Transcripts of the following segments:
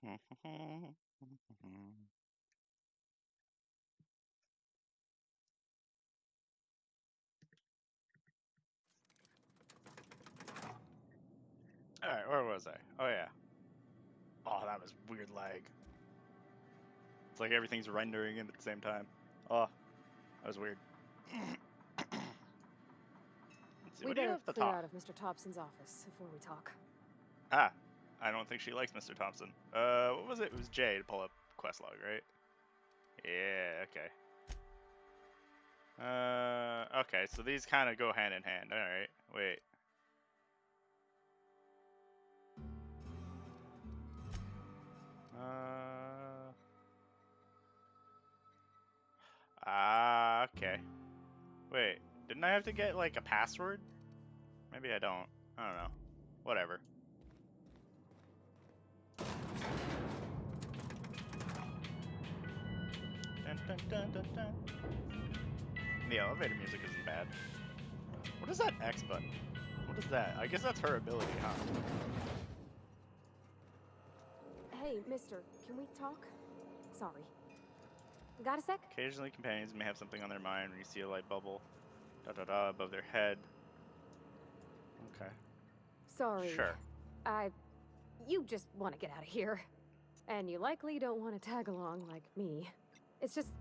Alright, where was I? Oh yeah. Oh, that was weird lag. It's like everything's rendering in at the same time. Oh, that was weird. Let's see, We what do you better have to clear talk? out of Mr. Thompson's office before we talk. Ah, I don't think she likes Mr. Thompson. What was it? It was Jay to pull up quest log, right? Yeah, okay. Okay, so these kind of go hand in hand. Alright, wait. Okay. Wait, didn't I have to get, like, a password? Maybe I don't. I don't know. Whatever. Dun, dun, dun, dun, dun. The elevator music isn't bad. What is that X button? What is that? I guess that's her ability, huh? Hey, mister, can we talk? Sorry. Got a sec? Occasionally, companions may have something on their mind when you see a light bubble above their head. Okay. Sorry. Sure. You just want to get out of here. And you likely don't want to tag along like me. It's just,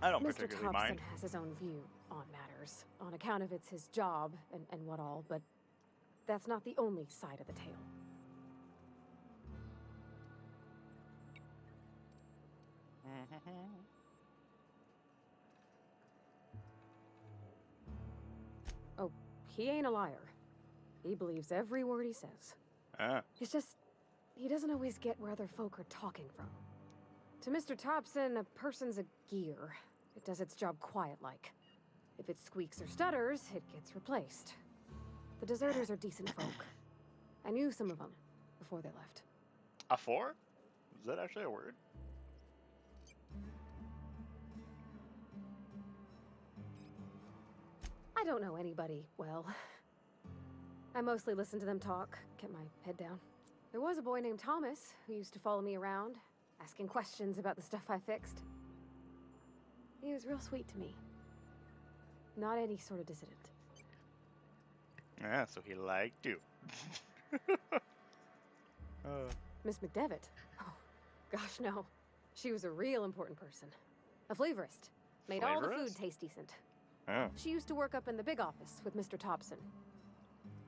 I don't Mr. particularly Thompson mind. has his own view on matters, on account of it's his job and what all, but that's not the only side of the tale. Oh, he ain't a liar. He believes every word he says. It's just, he doesn't always get where other folk are talking from. To Mr. Thompson, a person's a gear. It does its job quiet-like. If it squeaks or stutters, it gets replaced. The deserters are decent folk. I knew some of them before they left. A 4? Is that actually a word? I don't know anybody well. I mostly listen to them talk, kept my head down. There was a boy named Thomas who used to follow me around, asking questions about the stuff I fixed. He was real sweet to me. Not any sort of dissident. Yeah, so he liked you. Miss McDevitt? Oh, gosh, no. She was a real important person. A flavorist. Made all the food taste decent. Oh. She used to work up in the big office with Mr. Thompson.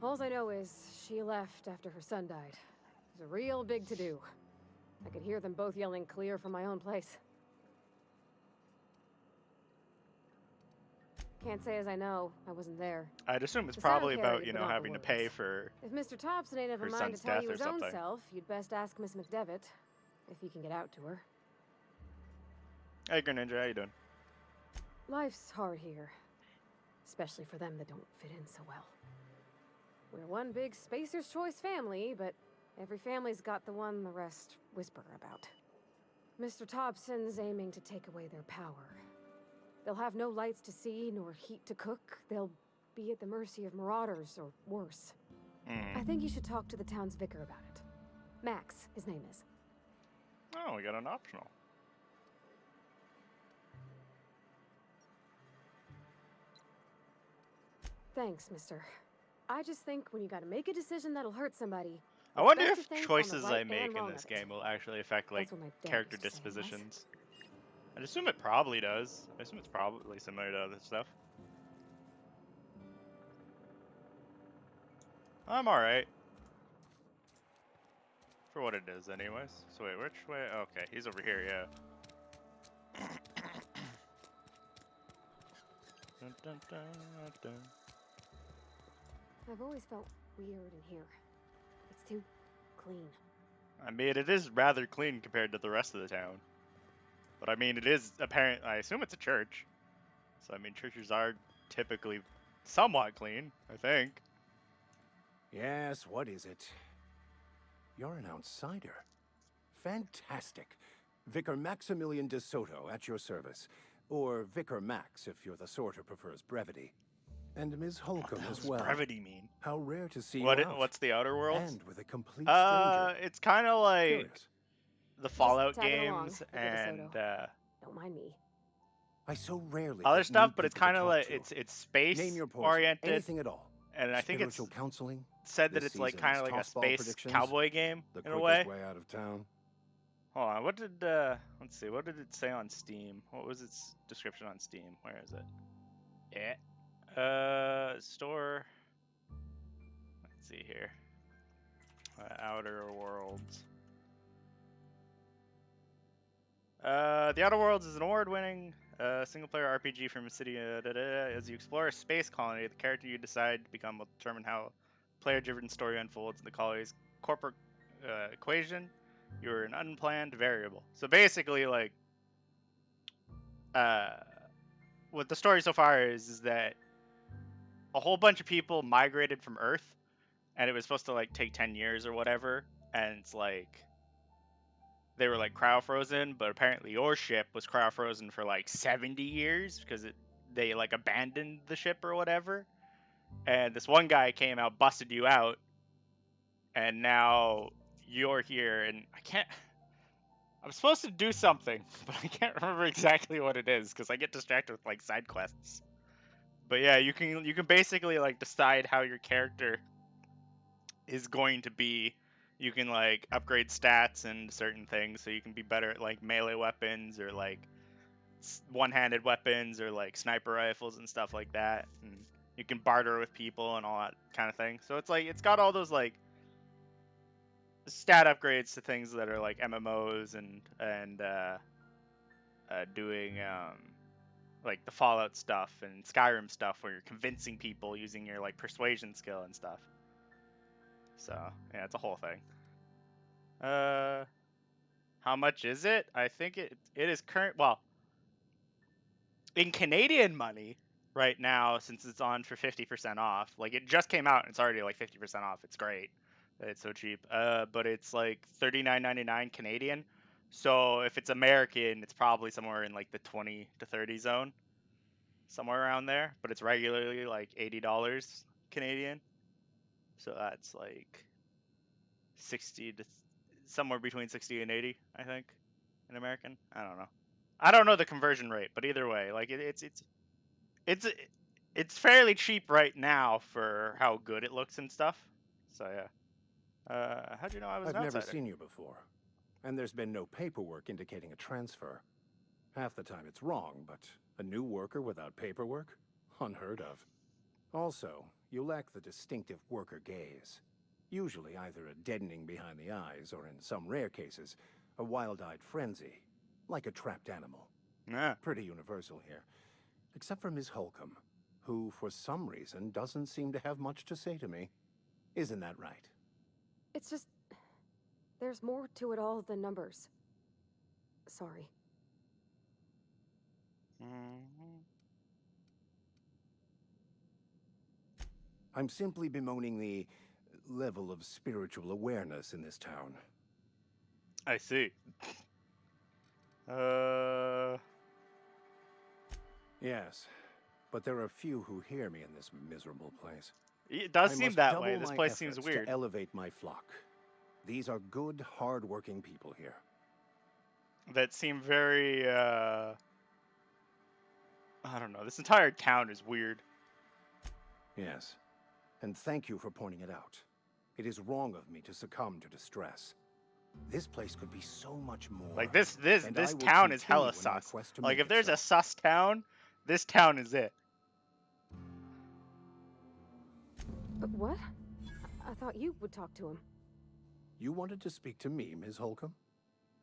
All I know is she left after her son died. It was a real big to-do. I could hear them both yelling clear from my own place. Can't say as I know. I wasn't there. I'd assume it's The sound probably about, carried, you but know, not the having to pay words. for If Mr. Thompson ain't ever her mind son's to tell death you or his own something. self, you'd best ask Miss McDevitt, if you can get out to her. Hey, Greninja, how you doing? Life's hard here. Especially for them that don't fit in so well. We're one big Spacer's Choice family, but every family's got the one the rest whisper about. Mr. Thompson's aiming to take away their power. They'll have no lights to see, nor heat to cook. They'll be at the mercy of marauders, or worse. I think you should talk to the town's vicar about it. Max, his name is. Oh, we got an optional. Thanks, mister. I just think when you gotta make a decision that'll hurt somebody, I it's wonder best to if think on the choices right I make and in wrong this of it. game will actually affect, like, That's what my dad character used to say, anyways. dispositions. I'd assume it probably does. I assume it's probably similar to other stuff. I'm alright. For what it is, anyways. So wait, which way? Okay, he's over here, yeah. Dun, dun, dun, dun. I've always felt weird in here. It's too clean. I mean, it is rather clean compared to the rest of the town. But I mean, it is apparent. I assume it's a church. So I mean, churches are typically somewhat clean, I think. Yes, what is it? You're an outsider. Fantastic. Vicar Maximilian de Soto at your service. Or Vicar Max, if you're the sort who prefers brevity. And Ms. Holcomb What as does well. brevity mean? How rare to see you out. What's the Outer Worlds? And with a complete stranger. It's kind of like Curious. the Fallout tagging along, games Vicar and DeSoto. Don't mind me. I so rarely other get stuff, new but it's people to kind of talk like to. it's Name space your poison. oriented, Anything at all. and I think it's Spiritual counseling. said that This it's like kind of season's like a tossball space predictions, cowboy game The in a quickest way. way out of town. Hold on, what did let's see, what did it say on Steam? What was its description on Steam? Where is it? Store. Let's see here. Outer Worlds. The Outer Worlds is an award-winning single-player RPG from a city. As you explore a space colony, the character you decide to become will determine how player-driven story unfolds in the colony's corporate equation. You're an unplanned variable. So basically, like, what the story so far is that a whole bunch of people migrated from Earth, and it was supposed to like take 10 years or whatever, and it's like they were like cryo-frozen, but apparently your ship was cryo-frozen for like 70 years because they like abandoned the ship or whatever. And this one guy came out, busted you out, and now you're here, and I'm supposed to do something, but I can't remember exactly what it is because I get distracted with like side quests. But yeah, you can basically like decide how your character is going to be. You can like upgrade stats and certain things, so you can be better at like melee weapons or like one-handed weapons or like sniper rifles and stuff like that. And you can barter with people and all that kind of thing. So it's like it's got all those like stat upgrades to things that are like MMOs and doing like the Fallout stuff and Skyrim stuff where you're convincing people using your like persuasion skill and stuff. So yeah, it's a whole thing. How much is it? I think it is current. Well, in Canadian money right now, since it's on for 50% off. Like it just came out and it's already like 50% off. It's great. It's so cheap. But it's like $39.99 Canadian. So if it's American, it's probably somewhere in like the 20 to 30 zone, somewhere around there. But it's regularly like $80 Canadian. So that's like 60 to somewhere between 60 and 80, I think, in American. I don't know. I don't know the conversion rate, but either way, like it's it's fairly cheap right now for how good it looks and stuff. So yeah. How'd you know I was an I've never outsider? seen you before, and there's been no paperwork indicating a transfer. Half the time it's wrong, but a new worker without paperwork? Unheard of. Also, you lack the distinctive worker gaze. Usually either a deadening behind the eyes, or in some rare cases, a wild-eyed frenzy, like a trapped animal. Yeah. Pretty universal here. Except for Ms. Holcomb, who, for some reason, doesn't seem to have much to say to me. Isn't that right? It's just... there's more to it all than numbers. Sorry. Mm-hmm. I'm simply bemoaning the level of spiritual awareness in this town. I see. Yes, but there are few who hear me in this miserable place. It does I seem must that double way. This my place seems efforts weird. to elevate my flock. These are good, hard-working people here. That seem very I don't know. This entire town is weird. Yes, and thank you for pointing it out. It is wrong of me to succumb to distress. This place could be so much more. Like this and I will town is continue hella in my sus. quest to Like make if it there's so. a sus town, this town is it. But what? I thought you would talk to him. You wanted to speak to me, Ms. Holcomb?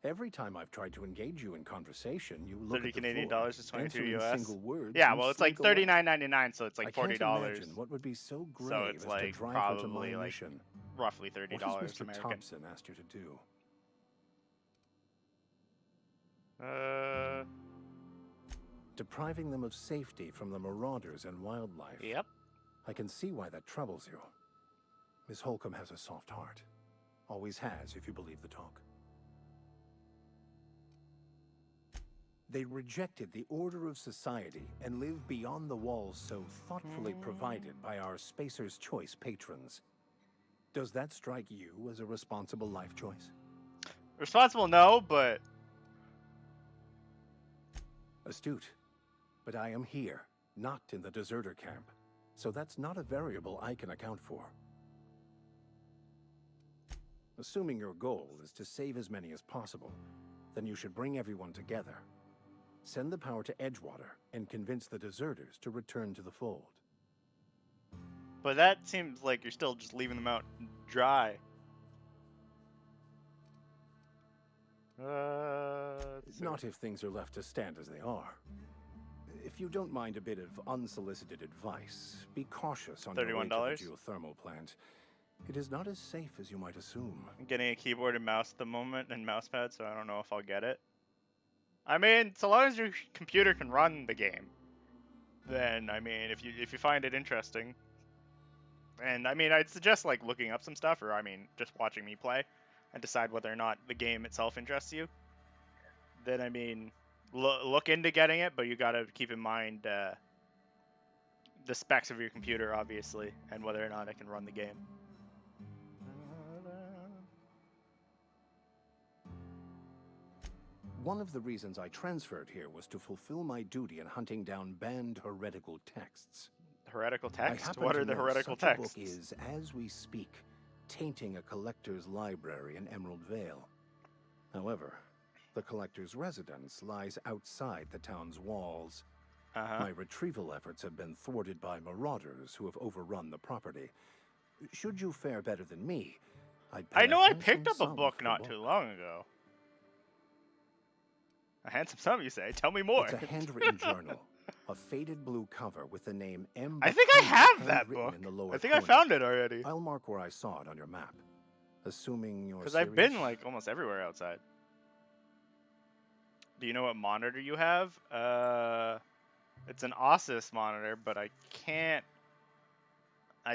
Every time I've tried to engage you in conversation, you look 30 at the Canadian floor, dollars is 22 answer in US. single words, Yeah, and well, it's like slink away. $39.99, so it's like I can't $40. imagine what would be so grave So it's as like to drive her to my probably like mission. roughly $30 What has Mr. American. Thompson asked you to do? Depriving them of safety from the marauders and wildlife. Yep. I can see why that troubles you. Miss Holcomb has a soft heart. Always has, if you believe the talk. They rejected the order of society and live beyond the walls so thoughtfully provided by our Spacer's Choice patrons. Does that strike you as a responsible life choice? Responsible, no, but Astute. But I am here, not in the deserter camp. So that's not a variable I can account for. Assuming your goal is to save as many as possible, then you should bring everyone together. Send the power to Edgewater and convince the deserters to return to the fold. but that seems like you're still just leaving them out dry. Let's see. Not if things are left to stand as they are. If you don't mind a bit of unsolicited advice, be cautious on your way to $31? the geothermal plant. It is not as safe as you might assume. I'm getting a keyboard and mouse at the moment and mouse pad, so I don't know if I'll get it. I mean, so long as your computer can run the game, then I mean, if you find it interesting, and I mean, I'd suggest like looking up some stuff, or I mean, just watching me play, and decide whether or not the game itself interests you. Then I mean, look into getting it, but you gotta keep in mind the specs of your computer, obviously, and whether or not it can run the game. One of the reasons I transferred here was to fulfill my duty in hunting down banned heretical texts. Heretical I text? happen What to are the know heretical such a texts? book is, as we speak, tainting a collector's library in Emerald Vale. However, the collector's residence lies outside the town's walls. My retrieval efforts have been thwarted by marauders who have overrun the property. Should you fare better than me, I know I picked up a book not too long ago. A handsome sum, you say? Tell me more. It's a handwritten journal, a faded blue cover with the name M. I think I have that handwritten book. in the lower I think I corner. found it already. I'll mark where I saw it on your map. Assuming you're Because I've been serious. like almost everywhere outside. Do you know what monitor you have? It's an Asus monitor, but I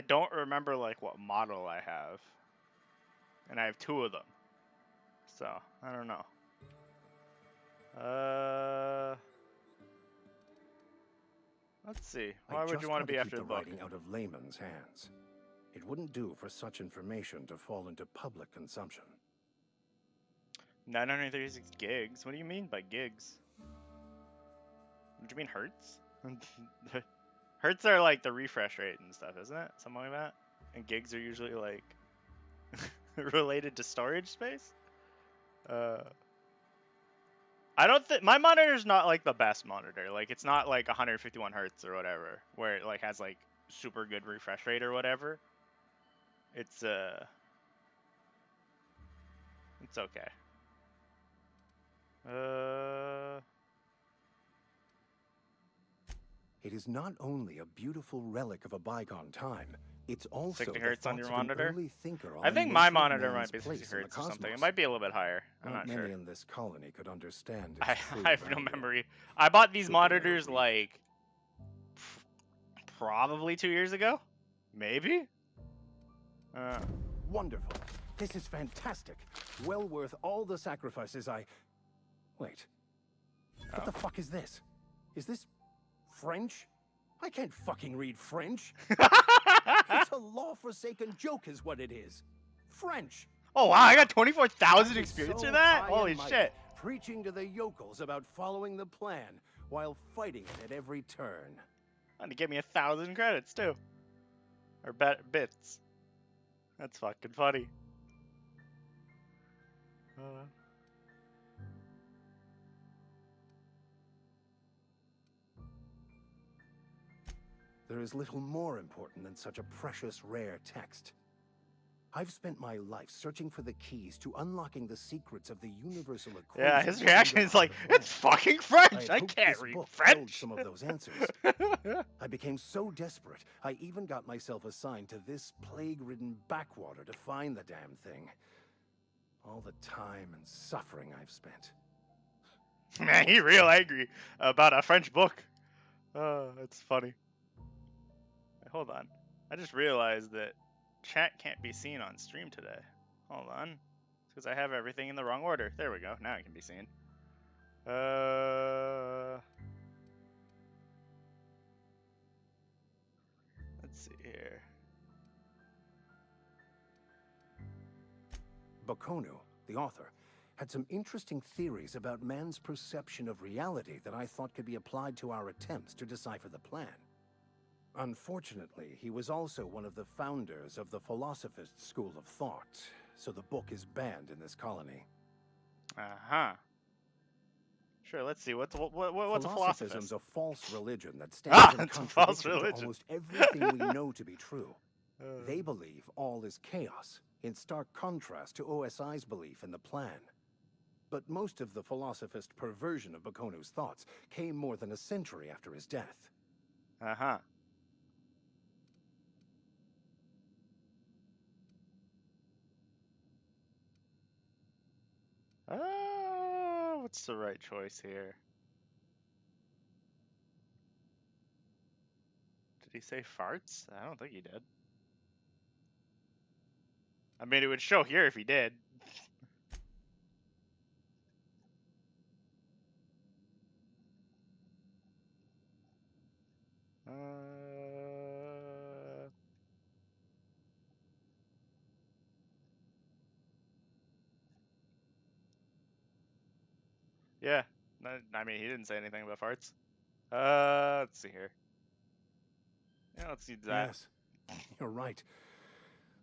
don't remember like what model I have. And I have 2 of them. So, I don't know. Let's see. Why would you want to be after the book? Writing out of layman's hands. It wouldn't do for such information to fall into public consumption. 936 gigs? What do you mean by gigs? What do you mean hertz? Hertz are like the refresh rate and stuff, isn't it? Something like that? And gigs are usually like related to storage space? I don't think my monitor's not like the best monitor. Like it's not like 151 hertz or whatever, where it like has like super good refresh rate or whatever. It's okay. It is not only a beautiful relic of a bygone time, it's also 60 the hertz on thoughts your of an monitor? early thinker I on think the my nature of monitor man's might be 60 place in the hertz or something. It cosmos. might be a little bit higher. I'm not many sure. in this colony could understand I its true have no value. memory. I bought these Should they ever monitors read. like probably 2 years ago, maybe. Wonderful. This is fantastic. Well worth all the sacrifices I... Wait. What the fuck is this? Is this French? I can't fucking read French. It's a law-forsaken joke is what it is. French. Oh wow, I got 24,000 I was experience so for that? high Holy and mighty, shit. Preaching to the yokels about following the plan while fighting it at every turn. And to give me 1,000 credits too. Or bits. That's fucking funny. There is little more important than such a precious, rare text. I've spent my life searching for the keys to unlocking the secrets of the universal equation. Yeah, his reaction is like, it's fucking French! I hoped can't this read book held French! some of those answers. I became so desperate, I even got myself assigned to this plague-ridden backwater to find the damn thing. All the time and suffering I've spent. Man, he real angry about a French book. Oh, that's funny. Hold on. I just realized that chat can't be seen on stream today. Hold on. It's because I have everything in the wrong order. There we go. Now it can be seen. Let's see here. Bakonu, the author, had some interesting theories about man's perception of reality that I thought could be applied to our attempts to decipher the plan. Unfortunately, he was also one of the founders of the Philosophist school of thought, so the book is banned in this colony. Uh-huh. Sure, let's see. What's a Philosophism's philosophist? a false religion that stands in It's a false contradiction to religion. almost everything we know to be true. They believe all is chaos, in stark contrast to OSI's belief in the plan. But most of the philosophist perversion of Bakonu's thoughts came more than a century after his death. Uh-huh. What's the right choice here? Did he say farts? I don't think he did. I mean, it would show here if he did. Yeah. I mean, he didn't say anything about farts. Let's see here. Yeah, let's see that. Yes, you're right.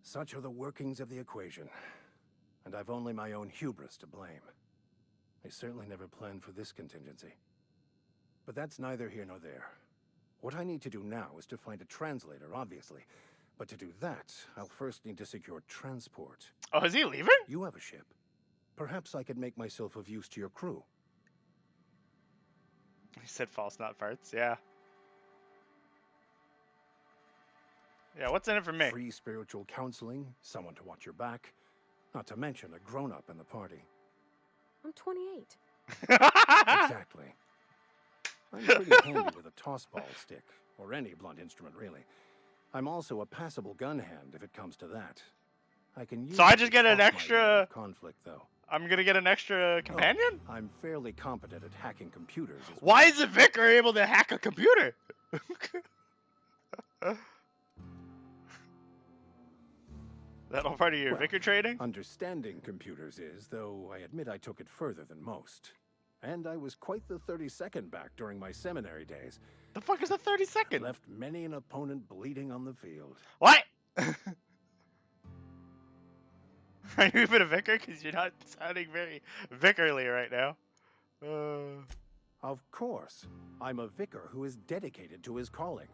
Such are the workings of the equation. And I've only my own hubris to blame. I certainly never planned for this contingency. But that's neither here nor there. What I need to do now is to find a translator, obviously. But to do that, I'll first need to secure transport. Oh, is he leaving? You have a ship. Perhaps I could make myself of use to your crew. He said false, not farts. Yeah. Yeah, what's in it for me? Free spiritual counseling, someone to watch your back, not to mention a grown-up in the party. I'm 28. Exactly. I'm pretty handy with a toss-ball stick, or any blunt instrument, really. I'm also a passable gun hand, if it comes to that. I can use So I just get an extra conflict, though. I'm gonna get an extra companion? Oh, I'm fairly competent at hacking computers as Why well. is the vicar able to hack a computer? That all part of your Well, vicar training? Understanding computers is, though I admit I took it further than most. And I was quite the 32nd back during my seminary days. The fuck is a 32nd? Left many an opponent bleeding on the field. What? Are you even a vicar? Because you're not sounding very vicarly right now. Of course, I'm a vicar who is dedicated to his calling.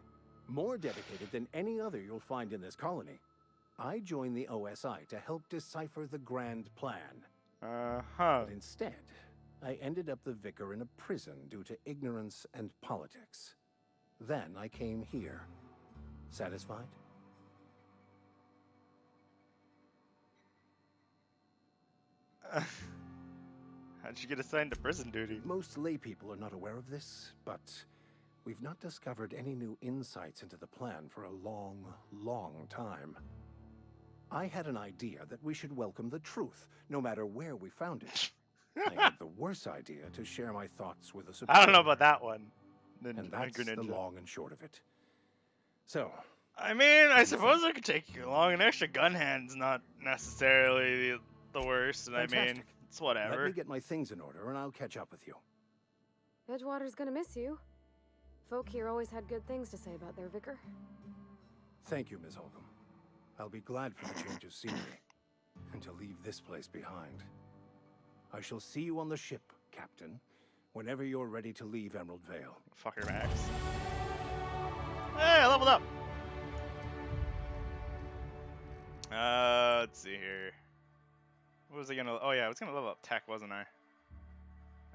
More dedicated than any other you'll find in this colony. I joined the OSI to help decipher the grand plan. Uh-huh. But instead, I ended up the vicar in a prison due to ignorance and politics. Then I came here. Satisfied? How'd you get assigned to prison duty? Most lay people are not aware of this, but we've not discovered any new insights into the plan for a long, long time. I had an idea that we should welcome the truth, no matter where we found it. I had the worse idea to share my thoughts with a superior. I don't know about that one. And that's the long and short of it. So, I mean, I suppose I could take you along. An extra gun hand's not necessarily the worst, and I mean, fantastic. it's whatever. Let me get my things in order, and I'll catch up with you. Edgewater's gonna miss you. Folk here always had good things to say about their vicar. Thank you, Ms. Holcomb. I'll be glad for the change of scenery, and to leave this place behind. I shall see you on the ship, Captain, whenever you're ready to leave Emerald Vale. Fucker Max. Hey, I leveled up! Let's see here. What was I gonna... Oh yeah, I was gonna level up tech, wasn't I?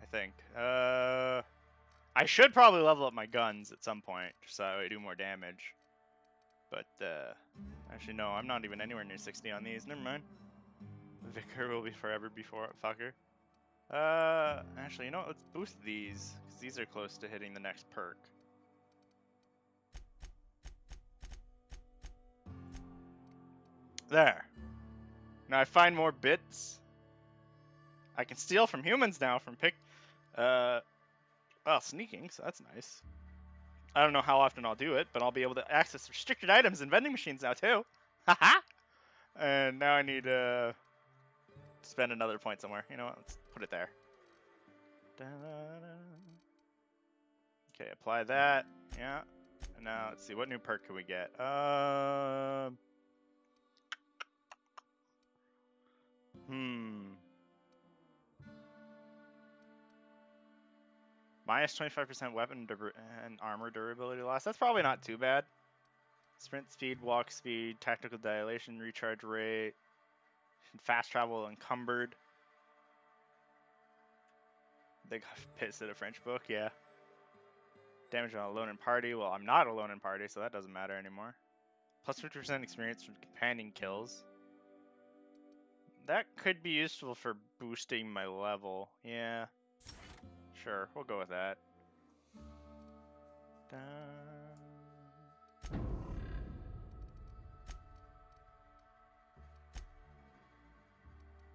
I think. I should probably level up my guns at some point, just so I do more damage. But, actually no, I'm not even anywhere near 60 on these. Never mind. Vicar will be forever before fucker. Actually, you know what? Let's boost these, because these are close to hitting the next perk. There. Now I find more bits. I can steal from humans now from well, sneaking, so that's nice. I don't know how often I'll do it, but I'll be able to access restricted items and vending machines now too. Haha! And now I need spend another point somewhere. You know what? Let's put it there. Okay, apply that. Yeah. And now let's see, what new perk can we get? Minus 25% weapon and armor durability loss. That's probably not too bad. Sprint speed, walk speed, tactical dilation, recharge rate, fast travel encumbered. They got pissed at a French book, yeah. Damage on alone in party. Well, I'm not alone in party, so that doesn't matter anymore. Plus 50% experience from companion kills. That could be useful for boosting my level. Yeah. Sure, we'll go with that.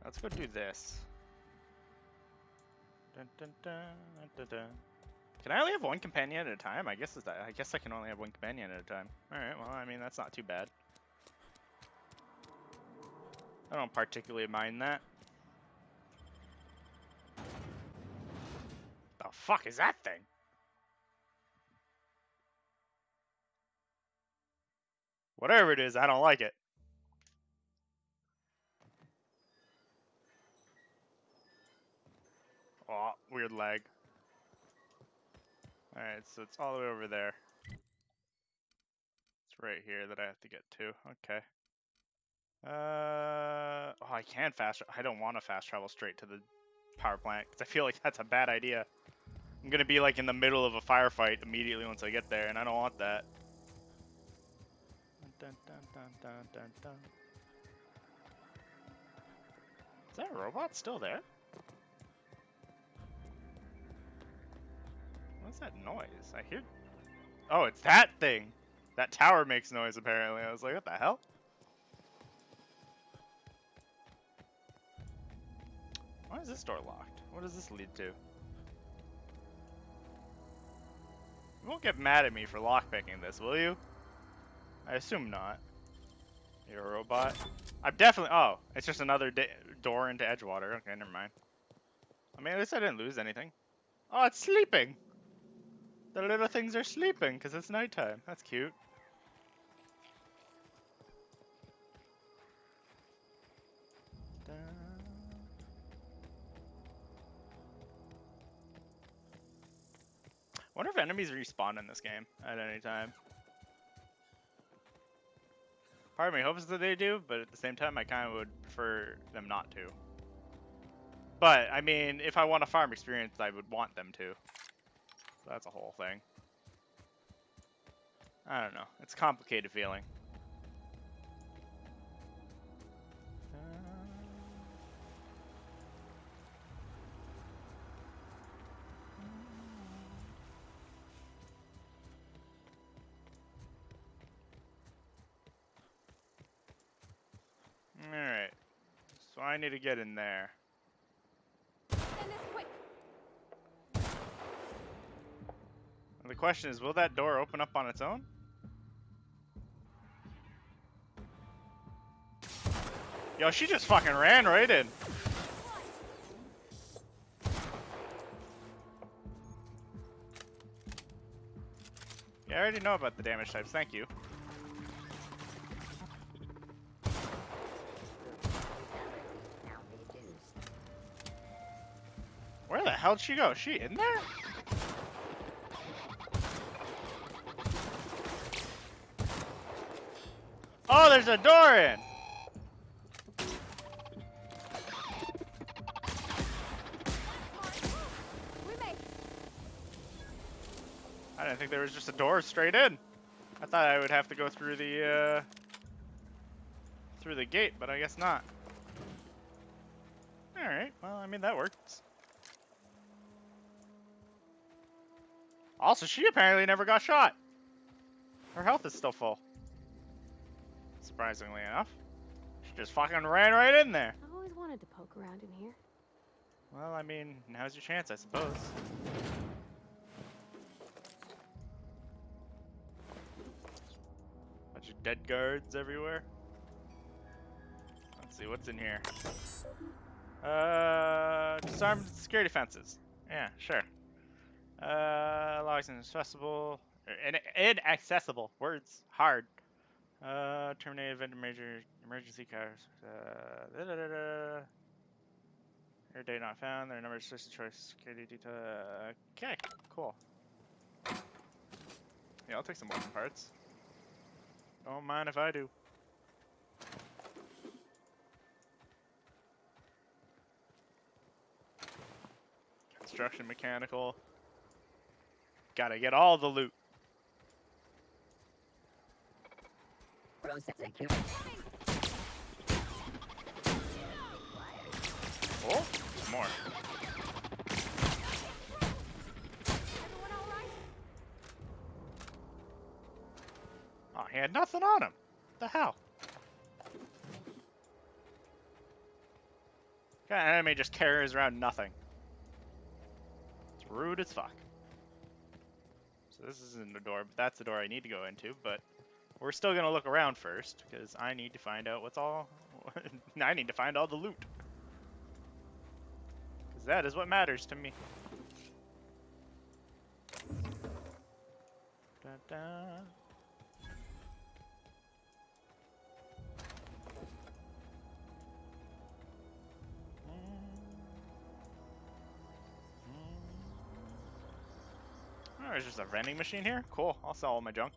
Let's go do this. Can I only have one companion at a time? I guess I can only have one companion at a time. Alright, well, I mean, that's not too bad. I don't particularly mind that. The fuck is that thing? Whatever it is, I don't like it. Oh, weird lag. Alright, so it's all the way over there. It's right here that I have to get to. Okay. Oh, I can fast. I don't want to fast travel straight to the power plant because I feel like that's a bad idea. I'm gonna be like in the middle of a firefight immediately once I get there, and I don't want that. Dun, dun, dun, dun, dun, dun. Is that robot still there? What's that noise? I hear. Oh, it's that thing. That tower makes noise apparently. I was like, what the hell? Why is this door locked? What does this lead to? You won't get mad at me for lockpicking this, will you? I assume not. You're a robot. I'm definitely. Oh, it's just another door into Edgewater. Okay, never mind. I mean, at least I didn't lose anything. Oh, it's sleeping. The little things are sleeping because it's nighttime. That's cute. I wonder if enemies respawn in this game at any time. Part of me hopes that they do, but at the same time, I kind of would prefer them not to. But, I mean, if I want a farm experience, I would want them to. So that's a whole thing. I don't know. It's a complicated feeling. Alright. So I need to get in there. Send this quick. And the question is, will that door open up on its own? Yo, she just fucking ran right in. Yeah, I already know about the damage types, thank you. Where the hell did she go? Is she in there? Oh, there's a door in! I didn't think there was just a door straight in. I thought I would have to go through the gate, but I guess not. Alright, well, I mean, that works. Also, she apparently never got shot. Her health is still full. Surprisingly enough. She just fucking ran right in there. I always wanted to poke around in here. Well, I mean, now's your chance, I suppose. Bunch of dead guards everywhere. Let's see, what's in here? Disarm security fences. Yeah, sure. Logs inaccessible. Inaccessible. Words hard. Terminate event major emergency cars. Air date not found. Their number of system choice. Security detail. Okay, cool. Yeah, I'll take some weapon parts. Don't mind if I do. Construction mechanical. Gotta get all the loot. Oh, more. Oh, he had nothing on him. What the hell? Got an enemy just carries around nothing. It's rude as fuck. So this isn't the door, but that's the door I need to go into, but we're still gonna look around first, because I need to find out what's all... I need to find all the loot. Because that is what matters to me. Da-da. Oh, there's just a vending machine here? Cool, I'll sell all my junk.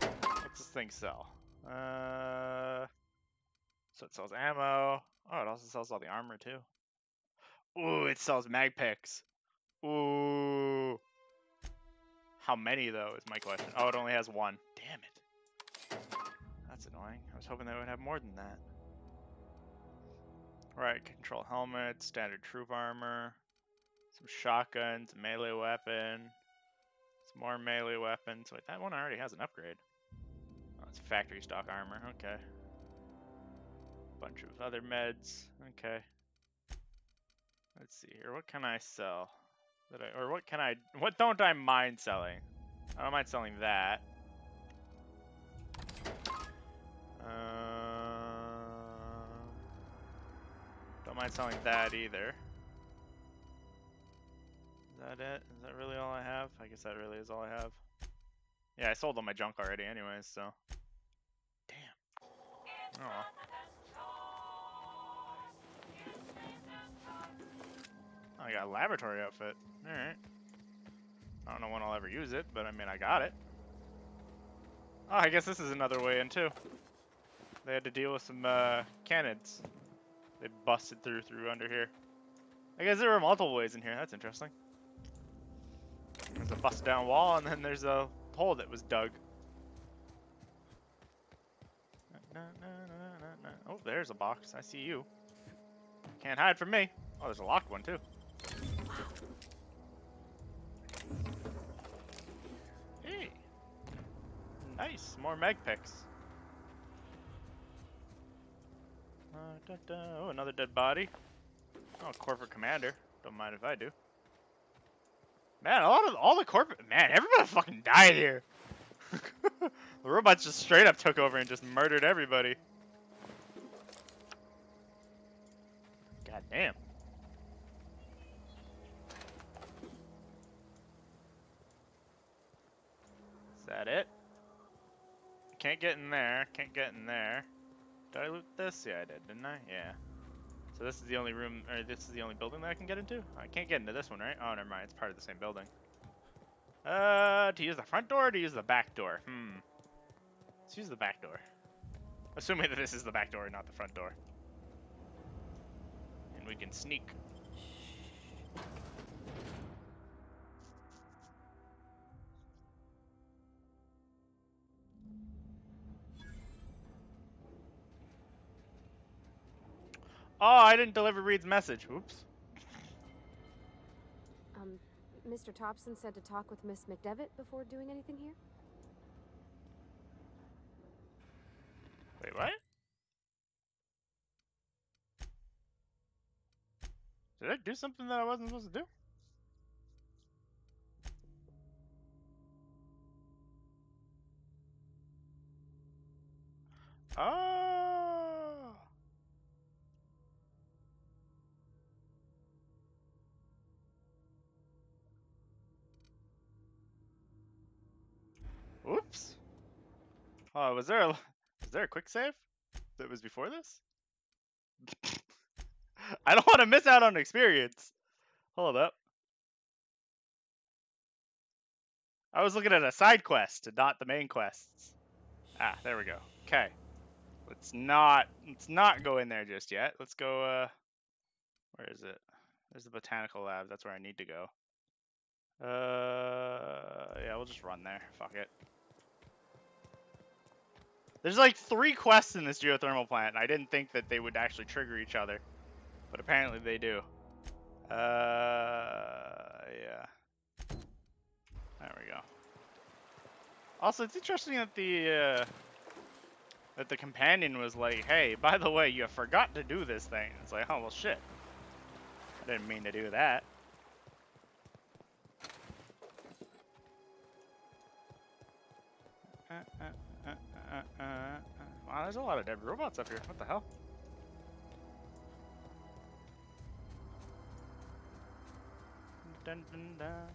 What's this thing sell? So it sells ammo. Oh, it also sells all the armor too. Ooh, it sells mag picks. Ooh. How many though is my question. Oh, it only has one. Damn it. That's annoying. I was hoping they would have more than that. Right, control helmet, standard troop armor, some shotguns, melee weapon, some more melee weapons. Wait, that one already has an upgrade. Oh, it's factory stock armor. Okay. Bunch of other meds. Okay. Let's see here. What can I sell? What don't I mind selling? I don't mind selling that. Don't mind selling that either. Is that it? Is that really all I have? I guess that really is all I have. Yeah, I sold all my junk already anyways, so. Damn. Oh. Oh, I got a laboratory outfit. Alright. I don't know when I'll ever use it, but I mean, I got it. Oh, I guess this is another way in too. They had to deal with some cannons. They busted through under here. I guess there were multiple ways in here. That's interesting. There's a busted down wall, and then there's a hole that was dug. Oh, there's a box. I see you. Can't hide from me. Oh, there's a locked one too. Hey. Nice. More mag picks. Oh, another dead body. Oh, corporate commander. Don't mind if I do. Man, all the corporate... Man, everybody fucking died here. The robots just straight up took over and just murdered everybody. God damn. Is that it? Can't get in there. Can't get in there. Did I loot this? Yeah, I did, didn't I? Yeah. So this is the only room, or this is the only building that I can get into? I can't get into this one, right? Oh, never mind. It's part of the same building. To use the front door or to use the back door? Let's use the back door. Assuming that this is the back door and not the front door. And we can sneak. Oh, I didn't deliver Reed's message. Oops. Mr. Thompson said to talk with Miss McDevitt before doing anything here? Wait, what? Did I do something that I wasn't supposed to do? Oh. Oh, was there a quick save that was before this? I don't want to miss out on experience. Hold up. I was looking at a side quest and not the main quests. Ah, there we go. Okay. Let's not go in there just yet. Let's go where is it? There's the botanical lab. That's where I need to go. Yeah, we'll just run there. Fuck it. There's like 3 quests in this geothermal plant, and I didn't think that they would actually trigger each other. But apparently they do. Yeah. There we go. Also, it's interesting that the companion was like, "Hey, by the way, you forgot to do this thing." It's like, oh well, shit. I didn't mean to do that. Wow, there's a lot of dead robots up here. What the hell? Dun, dun, dun.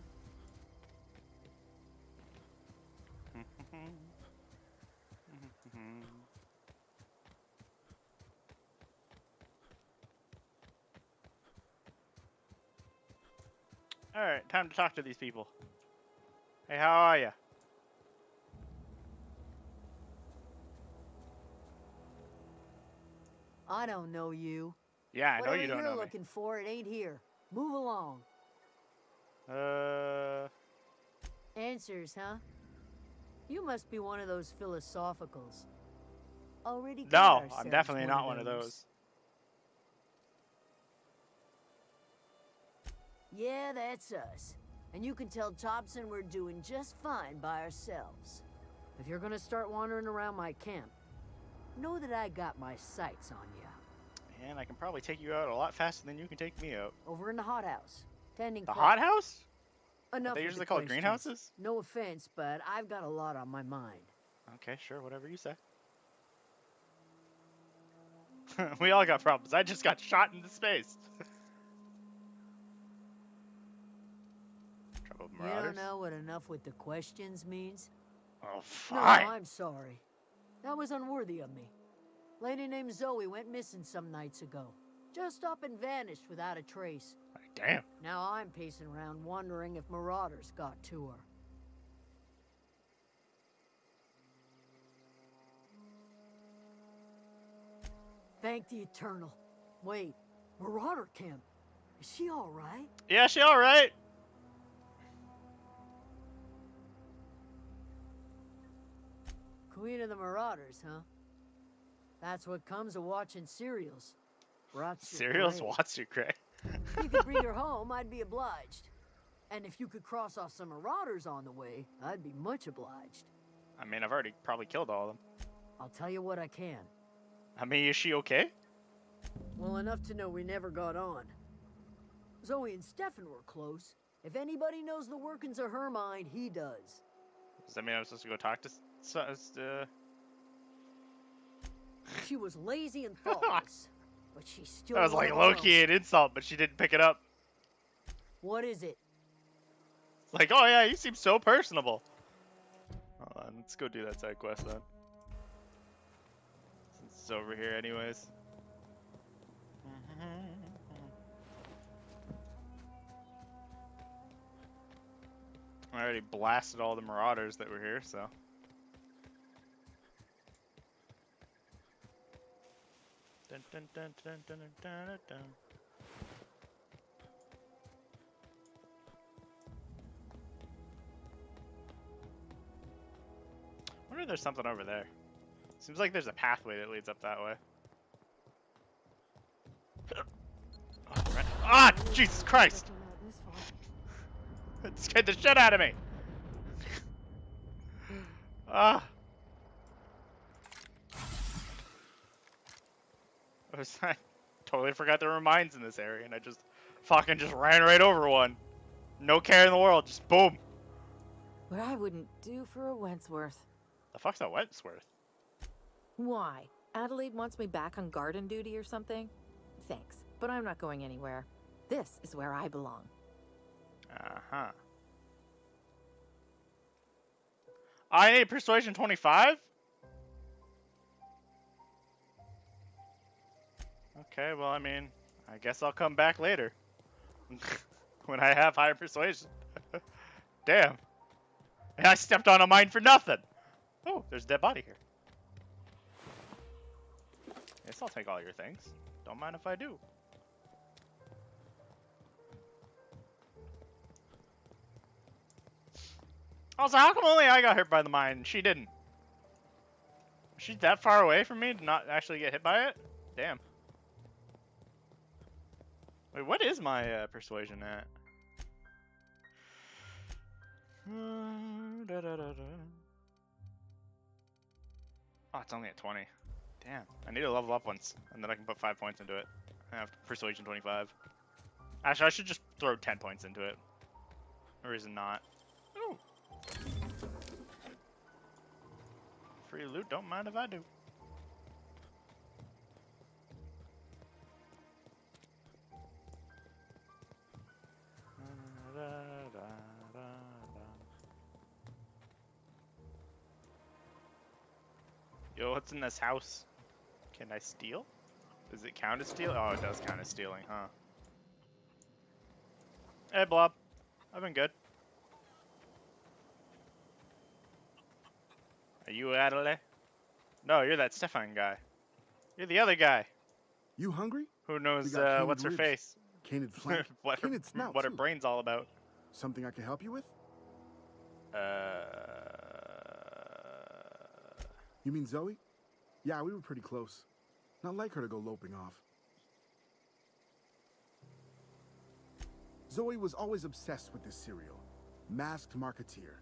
Alright, time to talk to these people. Hey, how are ya? I don't know you. Yeah, I know Whatever you don't know you're me. looking for, it ain't here. Move along. Answers, huh? You must be one of those philosophicals. Already got No, ourselves I'm definitely one not of one of those. Yeah, that's us. And you can tell Thompson we're doing just fine by ourselves. If you're gonna start wandering around my camp, know that I got my sights on you. And I can probably take you out a lot faster than you can take me out. Over in the hothouse, tending The crops. hothouse? Enough Are they with usually the called questions. greenhouses? No offense, but I've got a lot on my mind. Okay, sure, whatever you say. We all got problems. I just got shot into space. Trouble You marauders. don't know what enough with the questions means? Oh, No, fine. I'm sorry. That was unworthy of me. Lady named Zoe went missing some nights ago. Just up and vanished without a trace. Damn. Now I'm pacing around wondering if marauders got to her. Thank the Eternal. Wait, Marauder Camp. Is she all right? Yeah, she all right. Queen of the Marauders, huh? That's what comes of watching serials. Rots your Cereals brain. wants you, Craig. If you could bring her home, I'd be obliged. And if you could cross off some marauders on the way, I'd be much obliged. I mean, I've already probably killed all of them. I'll tell you what I can. I mean, is she okay? Well, enough to know we never got on. Zoe and Stefan were close. If anybody knows the workings of her mind, he does. Does that mean I'm supposed to go talk to... She was lazy and thoughtless, but she still That was wanted like her low-key own. an insult, but she didn't pick it up. What is it? Like, oh yeah, you seem so personable. Hold on, let's go do that side quest then. Since it's over here anyways. I already blasted all the marauders that were here, so. Dun, dun, dun, dun, dun, dun, dun, dun. I wonder if there's something over there. Seems like there's a pathway that leads up that way. Oh, right. Ah, Jesus Christ! It scared the shit out of me! Ah! I totally forgot there were mines in this area, and I just fucking just ran right over one. No care in the world, just boom. What I wouldn't do for a Wentworth. The fuck's that Wentworth? Why? Adelaide wants me back on garden duty or something? Thanks, but I'm not going anywhere. This is where I belong. Uh-huh. I need persuasion 25? Okay, well, I mean, I guess I'll come back later. When I have higher persuasion. Damn. And I stepped on a mine for nothing. Oh, there's a dead body here. Guess I'll take all your things. Don't mind if I do. Also, how come only I got hit by the mine and she didn't? Was she that far away from me to not actually get hit by it? Damn. Wait, what is my persuasion at? Oh, it's only at 20. Damn. I need to level up once, and then I can put 5 points into it. I have persuasion 25. Actually, I should just throw 10 points into it. Or is it not? Ooh. Free loot, don't mind if I do. Yo, what's in this house? Can I steal? Does it count as steal? Oh, it does count as stealing, huh? Hey, Blob. I've been good. Are you Adelaide? No, you're that Stefan guy. You're the other guy. You hungry? Who knows We got canid what's her ribs, face? Canid flank, what canid snout what her too. brain's all about. Something I can help you with? You mean Zoe? Yeah, we were pretty close. Not like her to go loping off. Zoe was always obsessed with this serial. Masked Marketeer.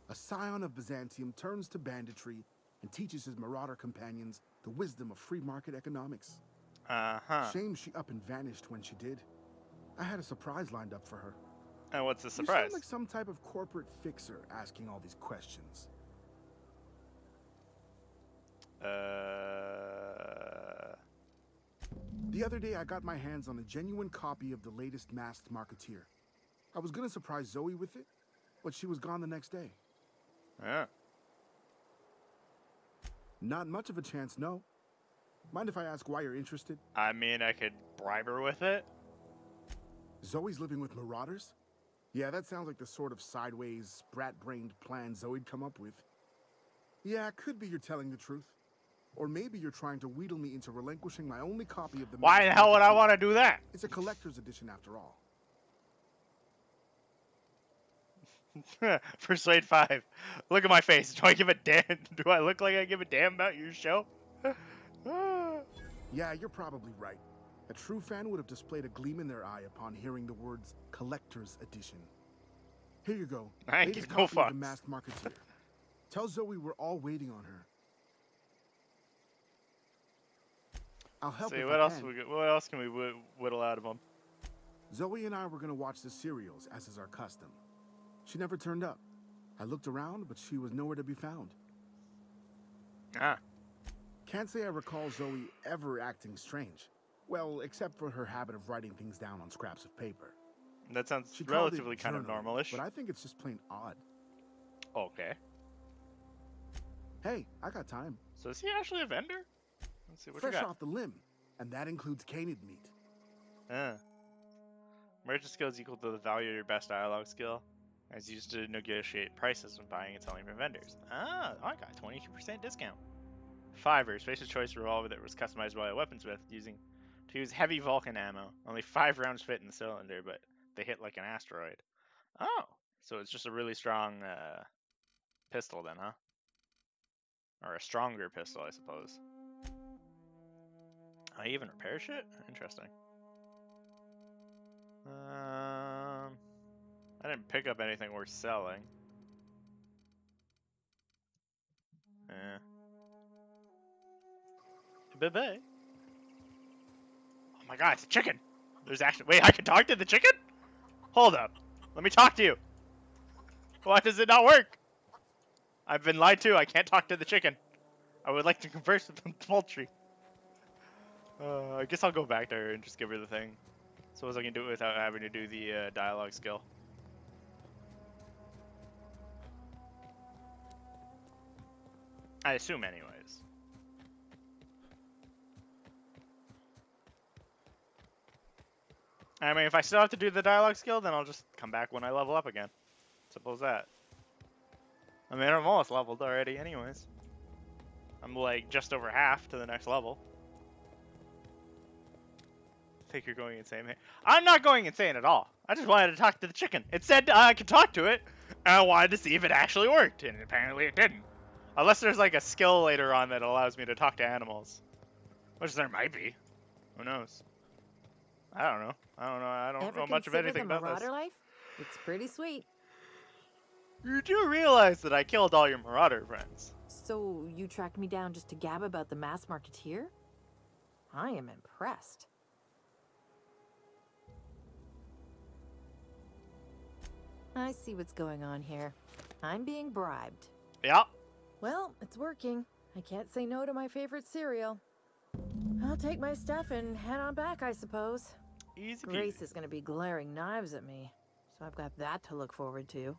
A scion of Byzantium turns to banditry and teaches his marauder companions the wisdom of free market economics. Uh-huh. Shame she up and vanished when she did. I had a surprise lined up for her. And what's the You surprise? sound like some type of corporate fixer asking all these questions. The other day, I got my hands on a genuine copy of the latest Masked Marketeer. I was gonna surprise Zoe with it, but she was gone the next day. Yeah. Not much of a chance, no. Mind if I ask why you're interested? I mean, I could bribe her with it. Zoe's living with marauders? Yeah, that sounds like the sort of sideways, sprat-brained plan Zoe'd come up with. Yeah, could be you're telling the truth. Or maybe you're trying to wheedle me into relinquishing my only copy of the Why the Masked hell would I Marketeer. want to do that? It's a collector's edition after all. Persuade 5. Look at my face. Do I give a damn? Do I look like I give a damn about your show? Yeah, you're probably right. A true fan would have displayed a gleam in their eye upon hearing the words collector's edition. Here you go. I ain't Latest give no copy of fucks. the Masked Marketeer. Tell Zoe we're all waiting on her. I'll help See if what I else can. what else can we whittle out of them? Zoe and I were gonna watch the serials, as is our custom. She never turned up. I looked around, but she was nowhere to be found. Ah, Can't say I recall Zoe ever acting strange. Well, except for her habit of writing things down on scraps of paper. that sounds She called relatively it kind of journaling, normalish. but I think it's just plain odd. Okay. Hey, I got time. So is he actually a vendor? Let's see what Fresh you got. off the limb, and that includes canid meat. Merchant skill is equal to the value of your best dialogue skill, as used to negotiate prices when buying and selling from vendors. Ah, I got 22% discount. Fiver, spacer's choice revolver that was customized by a weaponsmith to use heavy Vulcan ammo. Only 5 rounds fit in the cylinder, but they hit like an asteroid. Oh, so it's just a really strong pistol then, huh? Or a stronger pistol, I suppose. I even repair shit? Interesting. I didn't pick up anything worth selling. Bye-bye. Oh my god, it's a chicken! There's actually— wait, I can talk to the chicken? Hold up. Let me talk to you. Why does it not work? I've been lied to. I can't talk to the chicken. I would like to converse with the poultry. I guess I'll go back to her and just give her the thing. Suppose I can do it without having to do the dialogue skill. I assume anyways. I mean, if I still have to do the dialogue skill, then I'll just come back when I level up again. Simple as that. I mean, I'm almost leveled already anyways. I'm like just over half to the next level. I think you're going insane, man. I'm not going insane at all. I just wanted to talk to the chicken. It said I could talk to it, and I wanted to see if it actually worked, and apparently it didn't. Unless there's like a skill later on that allows me to talk to animals. Which there might be. Who knows? I don't know. I don't know much of anything the about this. Marauder life? It's pretty sweet. You do realize that I killed all your Marauder friends. So you tracked me down just to gab about the mass marketeer? I am impressed. I see what's going on here. I'm being bribed. Yeah. Well, it's working. I can't say no to my favorite cereal. I'll take my stuff and head on back, I suppose. Easy peasy. Grace is going to be glaring knives at me, so I've got that to look forward to.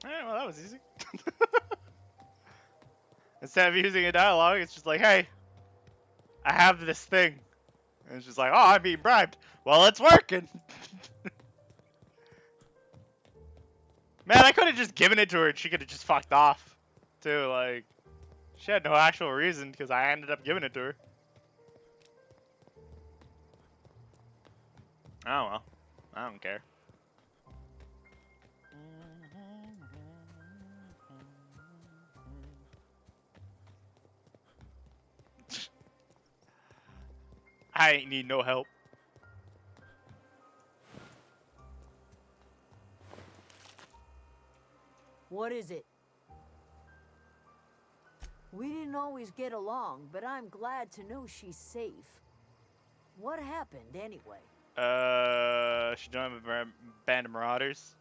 Alright, well that was easy. Instead of using a dialogue, it's just like, hey, I have this thing. And it's just like, oh, I'm being bribed. Well, it's working. Man, I could have just given it to her and she could have just fucked off. Too, like, she had no actual reason because I ended up giving it to her. Oh well, I don't care. I ain't need no help. What is it? We didn't always get along, but I'm glad to know she's safe. What happened, anyway? She joined a band of marauders.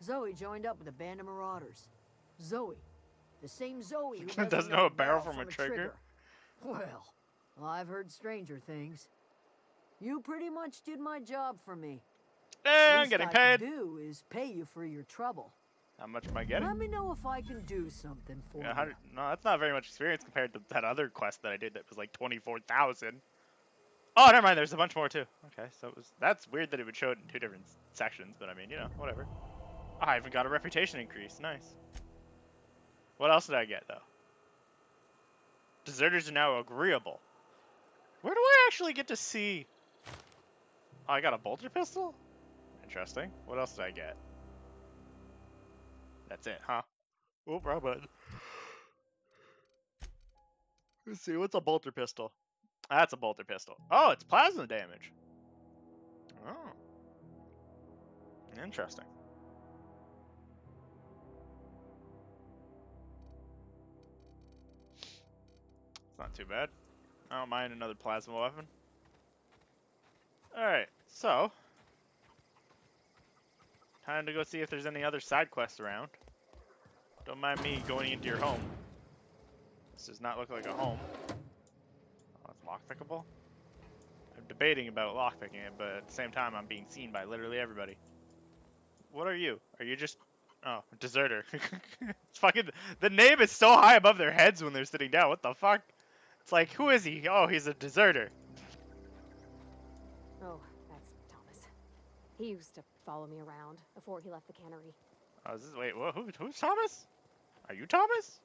Zoe joined up with a band of marauders. Zoe. The same Zoe who Doesn't know a barrel from a trigger. Well, I've heard stranger things. You pretty much did my job for me. I'm getting paid. Least I can do is pay you for your trouble. How much am I getting? Let me know if I can do something for Yeah, you. no, that's not very much experience compared to that other quest that I did that was like 24,000. Oh, never mind. There's a bunch more too. Okay, so that's weird that it would show it in two different sections, but I mean, you know, whatever. Oh, I even got a reputation increase. Nice. What else did I get though? Deserters are now agreeable. Where do I actually get to see? Oh, I got a bolter pistol? Interesting. What else did I get? That's it, huh? Oh, wrong button. Let's see, what's a bolter pistol? That's a bolter pistol. Oh, it's plasma damage. Oh. Interesting. It's not too bad. I don't mind another plasma weapon. Alright, so. Time to go see if there's any other side quests around. Don't mind me going into your home. This does not look like a home. Oh, it's lockpickable? I'm debating about lockpicking it, but at the same time I'm being seen by literally everybody. What are you? Are you just... Oh, deserter. It's fucking... The name is so high above their heads when they're sitting down. What the fuck? It's like, who is he? Oh, he's a deserter. Oh, that's Thomas. He used to follow me around before he left the cannery. Oh, is this... Wait, who's Thomas? Are you Thomas?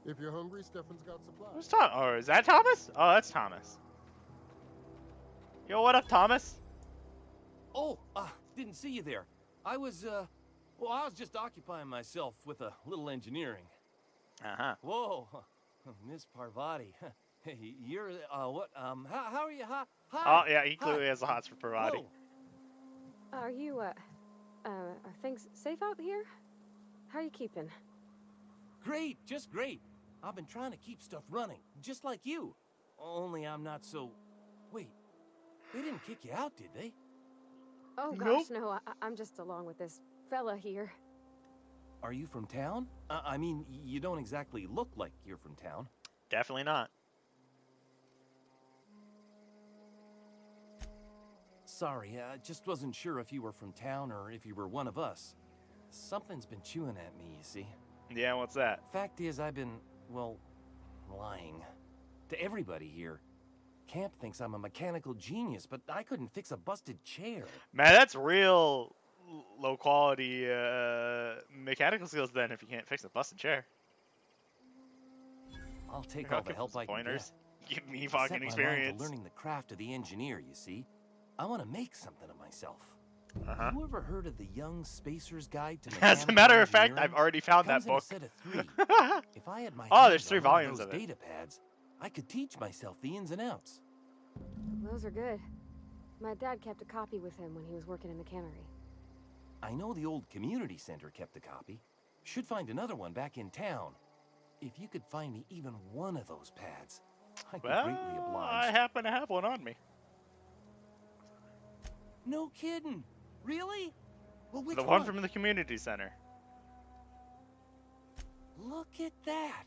If you're hungry, Stefan's got supplies. Who's Thomas? Oh, is that Thomas? Oh, that's Thomas. Yo, what up, Thomas? Oh, didn't see you there. I was just occupying myself with a little engineering. Uh-huh. Whoa, Miss Parvati. You're, what, how are you? Hi. Oh, yeah, he clearly has the hots for Parvati. Whoa. Are you, are things safe out here? How are you keeping? Great, just great. I've been trying to keep stuff running, just like you. Only I'm not so... Wait, they didn't kick you out, did they? Oh gosh, no, I'm just along with this fella here. Are you from town? I mean, you don't exactly look like you're from town. Definitely not. Sorry, I just wasn't sure if you were from town or if you were one of us. Something's been chewing at me, you see. Yeah, what's that? Fact is, I've been, well, to everybody here. Camp thinks I'm a mechanical genius, but I couldn't fix a busted chair. Man, that's real low quality mechanical skills then if you can't fix a busted chair. I'll take Here, all I'll the give help some I can pointers. get. Give me I set fucking my mind experience. to learning the craft of the engineer, you see. I want to make something of myself. Uh-huh. You ever heard of the Young Spacer's Guide to As Mechanical a matter of fact, Engineering? I've already found Comes that in a book. set of 3. If I had my Oh, hands there's 3 on one volumes those of it. data pads, I could teach myself the ins and outs. Those are good. My dad kept a copy with him when he was working in the cannery. I know the old community center kept a copy. Should find another one back in town. If you could find me even one of those pads, I'd be greatly Well, obliged. I happen to have one on me. No kidding. Really? Well, which The one from the community center. Look at that.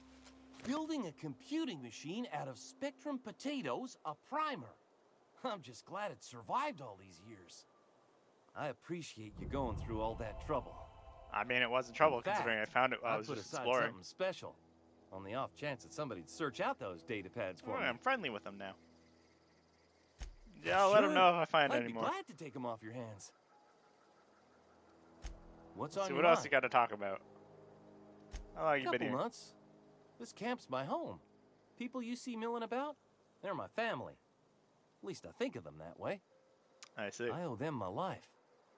Building a computing machine out of Spectrum potatoes, a primer. I'm just glad it survived all these years. I appreciate you going through all that trouble. I mean, it wasn't trouble In fact, considering I found it while I was put just aside exploring. something special, on the off chance that somebody'd search out those data pads for Oh, me. I'm friendly with them now. Yeah, I'll let them know if I find I'd any be more. glad to take them off your hands. What's Let's on see, your what else mind? you got to talk about? How long you been Couple here? months. This camp's my home. People you see milling about, they're my family. At least I think of them that way. I see. I owe them my life.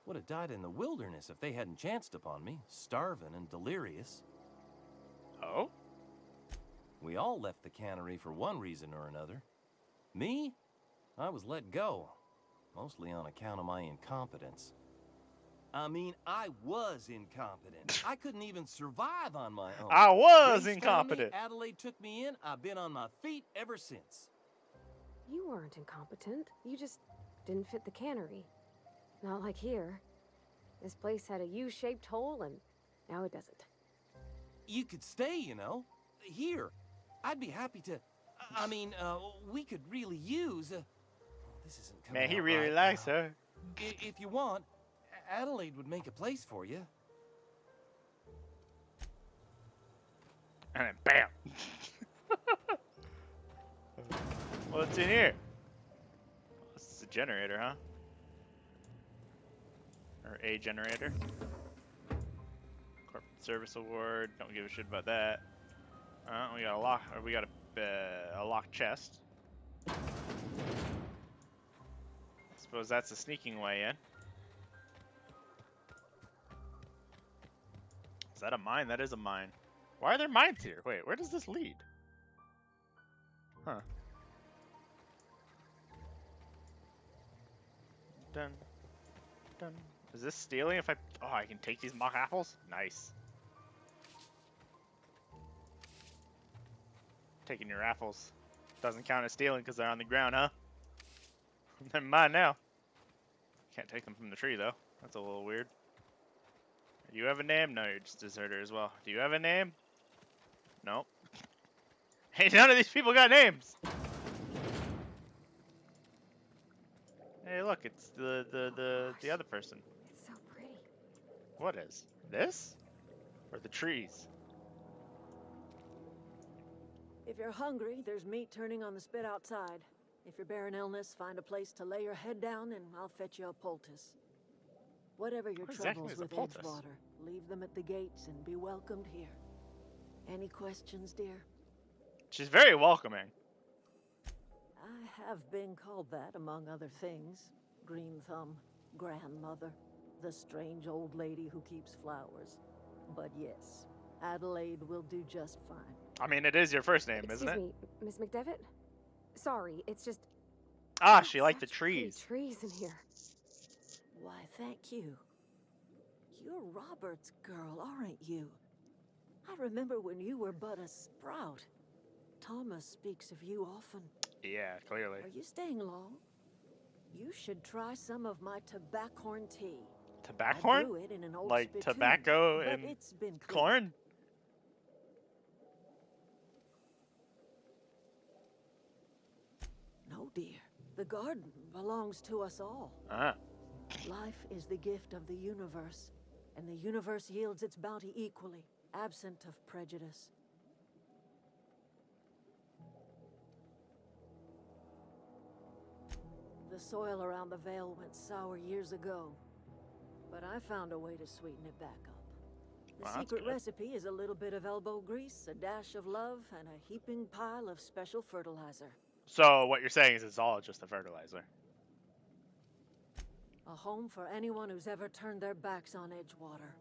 Would have died in the wilderness if they hadn't chanced upon me, starving and delirious. Oh? We all left the cannery for one reason or another. Me? I was let go, mostly on account of my incompetence. I mean, I was incompetent. I couldn't even survive on my own. I was Grace found incompetent. me, Adelaide took me in. I've been on my feet ever since. You weren't incompetent. You just didn't fit the cannery. Not like here. This place had a U-shaped hole, and now it doesn't. You could stay, you know. Here. I'd be happy to. I mean, we could really use. This isn't coming Man, he out really right likes now. her. If you want, Adelaide would make a place for you. And then bam! What's in here? This is a generator, huh? Or a generator. Corporate Service Award. Don't give a shit about that. We got a lock. Or we got a locked chest. I suppose that's the sneaking way in. Is that a mine? That is a mine. Why are there mines here? Wait, where does this lead? Huh. Dun. Dun. Is this stealing if I... Oh, I can take these mock apples? Nice. Taking your apples. Doesn't count as stealing because they're on the ground, huh? They're mine now. Can't take them from the tree, though. That's a little weird. Do you have a name? No, you're just a deserter as well. Do you have a name? Nope. Hey, none of these people got names! Hey, look, it's the other person. It's so pretty. What is? This? Or the trees? If you're hungry, there's meat turning on the spit outside. If you're bearing illness, find a place to lay your head down and I'll fetch you a poultice. Whatever your What exactly troubles is a with poultice? Edgewater, leave them at the gates and be welcomed here. Any questions, dear? She's very welcoming. I have been called that, among other things. Green Thumb, grandmother, the strange old lady who keeps flowers. But yes, Adelaide will do just fine. I mean, it is your first name, isn't Excuse it? me, Miss McDevitt? Sorry, it's just... Ah, she liked the such pretty trees. trees in here. Why, thank you. You're Robert's girl, aren't you? I remember when you were but a sprout. Thomas speaks of you often. Yeah, clearly. Are you staying long? You should try some of my tobaccorn tea. I Tobaccorn? brew it in an old Like spittoon, tobacco but and it's been cleaned. corn? No, dear. The garden belongs to us all. Ah. Life is the gift of the universe, and the universe yields its bounty equally, absent of prejudice. The soil around the Vale went sour years ago, but I found a way to sweeten it back up. The Well, that's secret good. recipe is a little bit of elbow grease, a dash of love, and a heaping pile of special fertilizer. So what you're saying is it's all just the fertilizer. A home for anyone who's ever turned their backs on Edgewater.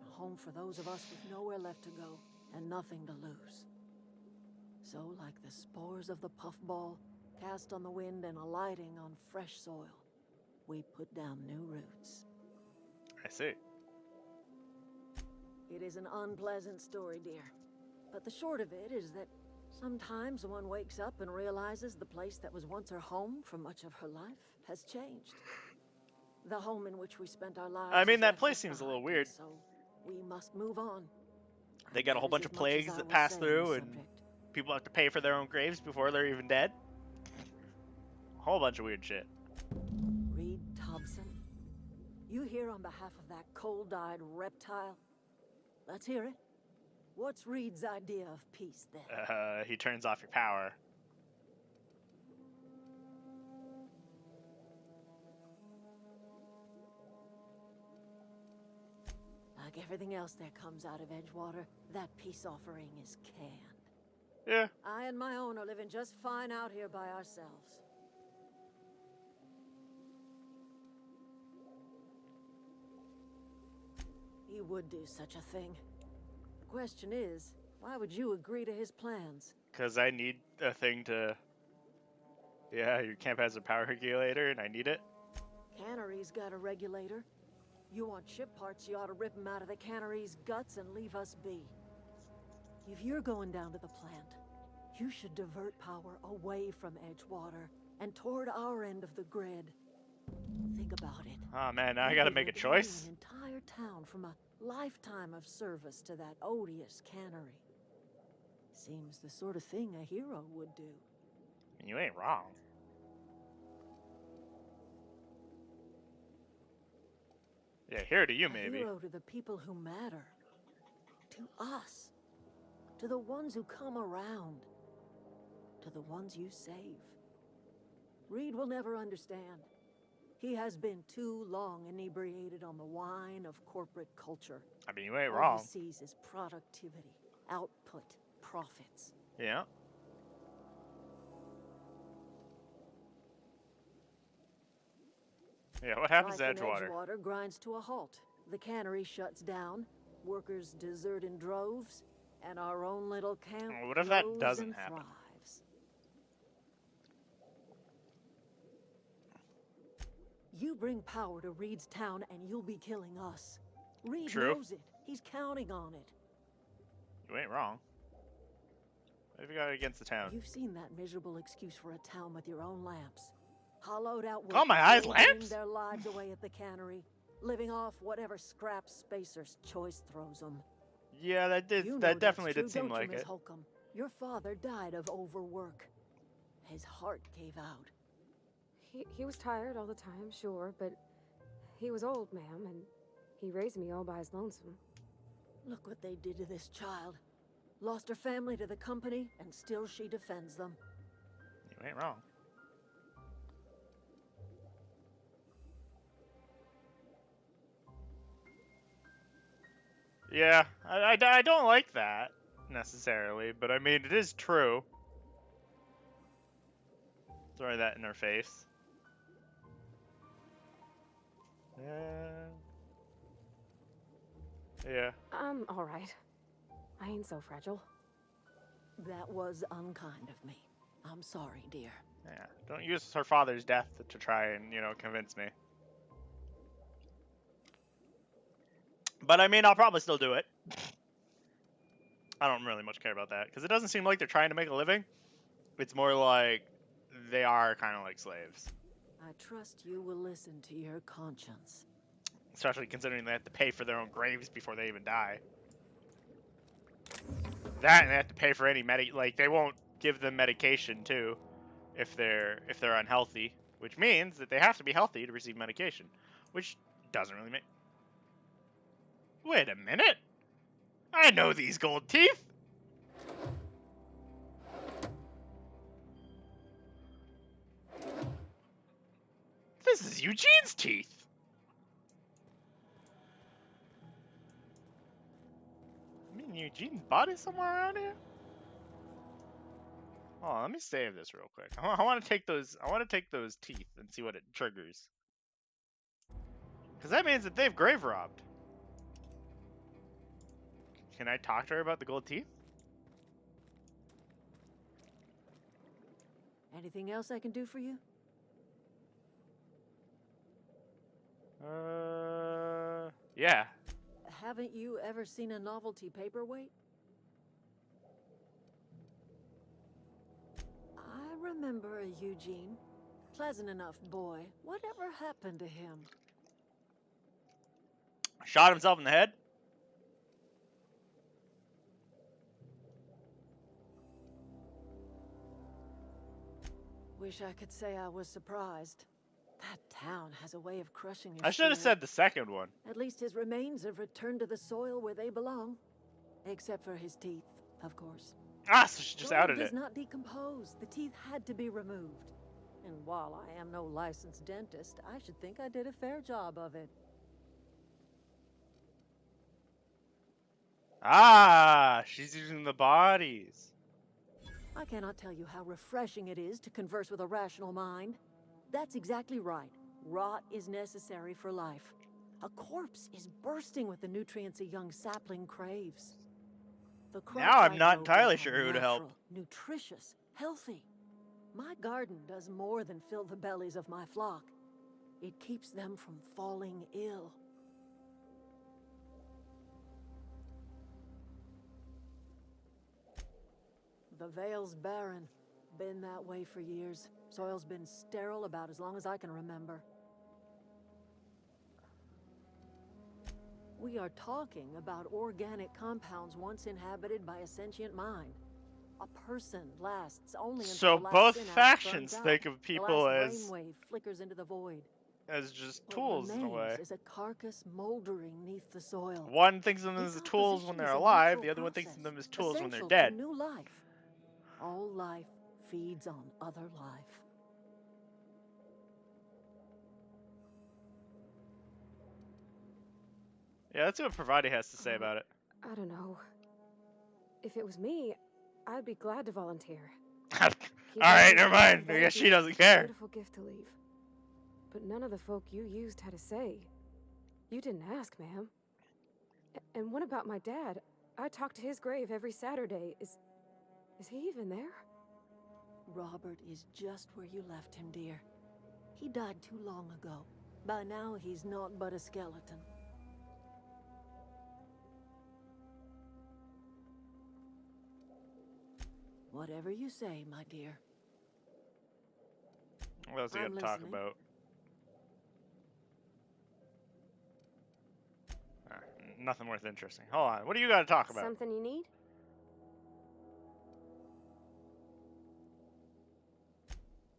A home for those of us with nowhere left to go and nothing to lose. So, like the spores of the puffball, cast on the wind and alighting on fresh soil, we put down new roots. I see. It is an unpleasant story, dear. But the short of it is that sometimes one wakes up and realizes the place that was once her home for much of her life has changed. The home in which we spent our lives. I mean, has that left place us seems a little behind, weird. So we must move on. They got a whole That is bunch as of much as plagues I that will pass say on the through, and subject. people have to pay for their own graves before they're even dead. A whole bunch of weird shit. Reed Thompson, you here on behalf of that cold-eyed reptile? Let's hear it. What's Reed's idea of peace, then? He turns off your power. Like everything else that comes out of Edgewater, that peace offering is canned. Yeah. I and my own are living just fine out here by ourselves. He would do such a thing. The question is, why would you agree to his plans? Because I need a thing to... Yeah, your camp has a power regulator, and I need it. Cannery's got a regulator. You want ship parts, you ought to rip them out of the cannery's guts and leave us be. If you're going down to the plant, you should divert power away from Edgewater and toward our end of the grid. Think about it. Oh man, now I You'd gotta be make a liberating choice. an entire town from a lifetime of service to that odious cannery. Seems the sort of thing a hero would do. You ain't wrong. Yeah, here to you, A maybe. hero to the people who matter. To us. To the ones who come around. To the ones you save. Reed will never understand. He has been too long inebriated on the wine of corporate culture. I mean, you ain't All wrong. he sees is productivity, output, profits. Yeah. Yeah, what happens to Life in Edgewater? Edgewater grinds to a halt. The cannery shuts down, workers desert in droves, and our own little camp What if that grows doesn't and happen? thrives. You bring power to Reed's town and you'll be killing us. Reed True. knows it. He's counting on it. You ain't wrong. What have you got against the town? You've seen that miserable excuse for a town with your own lamps. Hollowed out Call my workers eyes laboring lamps? their lives away at the cannery, living off whatever scrap Spacer's choice throws them. Yeah, that did. You know That definitely that's did true, seem don't you, like Miss it. Holcomb? Your father died of overwork. His heart gave out. He was tired all the time, sure, but he was old, ma'am, and he raised me all by his lonesome. Look what they did to this child. Lost her family to the company, and still she defends them. You ain't wrong. Yeah, I don't like that, necessarily, but I mean, it is true. Throw that in her face. Yeah. I'm alright. I ain't so fragile. That was unkind of me. I'm sorry, dear. Yeah. Don't use her father's death to try and, convince me. But I mean, I'll probably still do it. I don't really much care about that, because it doesn't seem like they're trying to make a living. It's more like they are kind of like slaves. I trust you will listen to your conscience. Especially considering they have to pay for their own graves before they even die. That, and they have to pay for any they won't give them medication too, if they're unhealthy, which means that they have to be healthy to receive medication, which doesn't really make. Wait a minute, I know these gold teeth. This is Eugene's teeth. I mean, Eugene's body somewhere around here. Oh, let me save this real quick. I want to take those. I want to take those teeth and see what it triggers. Because that means that they've grave robbed. Can I talk to her about the gold teeth? Anything else I can do for you? Yeah. Haven't you ever seen a novelty paperweight? I remember a Eugene. Pleasant enough boy. Whatever happened to him? Shot himself in the head. Wish I could say I was surprised. That town has a way of crushing your I should have spirit. said the second one. At least his remains have returned to the soil where they belong. Except for his teeth, of course. Ah, so she just Gold outed does it. not decompose. The teeth had to be removed. And while I am no licensed dentist, I should think I did a fair job of it. Ah, she's using the bodies. I cannot tell you how refreshing it is to converse with a rational mind. That's exactly right. Rot is necessary for life. A corpse is bursting with the nutrients a young sapling craves. The crops Now I'm I not grow entirely are sure who to help. natural, nutritious, healthy. My garden does more than fill the bellies of my flock. It keeps them from falling ill. The Vale's barren. Been that way for years. Soil's been sterile about as long as I can remember. We are talking about organic compounds once inhabited by a sentient mind. A person lasts only until So the last both synapse factions burns think out. of people the last as brainwave flickers into the void. just What tools in a way. remains is a carcass moldering neath the soil. One thinks of them as tools when Decomposition they're is a alive, natural the other one thinks of process, them as tools when they're essential dead. to new life. All life feeds on other life. Yeah, let's see what Pravati has to say about it. I don't know. If it was me, I'd be glad to volunteer. Alright, never mind. I guess she doesn't care. Beautiful gift to leave. But none of the folk you used had a say. You didn't ask, ma'am. And what about my dad? I talk to his grave every Saturday. Is he even there? Robert is just where you left him, dear. He died too long ago. By now, he's naught but a skeleton. Whatever you say, my dear. What else do you I'm got to talk listening. about? Nothing worth interesting. Hold on. What do you got to talk about? Something you need?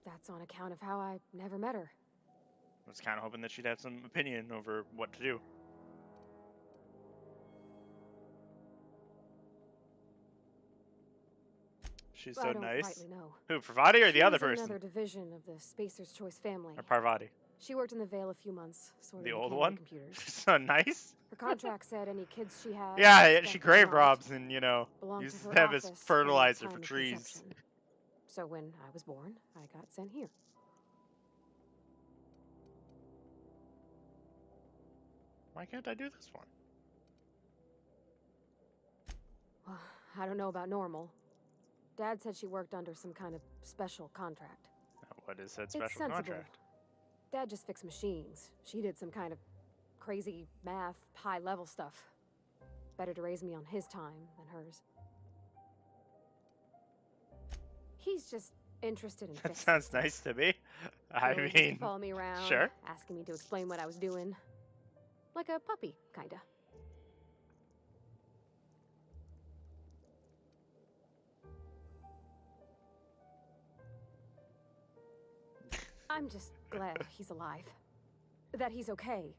That's on account of how I never met her. I was kind of hoping that she'd have some opinion over what to do. She's I so don't nice. rightly know. Who, Pravati or She the other was person? another division of the Spacer's Choice family. Or Parvati? She worked in the Vale a few months, sorting The the old Canada one? computers. She's so nice. Her contract said any kids she had. Yeah, she spent grave the night, robs and, you know, belonged uses to her them as office from fertilizer time for of trees. conception. So when I was born, I got sent here. Why can't I do this one? Well, I don't know about normal. Dad said she worked under some kind of special contract. What is that It's special sensible. contract? Dad just fixed machines. She did some kind of crazy math, high-level stuff. Better to raise me on his time than hers. He's just interested in That fixing sounds stuff. nice to me. He I always used to mean, follow me around, sure. asking me to explain what I was doing. Like a puppy, kinda. I'm just glad he's alive. That he's okay.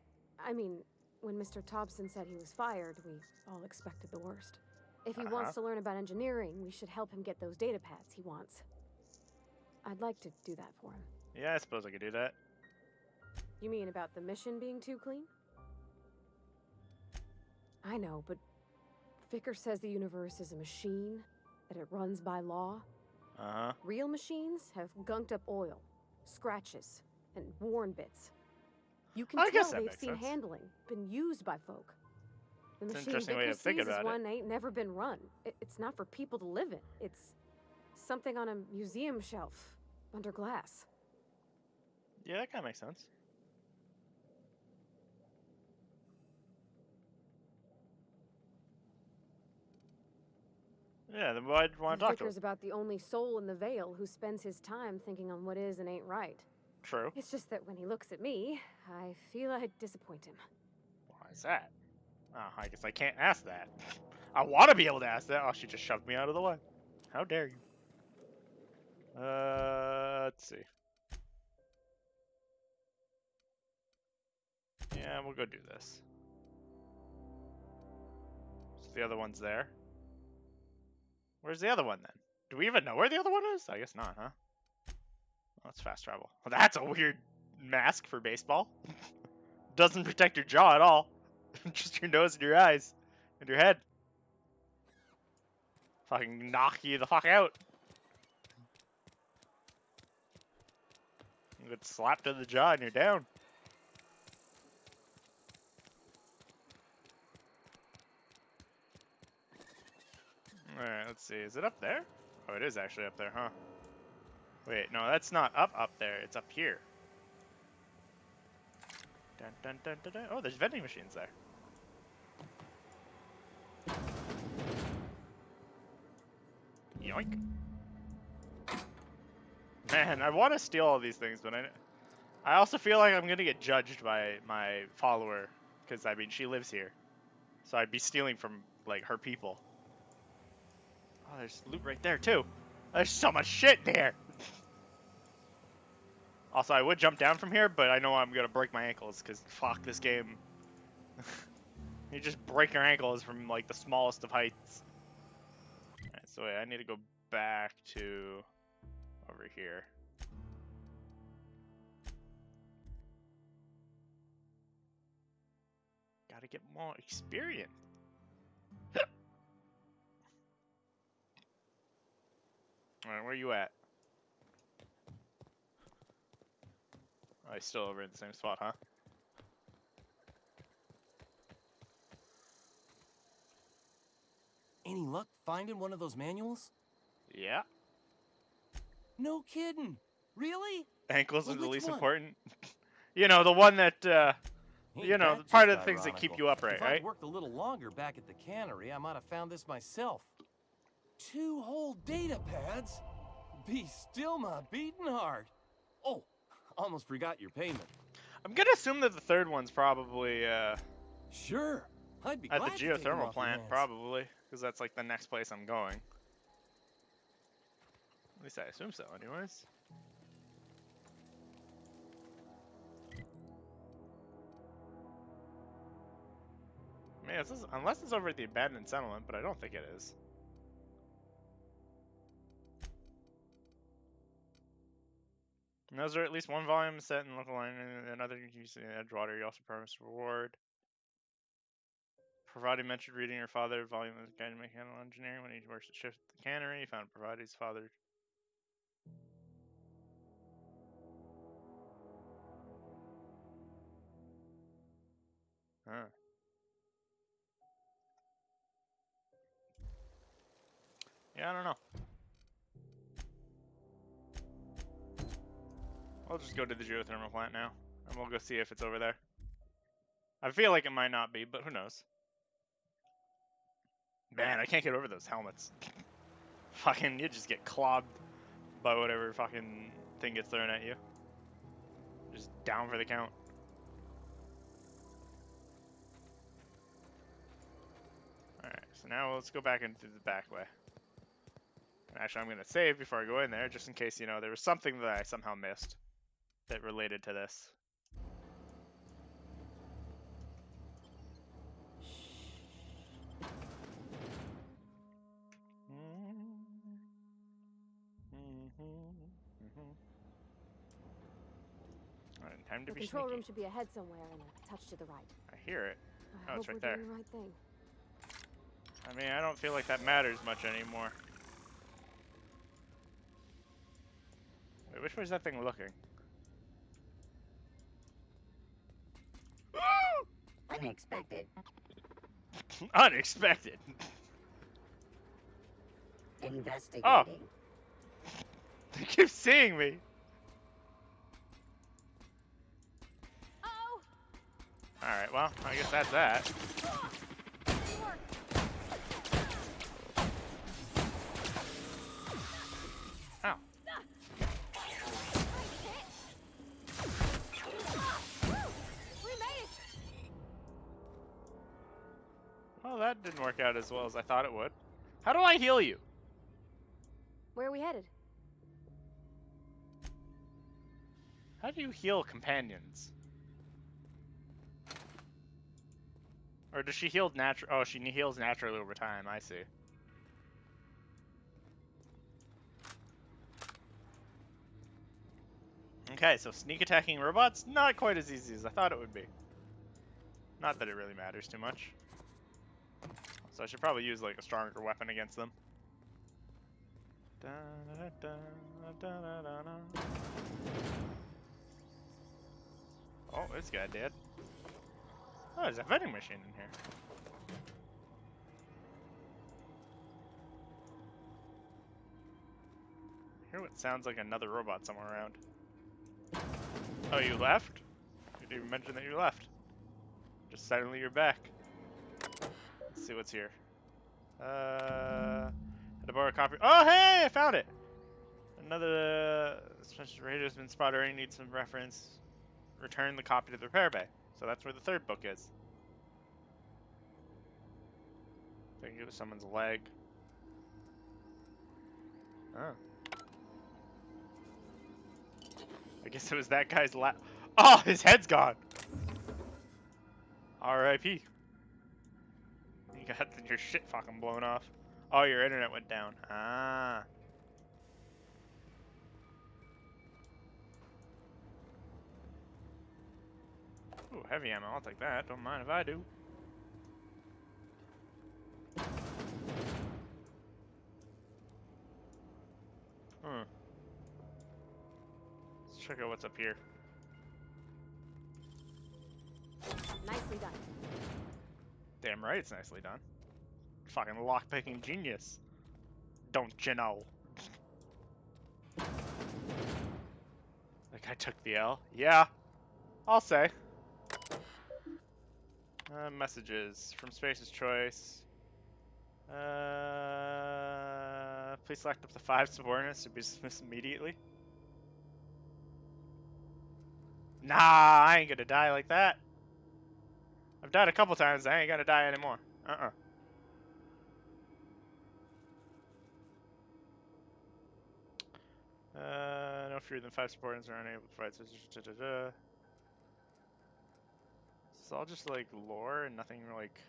I mean, when Mr. Thompson said he was fired, we all expected the worst. If he wants to learn about engineering, we should help him get those data pads he wants. I'd like to do that for him. Yeah, I suppose I could do that. You mean about the mission being too clean? I know, but Vicar says the universe is a machine, that it runs by law. Uh-huh. Real machines have gunked up oil, scratches, and worn bits. You can I guess tell that they've makes seen sense. handling, been used by folk. The It's an machine interesting way Vicar of thinking sees is about it. one ain't never been run. It's not for people to live in. It's something on a museum shelf, under glass. Yeah, that kind of makes sense. Yeah, then why'd you want to talk to him? Vicar's about the only soul in the Vale who spends his time thinking on what is and ain't right. True. It's just that when he looks at me, I feel I'd disappoint him. Why is that? Oh, I guess I can't ask that. I want to be able to ask that. Oh, she just shoved me out of the way. How dare you? Let's see. Yeah, we'll go do this. So the other one's there. Where's the other one then? Do we even know where the other one is? I guess not, huh? Oh, it's fast travel. Well, that's a weird mask for baseball. Doesn't protect your jaw at all. Just your nose and your eyes. And your head. Fucking knock you the fuck out. You get slapped in the jaw and you're down. Alright, let's see. Is it up there? Oh, it is actually up there, huh? Wait, no, that's not up there. It's up here. Dun, dun, dun, dun, dun. Oh, there's vending machines there. Yoink. Man, I want to steal all these things, but I also feel like I'm going to get judged by my follower. Because, I mean, she lives here. So I'd be stealing from, like, her people. Oh, there's loot right there, too. There's so much shit there. Also, I would jump down from here, but I know I'm going to break my ankles. Because, fuck, this game. You just break your ankles from, like, the smallest of heights. Alright, so wait, I need to go back to over here. Gotta get more experience. Alright, where are you at? Oh, he's still over in the same spot, huh? Any luck finding one of those manuals? Yeah. No kidding. Really? Ankles Well, are the which least one? important. You know, the one that, Ain't you know, that part just of the things that keep ironical? you upright, If right? I'd worked a little longer back at the cannery, I might have found this myself. 2 whole data pads? Be still my beating heart. Oh, almost forgot your payment. I'm gonna assume that the third one's probably, Sure, I'd be at the glad to take 'em geothermal off your plant, hands. probably. Because that's, like, the next place I'm going. At least I assume so, anyways. I mean, unless it's over at the abandoned settlement, but I don't think it is. And those are at least one volume set in local line, and another using Edgewater. You also promised reward. Provided mentioned reading her father volume of guide to mechanical engineering when he works at shift at the cannery. He found Provide's father. Huh. Yeah, I don't know. I'll just go to the geothermal plant now, and we'll go see if it's over there. I feel like it might not be, but who knows. Man, I can't get over those helmets. Fucking, you just get clobbed by whatever fucking thing gets thrown at you. Just down for the count. Alright, so now let's go back into the back way. Actually, I'm going to save before I go in there, just in case, you know, there was something that I somehow missed that related to this. Alright, time to The be control sneaky. room should be ahead somewhere and a touch to the right. I hear it. I Oh, hope it's right we're there. doing the right thing. I mean, I don't feel like that matters much anymore. Wait, which way is that thing looking? Unexpected. Unexpected. Investigating. Oh. They keep seeing me. Oh! Alright, well, I guess that's that. Ow. We made it! Well, that didn't work out as well as I thought it would. How do I heal you? Where are we headed? How do you heal companions? Or does she heal natural? Oh, she heals naturally over time. I see. Okay, so sneak attacking robots, not quite as easy as I thought it would be. Not that it really matters too much. So I should probably use like a stronger weapon against them. Oh, this guy did. Oh, there's a vending machine in here. I hear what sounds like another robot somewhere around. Oh, you left? You didn't even mention that you left. Just suddenly you're back. Let's see what's here. Had to borrow a copy. Oh, hey! I found it! Another special radio has been spotted. I need some reference. Return the copy to the repair bay. So that's where the third book is. I think it was someone's leg. Oh. I guess it was that guy's Oh, his head's gone! R.I.P. You got your shit fucking blown off. Oh, your internet went down. Ah. Ooh, heavy ammo. I'll take that. Don't mind if I do. Let's check out what's up here. Nicely done. Damn right it's nicely done. Fucking lockpicking genius. Don't you know? Like I took the L. Yeah. I'll say. Messages from Space's Choice. Please select up to 5 subordinates to be dismissed immediately. Nah, I ain't gonna die like that. I've died a couple times, I ain't gonna die anymore. No fewer than 5 subordinates are unable to fight. So it's all just like lore and nothing like.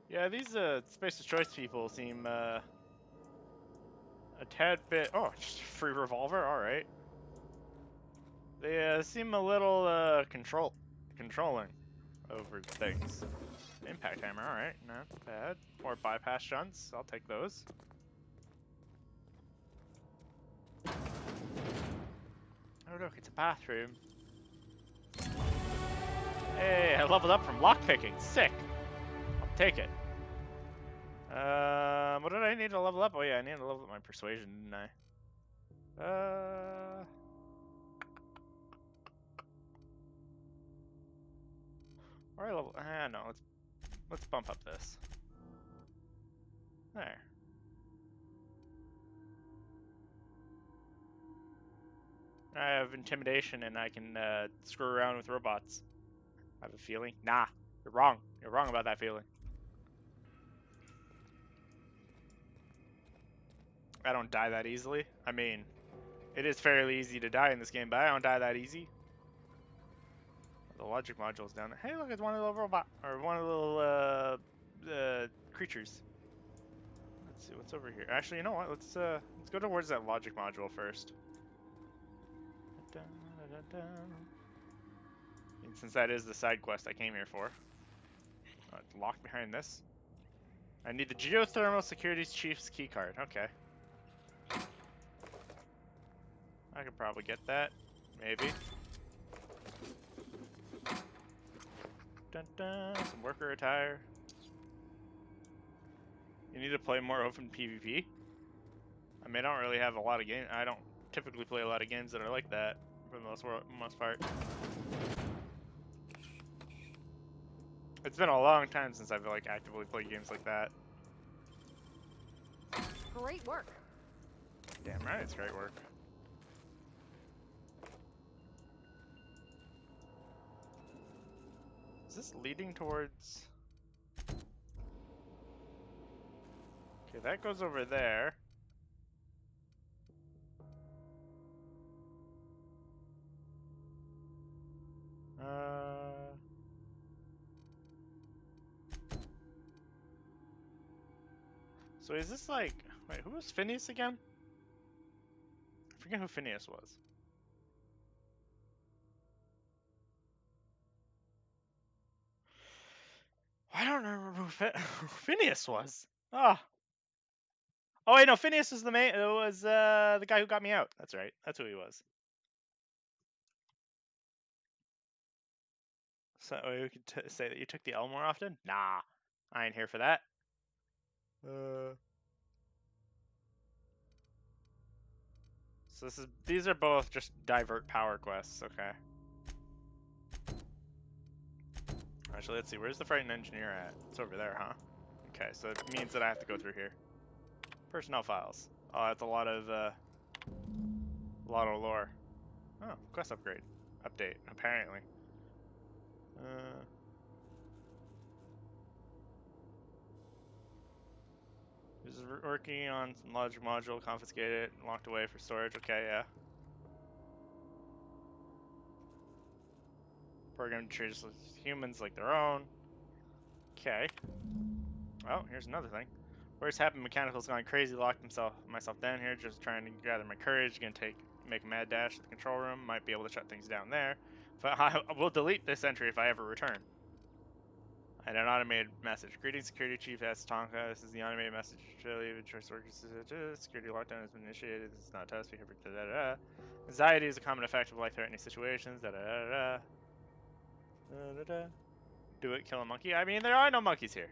Yeah, these Space's Choice people seem a tad bit. Oh, just a free revolver. All right. They seem a little controlling over things. Impact hammer. All right, not bad. Or bypass shunts. I'll take those. Oh look, it's a bathroom. Hey, I leveled up from lockpicking. Sick. I'll take it. What did I need to level up? Oh yeah, I need to level up my persuasion, didn't I? Or I level. No. Let's bump up this. There. I have intimidation and I can screw around with robots. I have a feeling. Nah, you're wrong. You're wrong about that feeling. I don't die that easily. I mean, it is fairly easy to die in this game, but I don't die that easy. The logic module's down there. Hey, look, it's one of the little robot or one of the little creatures. Let's see what's over here. Actually, you know what? Let's go towards that logic module first. And since that is the side quest I came here for, it's locked behind this. I need the geothermal securities chief's key card. Okay. I could probably get that. Maybe. Dun dun. Some worker attire. You need to play more open PvP. I mean, I don't really have a lot of games. I don't typically play a lot of games that are like that for the most part. It's been a long time since I've like actively played games like that. Great work. Damn right, it's great work. Is this leading towards... Okay, that goes over there. So is this like... Wait, who was Phineas again? I forget who Phineas was. I don't remember who Phineas was. Ah. Oh wait, no, Phineas was the main. It was the guy who got me out. That's right. That's who he was. So we could say that you took the L more often. Nah, I ain't here for that. So these are both just divert power quests. Okay. Actually, let's see. Where's the frightened engineer at? It's over there, huh? Okay, so it means that I have to go through here. Personnel files. Oh, that's a lot of lore. Oh, quest upgrade. Update, apparently. This is working on some logic module, confiscated, locked away for storage. Okay, yeah. Programmed to treat humans like their own. Okay. Oh, here's another thing. Worst happened, Mechanical's gone crazy, locked myself down here, just trying to gather my courage, gonna make a mad dash to the control room, might be able to shut things down there. But I will delete this entry if I ever return. And an automated message. Greetings, Security Chief S. Tonka. This is the automated message. Choice workers. Security lockdown has been initiated. This is not a test. We have Anxiety is a common effect of life-threatening situations. Do it, kill a monkey. I mean, there are no monkeys here.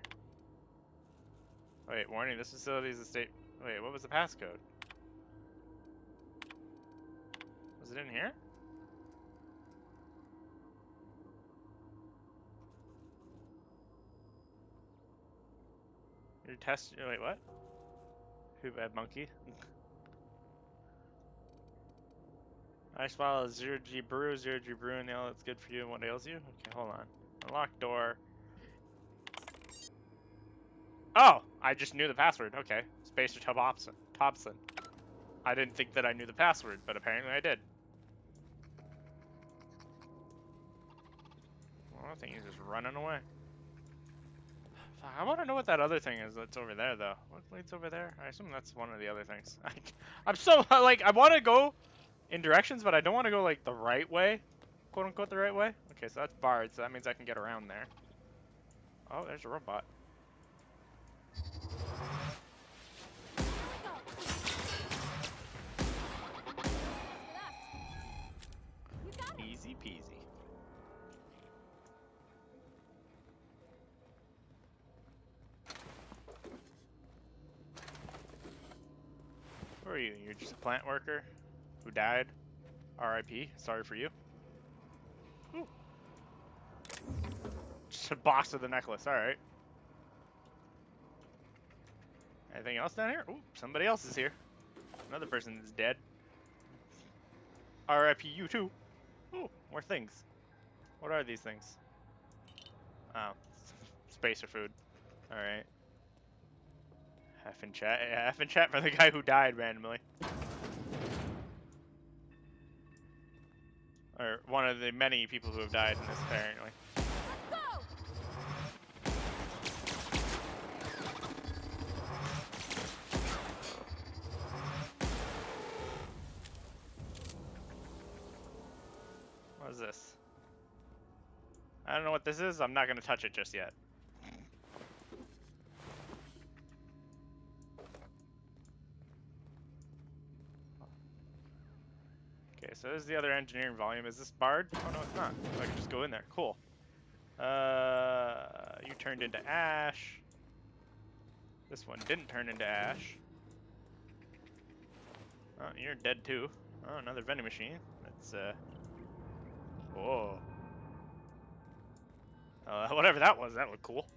Wait, warning. This facility is a state. Wait, what was the passcode? Was it in here? Your test. Wait, what? Who bad monkey? Ice file is 0G brew, 0G brew, and that's good for you. And what ails you? Okay, hold on. Unlock door. Oh, I just knew the password. Okay, Spacer Thompson. I didn't think that I knew the password, but apparently I did. Well, I think he's just running away. I want to know what that other thing is that's over there, though. What leads over there? I assume that's one of the other things. I'm so, like, I want to go in directions, but I don't want to go, like, the right way. Quote unquote, the right way. Okay, so that's barred, so that means I can get around there. Oh, there's a robot. Easy peasy. Who are you? You're just a plant worker who died. R.I.P. Sorry for you. Ooh. Just a box with a necklace. All right. Anything else down here? Ooh, somebody else is here. Another person is dead. R.I.P. you too. Ooh, more things. What are these things? Oh, spacer food. All right. F in chat. Yeah, F in chat for the guy who died randomly. All Or one of the many people who have died in this, apparently. What is this? I don't know what this is. I'm not going to touch it just yet. Okay, so this is the other engineering volume. Is this barred? Oh no, it's not. So I can just go in there. Cool. You turned into ash. This one didn't turn into ash. Oh, you're dead too. Oh, another vending machine. That's whoa. Whatever that was, that looked cool.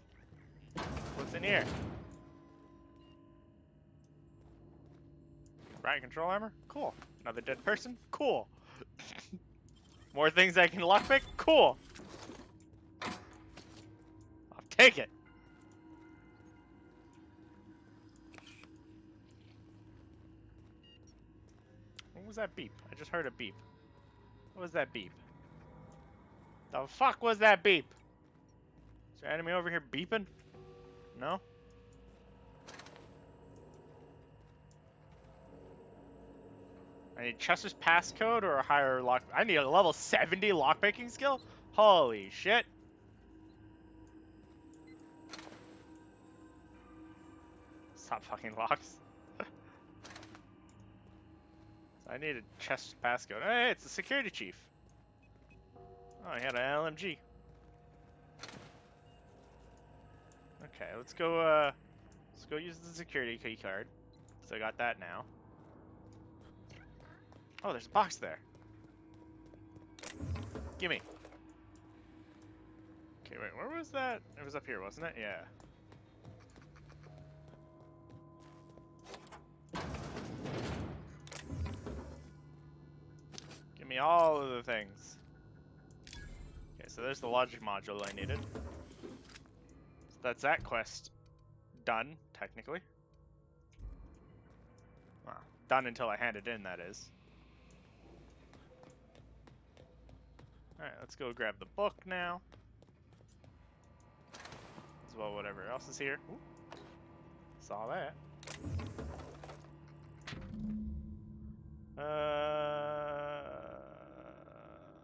What's in here? Riot control armor? Cool. Another dead person? Cool. More things I can lockpick? Cool. I'll take it. What was that beep? I just heard a beep. What was that beep? The fuck was that beep? Is there an enemy over here beeping? No? I need Chester's passcode or a higher lock. I need a level 70 lockpicking skill? Holy shit. Stop fucking locks. I need a Chester's passcode. Hey, it's the security chief. Oh, he had an LMG. Okay, let's go use the security key card. So I got that now. Oh, there's a box there. Gimme. Okay, wait, where was that? It was up here, wasn't it? Yeah. Give me all of the things. Okay, so there's the logic module I needed. So that's that quest done, technically. Well, done until I hand it in, that is. Alright, let's go grab the book now. As well, whatever else is here. Ooh. Saw that.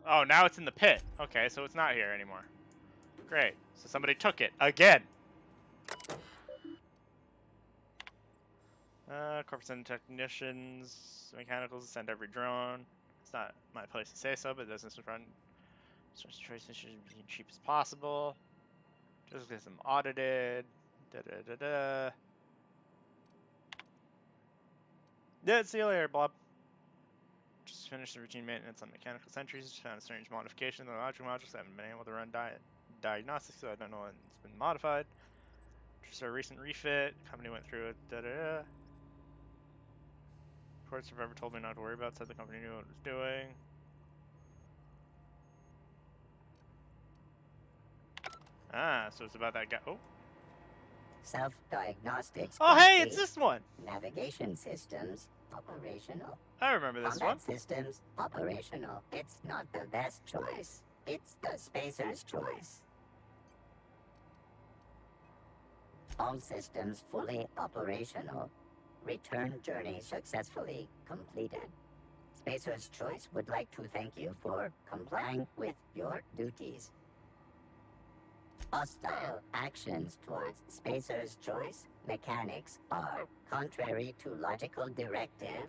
Oh, now it's in the pit. Okay, so it's not here anymore. Great. So somebody took it. Again! Corporate send technicians, mechanicals, send every drone. It's not my place to say so, but business run choices should be cheap as possible. Just get them audited. Yeah, see you later, Blob. Just finished the routine maintenance on mechanical sentries. Found a strange modification. The logic modules haven't been able to run diagnostics, so I don't know when it's been modified. Just a recent refit. Company went through it. Reports have ever told me not to worry about. Said the company knew what it was doing. Ah, so it's about that guy. Oh. Self-diagnostics. Oh, hey, it's complete. this one. Navigation systems operational. I remember this Combat one. systems operational. It's not the best choice. It's the spacer's choice. All systems fully operational. Return journey successfully completed. Spacer's Choice would like to thank you for complying with your duties. Hostile actions towards Spacer's Choice mechanics are contrary to logical directive.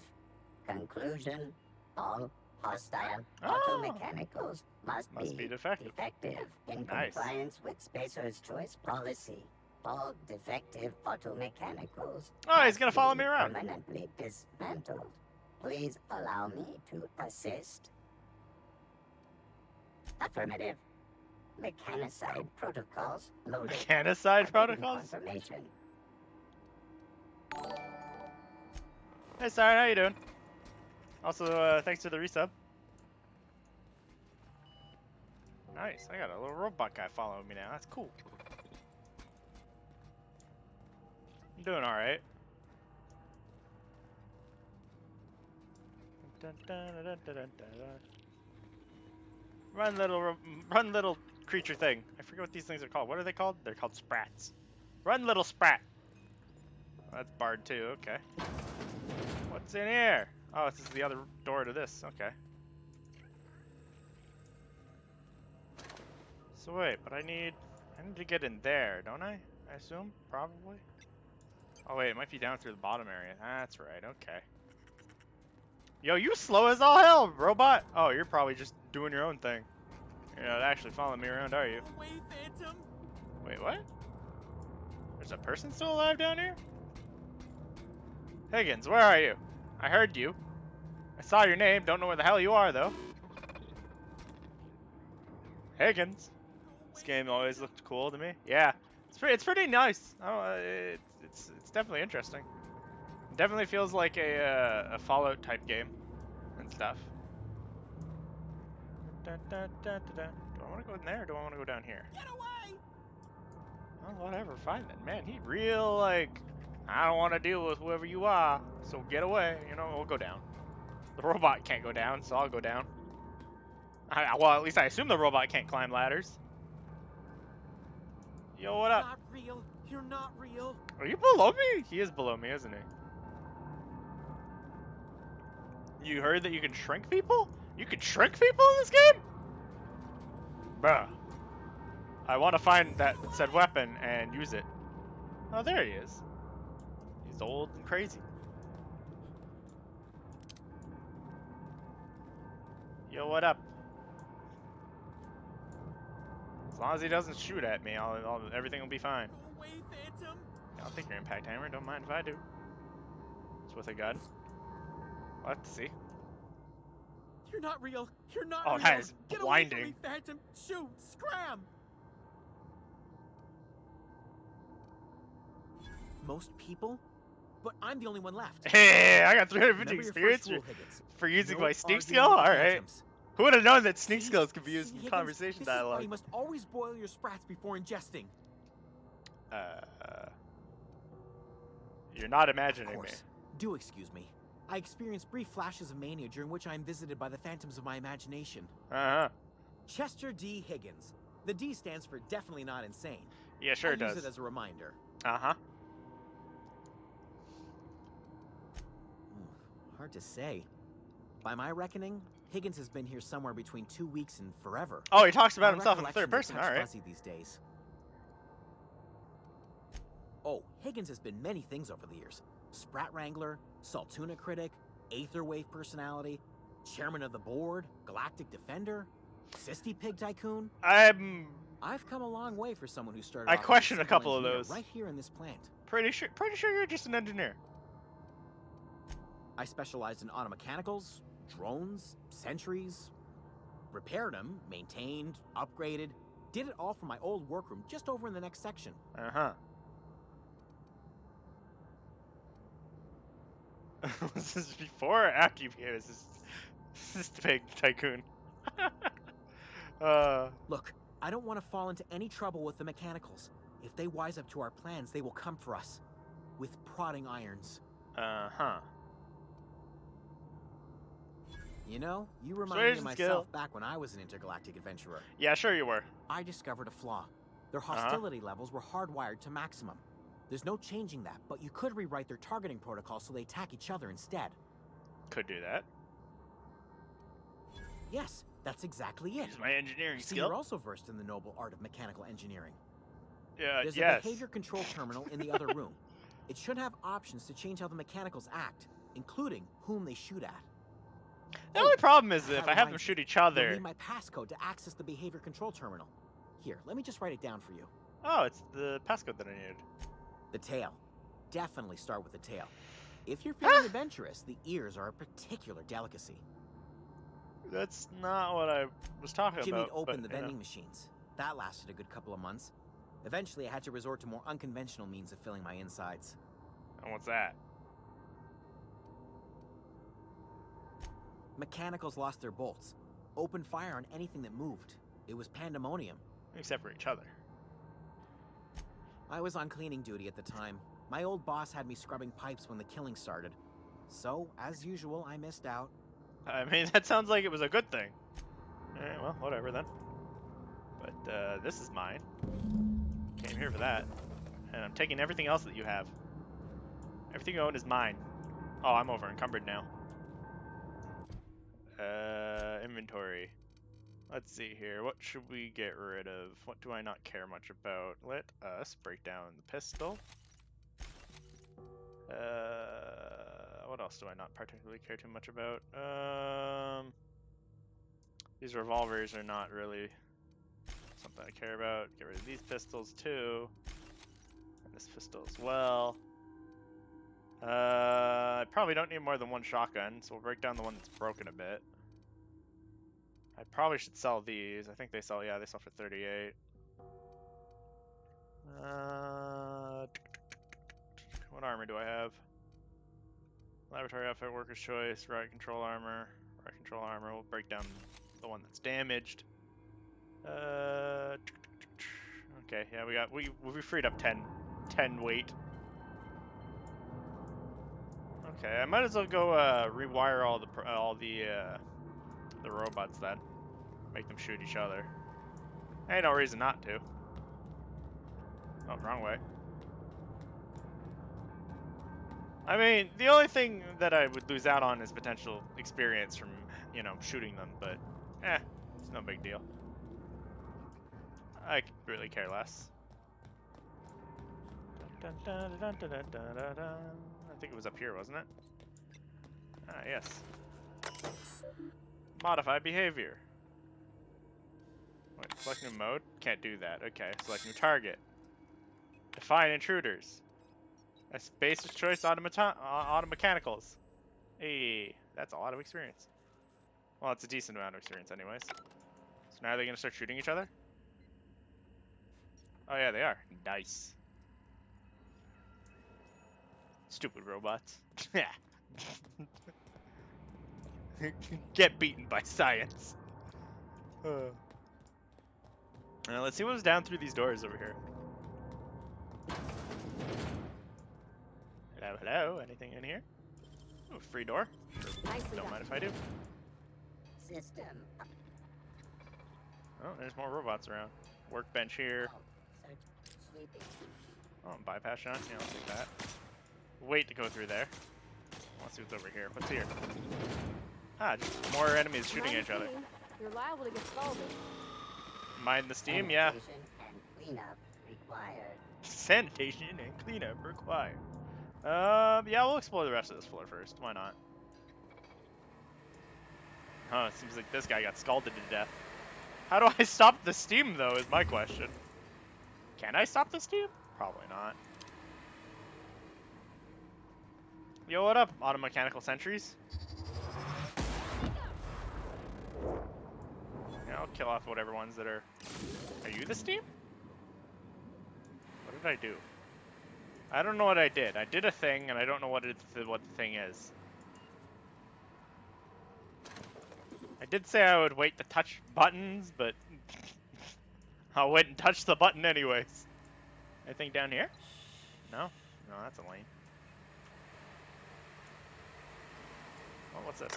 Conclusion: all hostile automechanicals must be defective. in Nice. compliance with Spacer's Choice policy. All defective automechanicals Oh, he's must gonna follow be me around. permanently dismantled. Please allow me to assist. Affirmative. Mechanicide protocols loaded. Mechanicide protocols? Confirmation. Hey, Siren, how you doing? Also, thanks for the resub. Nice, I got a little robot guy following me now. That's cool. I'm doing alright. run little creature thing. I forget what these things are called. What are they called? They're called sprats. Run little sprat. Oh, that's barred too, okay. What's in here? Oh, this is the other door to this, okay. So wait, but I need to get in there, don't I? I assume? Probably? Oh wait, it might be down through the bottom area. That's right, okay. Yo, you slow as all hell, robot! Oh, you're probably just doing your own thing. You're not actually following me around, are you? Go away, Phantom! Wait, what? There's a person still alive down here? Higgins, where are you? I heard you. I saw your name, don't know where the hell you are, though. Higgins. This game always looked cool to me. Yeah, it's pretty nice. Oh, it's definitely interesting. It definitely feels like a Fallout type game and stuff. Do I want to go in there or do I want to go down here? Get away! Oh, whatever, fine then. Man, he real like, I don't want to deal with whoever you are, so get away. You know, we'll go down. The robot can't go down, so I'll go down. Well, at least I assume the robot can't climb ladders. Yo, what up? Not real. You're not real. Are you below me? He is below me, isn't he? You heard that you can shrink people? You can shrink people in this game? Bruh. I want to find that said weapon and use it. Oh, there he is. He's old and crazy. Yo, what up? As long as he doesn't shoot at me, everything will be fine. Go away, Phantom! I'll take your impact hammer, don't mind if I do. It's with a gun. We'll have to see. You're not real. You're not Oh, real. that is Get blinding. away from me, Phantom! Shoot! Scram! Most people? But I'm the only one left. Hey, I got 350 Remember your experience first rule, Higgins. for using No my sneak arguing skill? with the Alright. Phantoms. Who would have known that sneak See? skills could be used See, in Higgins, conversation this is why dialogue? you must always boil your sprats before ingesting. You're not imagining Of me. course. Do excuse me. I experience brief flashes of mania during which I am visited by the phantoms of my imagination. Uh-huh. Chester D. Higgins. The D stands for definitely not insane. Yeah, sure it I use does. it as a reminder. Uh-huh. Hard to say. By my reckoning, Higgins has been here somewhere between 2 weeks and forever. Oh, he talks about My himself in the third recollections person. are a touch Alright. fuzzy these days. Oh, Higgins has been many things over the years. Sprat Wrangler, Saltuna Critic, Aetherwave Personality, Chairman of the Board, Galactic Defender, Sisty Pig Tycoon. I've come a long way for someone who started I off as question a simple couple of engineer those. right here in this plant. Pretty sure you're just an engineer. I specialized in automechanicals, drones, sentries, repaired them, maintained, upgraded, did it all from my old workroom just over in the next section. Uh-huh. This is before or after you became this big tycoon. Look, I don't want to fall into any trouble with the mechanicals. If they wise up to our plans, they will come for us. With prodding irons. Uh-huh. You know, you remind me of Persuasion myself skill. back when I was an intergalactic adventurer. Yeah, sure you were. I discovered a flaw. Their hostility levels were hardwired to maximum. There's no changing that, but you could rewrite their targeting protocol so they attack each other instead. Could do that. Yes, that's exactly it. Use my engineering See, skill. you're also versed in the noble art of mechanical engineering. There's Yes. a behavior control terminal in the other room. It should have options to change how the mechanicals act, including whom they shoot at. The only problem is that if I have them reminds shoot me, each You'll other. need my passcode to access the behavior control terminal. Here, let me just write it down for you. Oh, it's the passcode that I needed. The tail. Definitely start with the tail. If you're feeling adventurous, the ears are a particular delicacy. That's not what I was talking Jimmy about. opened but, the you know. vending machines. That lasted a good couple of months. Eventually, I had to resort to more unconventional means of filling my insides. And what's that? Mechanicals lost their bolts. Opened fire on anything that moved. It was pandemonium. Except for each other. I was on cleaning duty at the time. My old boss had me scrubbing pipes when the killing started. So, as usual, I missed out. I mean, that sounds like it was a good thing. Alright, well, whatever then. But this is mine. Came here for that. And I'm taking everything else that you have. Everything you own is mine. Oh, I'm over encumbered now. Inventory. Let's see here. What should we get rid of? What do I not care much about? Let us break down the pistol. What else do I not particularly care too much about? These revolvers are not really something I care about. Get rid of these pistols too. And this pistol as well. I probably don't need more than one shotgun, so we'll break down the one that's broken a bit. I probably should sell these. I think they sell, yeah, they sell for 38. What armor do I have? Laboratory outfit, worker's choice, right control armor. Right control armor, we'll break down the one that's damaged. Okay, yeah, we freed up 10 weight. Okay, I might as well go rewire all the robots then. Make them shoot each other. Ain't no reason not to. Oh, wrong way. I mean, the only thing that I would lose out on is potential experience from, you know, shooting them, but it's no big deal. I could really care less. I think it was up here, wasn't it? Ah, yes. Modify behavior. Wait, select new mode? Can't do that. Okay, select new target. Define intruders. A spacer's choice automechanicals. Hey, that's a lot of experience. Well, it's a decent amount of experience anyways. So now they're gonna start shooting each other? Oh yeah, they are. Nice. Stupid robots. Yeah. Get beaten by science. Now let's see what's down through these doors over here. Hello, hello. Anything in here? Oh, free door. Nicely Don't done. mind if I do. System. Oh, there's more robots around. Workbench here. Search. Sweeping. Oh, bypass shot. Yeah, I'll take that. Wait to go through there. Let's see what's over here. What's here? Ah, just more enemies shooting at each other. You're liable to get scalded. Mind the steam, yeah. Sanitation and cleanup required. Sanitation and cleanup required. Yeah, we'll explore the rest of this floor first. Why not? Huh, it seems like this guy got scalded to death. How do I stop the steam, though, is my question. Can I stop the steam? Probably not. Yo, what up, automechanical sentries? Yeah, I'll kill off whatever ones that are... Are you the steam? What did I do? I don't know what I did. I did a thing, and I don't know what the thing is. I did say I would wait to touch buttons, but I'll wait and touch the button anyways. Anything down here? No? No, that's a lane. Oh, what's this?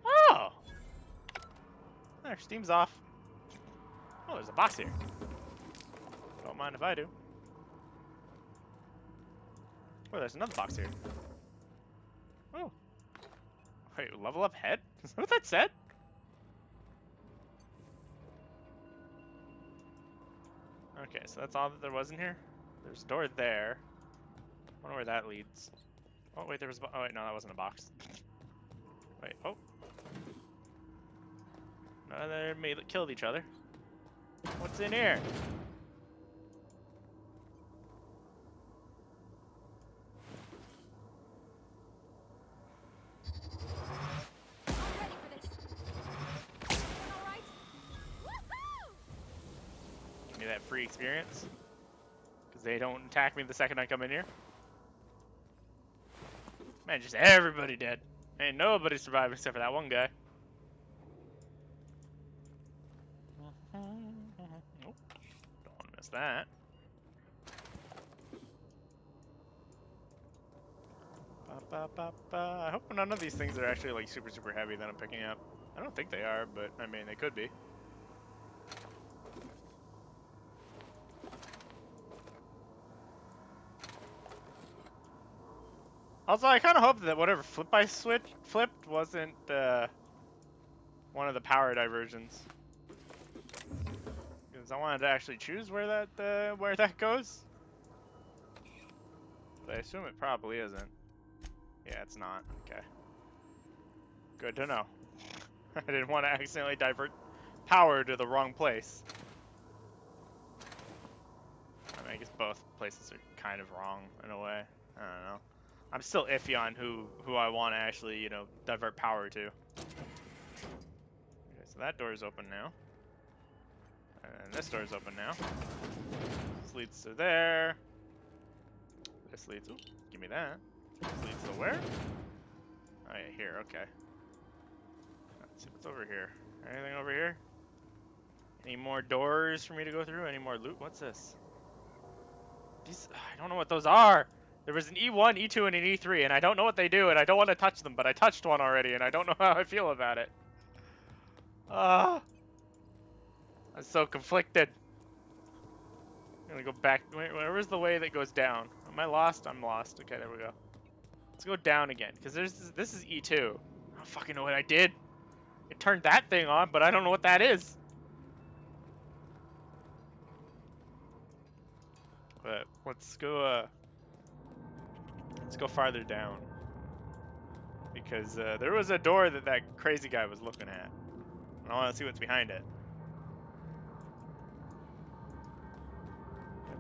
Oh! There, steam's off. Oh, there's a box here. Don't mind if I do. Oh, there's another box here. Oh. Wait, level up head? Is that what that said? Okay, so that's all that there was in here? There's a door there. I wonder where that leads. Oh, wait, there was oh, wait, no, that wasn't a box. Wait, oh. No, they killed each other. What's in here? Give me that free experience. Because they don't attack me the second I come in here. Man, just everybody dead. Ain't nobody survived except for that one guy. Nope. Don't want to miss that. I hope none of these things are actually like super heavy that I'm picking up. I don't think they are, but I mean, they could be. Also, I kind of hope that whatever I flipped wasn't one of the power diversions, because I wanted to actually choose where that goes. But I assume it probably isn't. Yeah, it's not. Okay. Good to know. I didn't want to accidentally divert power to the wrong place. I mean, I guess both places are kind of wrong in a way. I don't know. I'm still iffy on who I want to actually, you know, divert power to. Okay, so that door is open now. And this door is open now. This leads to there. This leads... Ooh, give me that. This leads to where? Oh yeah, here, okay. Let's see what's over here. Anything over here? Any more doors for me to go through? Any more loot? What's this? These... I don't know what those are! There was an E1, E2, and an E3, and I don't know what they do, and I don't want to touch them, but I touched one already, and I don't know how I feel about it. I'm so conflicted. I'm gonna go back. Wait, where's the way that goes down? Am I lost? I'm lost. Okay, there we go. Let's go down again, because this is E2. I don't fucking know what I did. It turned that thing on, but I don't know what that is. But let's go farther down. Because there was a door that crazy guy was looking at. And I want to see what's behind it.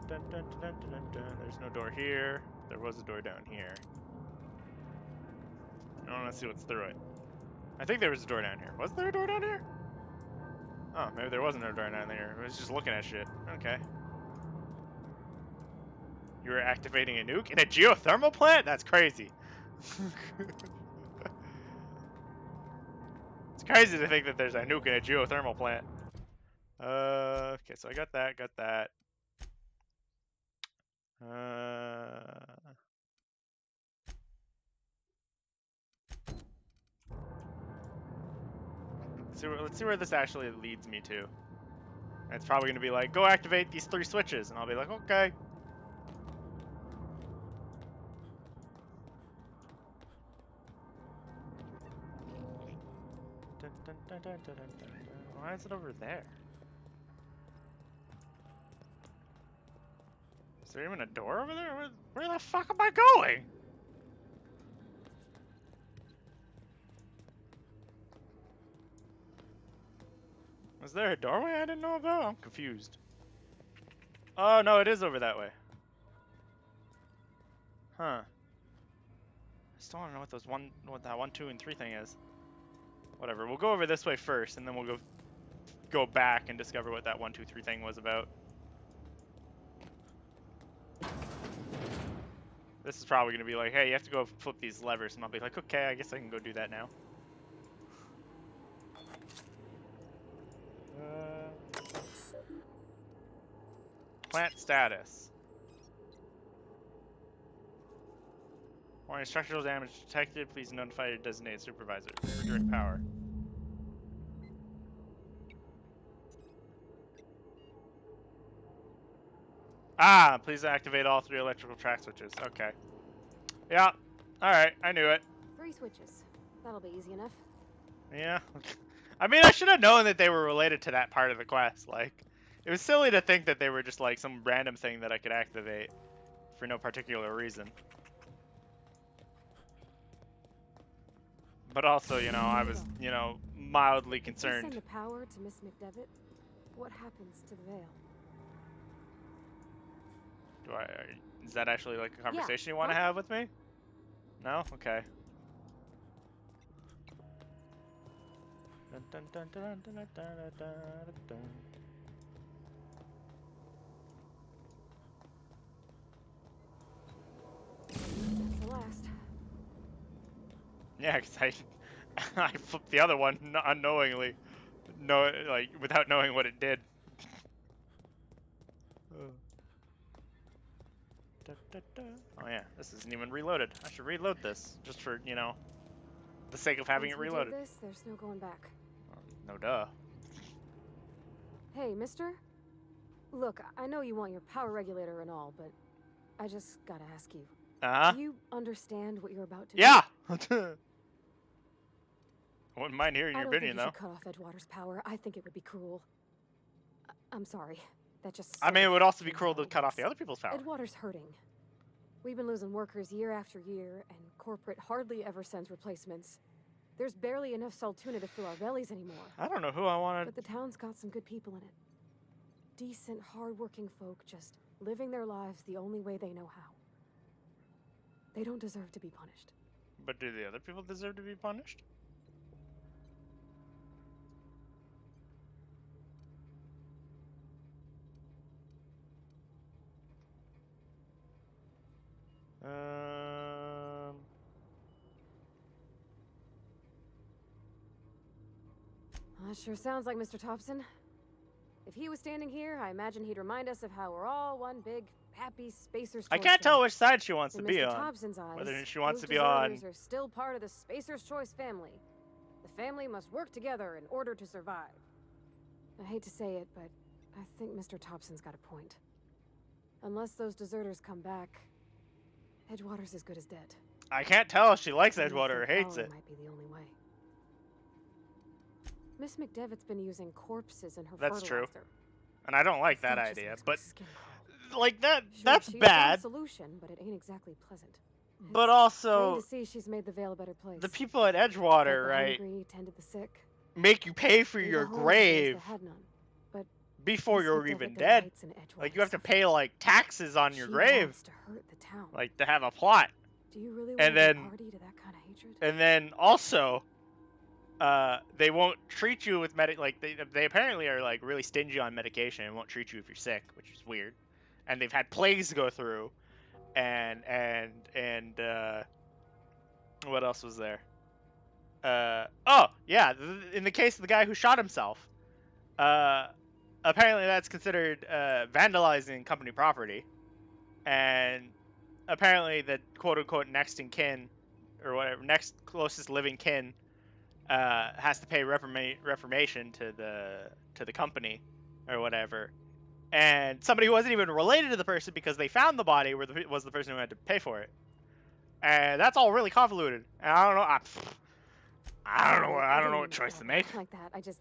Dun, dun, dun, dun, dun, dun. There's no door here. There was a door down here. I want to see what's through it. I think there was a door down here. Was there a door down here? Oh, maybe there wasn't a door down there. I was just looking at shit. Okay. You were activating a nuke in a geothermal plant? That's crazy. It's crazy to think that there's a nuke in a geothermal plant. Okay, so I got that, let's see where this actually leads me to. And it's probably gonna be like, go activate these 3 switches, and I'll be like, okay. Dun, dun, dun, dun, dun, dun, dun. Why is it over there? Is there even a door over there? Where the fuck am I going? Was there a doorway I didn't know about? I'm confused. Oh no, it is over that way. Huh. I still want to know what that 1, 2, and 3 thing is. Whatever. We'll go over this way first, and then we'll go back and discover what that 1, 2, 3 thing was about. This is probably gonna be like, hey, you have to go flip these levers, and I'll be like, okay, I guess I can go do that now. Plant status. Warning, structural damage detected. Please notify your designated supervisor. Redirect power. Ah, please activate all 3 electrical track switches. Okay. Yeah. Alright, I knew it. 3 switches. That'll be easy enough. Yeah. I mean, I should have known that they were related to that part of the quest. Like, it was silly to think that they were just like some random thing that I could activate for no particular reason. But also, you know, I was, you know, mildly concerned. If you send the power to Miss McDevitt, what happens to the veil? Is that actually like a conversation you want to have with me? No? Okay. Dun, dun, dun, dun, dun, dun, dun, dun, dun. That's the last. Yeah, because I flipped the other one unknowingly, like without knowing what it did. Oh yeah, this isn't even reloaded. I should reload this just for, you know, the sake of having Once it we reloaded. do this, there's no going back. No duh. Hey, mister? Look, I know you want your power regulator and all, but I just gotta ask you. Uh-huh. Do you understand what you're about to Yeah! do? I wouldn't mind hearing I your don't think opinion, you though. should cut off Edgewater's power. I think it would be cruel. I'm sorry. That just I sort mean, it of would also be came cruel out to at cut off once. the other people's power. Edgewater's hurting. We've been losing workers year after year, and corporate hardly ever sends replacements. There's barely enough Saltuna to fill our bellies anymore. I don't know who I want But the town's got some good people in it. Decent, hard-working folk just living their lives the only way they know how. They don't deserve to be punished. But do the other people deserve to be punished? That sure sounds like Mr. Thompson. If he was standing here, I imagine he'd remind us of how we're all one big, happy Spacer's I Choice can't tell family. which side she wants to In be Mr. on. Thompson's eyes, Whether she wants those to be on. deserters are still part of the Spacer's Choice family. The family must work together in order to survive. I hate to say it, but I think Mr. Thompson's got a point. Unless those deserters come back, Edgewater's as good as dead. I can't tell if she likes Cutting off Edgewater their or hates power it. might be the only way. Miss McDevitt's been using corpses in her That's true. fertilizer. And I don't like I that think it just idea, makes my but skin crawl. like Sure, that's she's bad. one solution, but it ain't exactly pleasant. But It's also plain to see she's made the Vale a better place. the people at Fed Edgewater, the right, hungry, tended the sick, make you pay for gave a your home to those grave that had none. But before Miss you're McDevitt even dead. delights in Edgewater Like you have to suffering. pay like taxes on your She grave, wants to hurt the town. like to have a plot. Do you really and want to be then- party to that kind of hatred? And then also, they won't treat you with like they apparently are like really stingy on medication and won't treat you if you're sick, which is weird. And they've had plagues go through, and what else was there? Oh yeah, in the case of the guy who shot himself, apparently that's considered vandalizing company property, and apparently the quote-unquote next in kin or whatever, next closest living kin, has to pay reformation to the company or whatever, and somebody who wasn't even related to the person because they found the body was the person who had to pay for it, and that's all really convoluted. And I don't know. I don't know what choice to make. Like that, I just.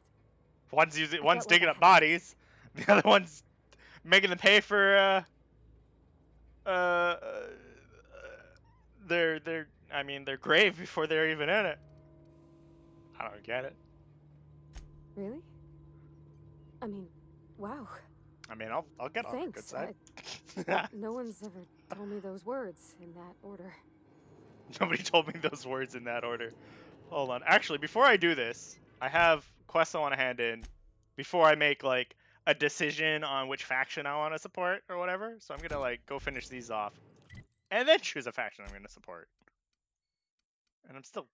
One's felt one's like digging I up had to bodies, the other one's making them pay for their grave before they're even in it. I don't get it. Really? I mean, wow. I mean, I'll get on the good Thanks. side. No one's ever told me those words in that order. Nobody told me those words in that order. Hold on. Actually, before I do this, I have quests I want to hand in before I make like a decision on which faction I want to support or whatever. So I'm gonna like go finish these off, and then choose a faction I'm gonna support. And I'm still.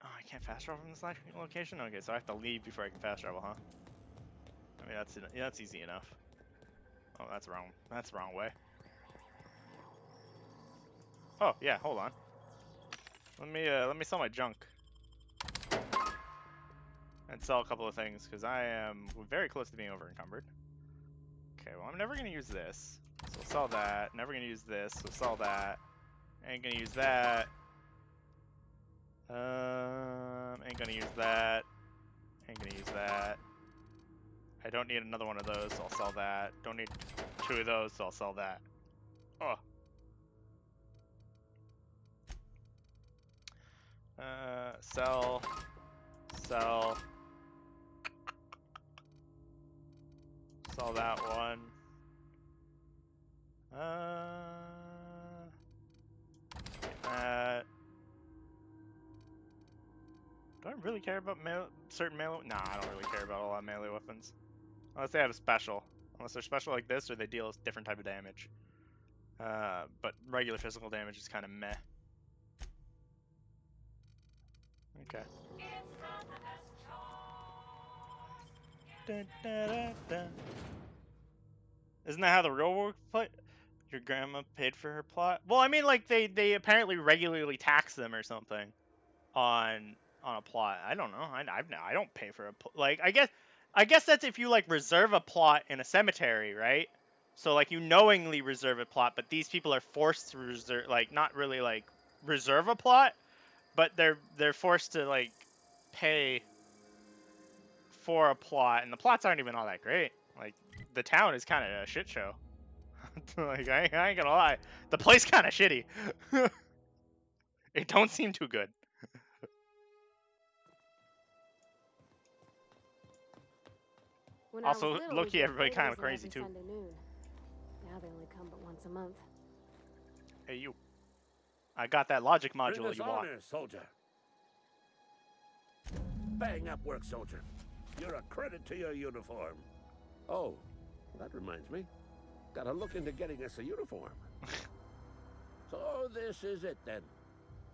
Oh, I can't fast travel from this location. Okay, so I have to leave before I can fast travel, huh? I mean, that's easy enough. Oh, that's wrong. That's the wrong way. Oh yeah, hold on. Let me sell my junk and sell a couple of things because I am very close to being over encumbered. Okay, well I'm never gonna use this, so we'll sell that. Never gonna use this, so sell that. Ain't gonna use that. Ain't gonna use that. Ain't gonna use that. I don't need another one of those, so I'll sell that. Don't need 2 of those, so I'll sell that. Oh. Sell. Sell. Sell that one. Get that. Do I really care about certain melee? Nah, I don't really care about a lot of melee weapons. Unless they have a special. Unless they're special like this or they deal a different type of damage. But regular physical damage is kind of meh. Okay. Dun, dun, dun, dun. Isn't that how the real world play? Your grandma paid for her plot? Well, I mean, like they apparently regularly tax them or something. on a plot. I don't know. I don't pay for like I guess that's if you like reserve a plot in a cemetery, right? So like you knowingly reserve a plot, but these people are forced to reserve, like not really like reserve a plot, but they're forced to like pay for a plot, and the plots aren't even all that great. Like the town is kind of a shit show. Like I ain't gonna lie, the place kind of shitty. It don't seem too good. When I was Also, little, low-key, we'd get everybody kind of favors crazy every too. Sunday noon. Now they only come but once a month. Hey you, I got that logic Bring module us you want. honor, soldier. Bang up work, soldier. You're a credit to your uniform. Oh, that reminds me. Gotta look into getting us a uniform. So this is it then.